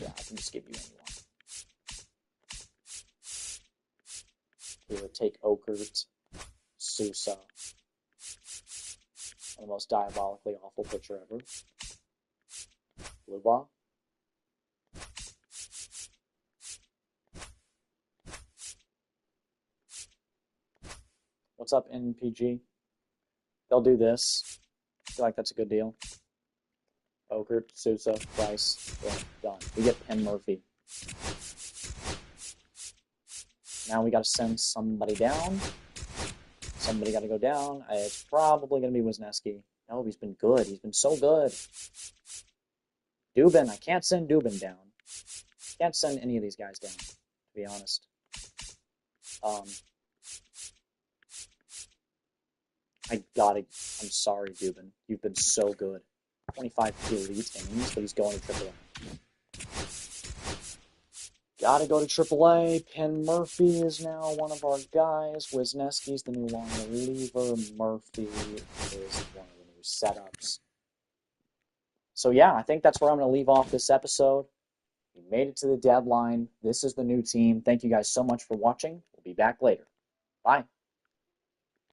Yeah, I can just give you anyone. We would take Okert, Sousa. One of the most diabolically awful pitcher ever. Luba. What's up, NPG? They'll do this. I feel like that's a good deal. Okert, Sousa, Price, done. We get Penn Murphy. Now we got to send somebody down. Somebody got to go down. It's probably going to be Wisniewski. No, he's been good. He's been so good. Dubin. I can't send Dubin down. Can't send any of these guys down, to be honest. I'm sorry, Dubin. You've been so good. 25 elite innings, but he's going to AAA. Gotta go to AAA. Penn Murphy is now one of our guys. Wisniewski's the new long reliever. Murphy is one of the new setups. So yeah, I think that's where I'm going to leave off this episode. We made it to the deadline. This is the new team. Thank you guys so much for watching. We'll be back later. Bye.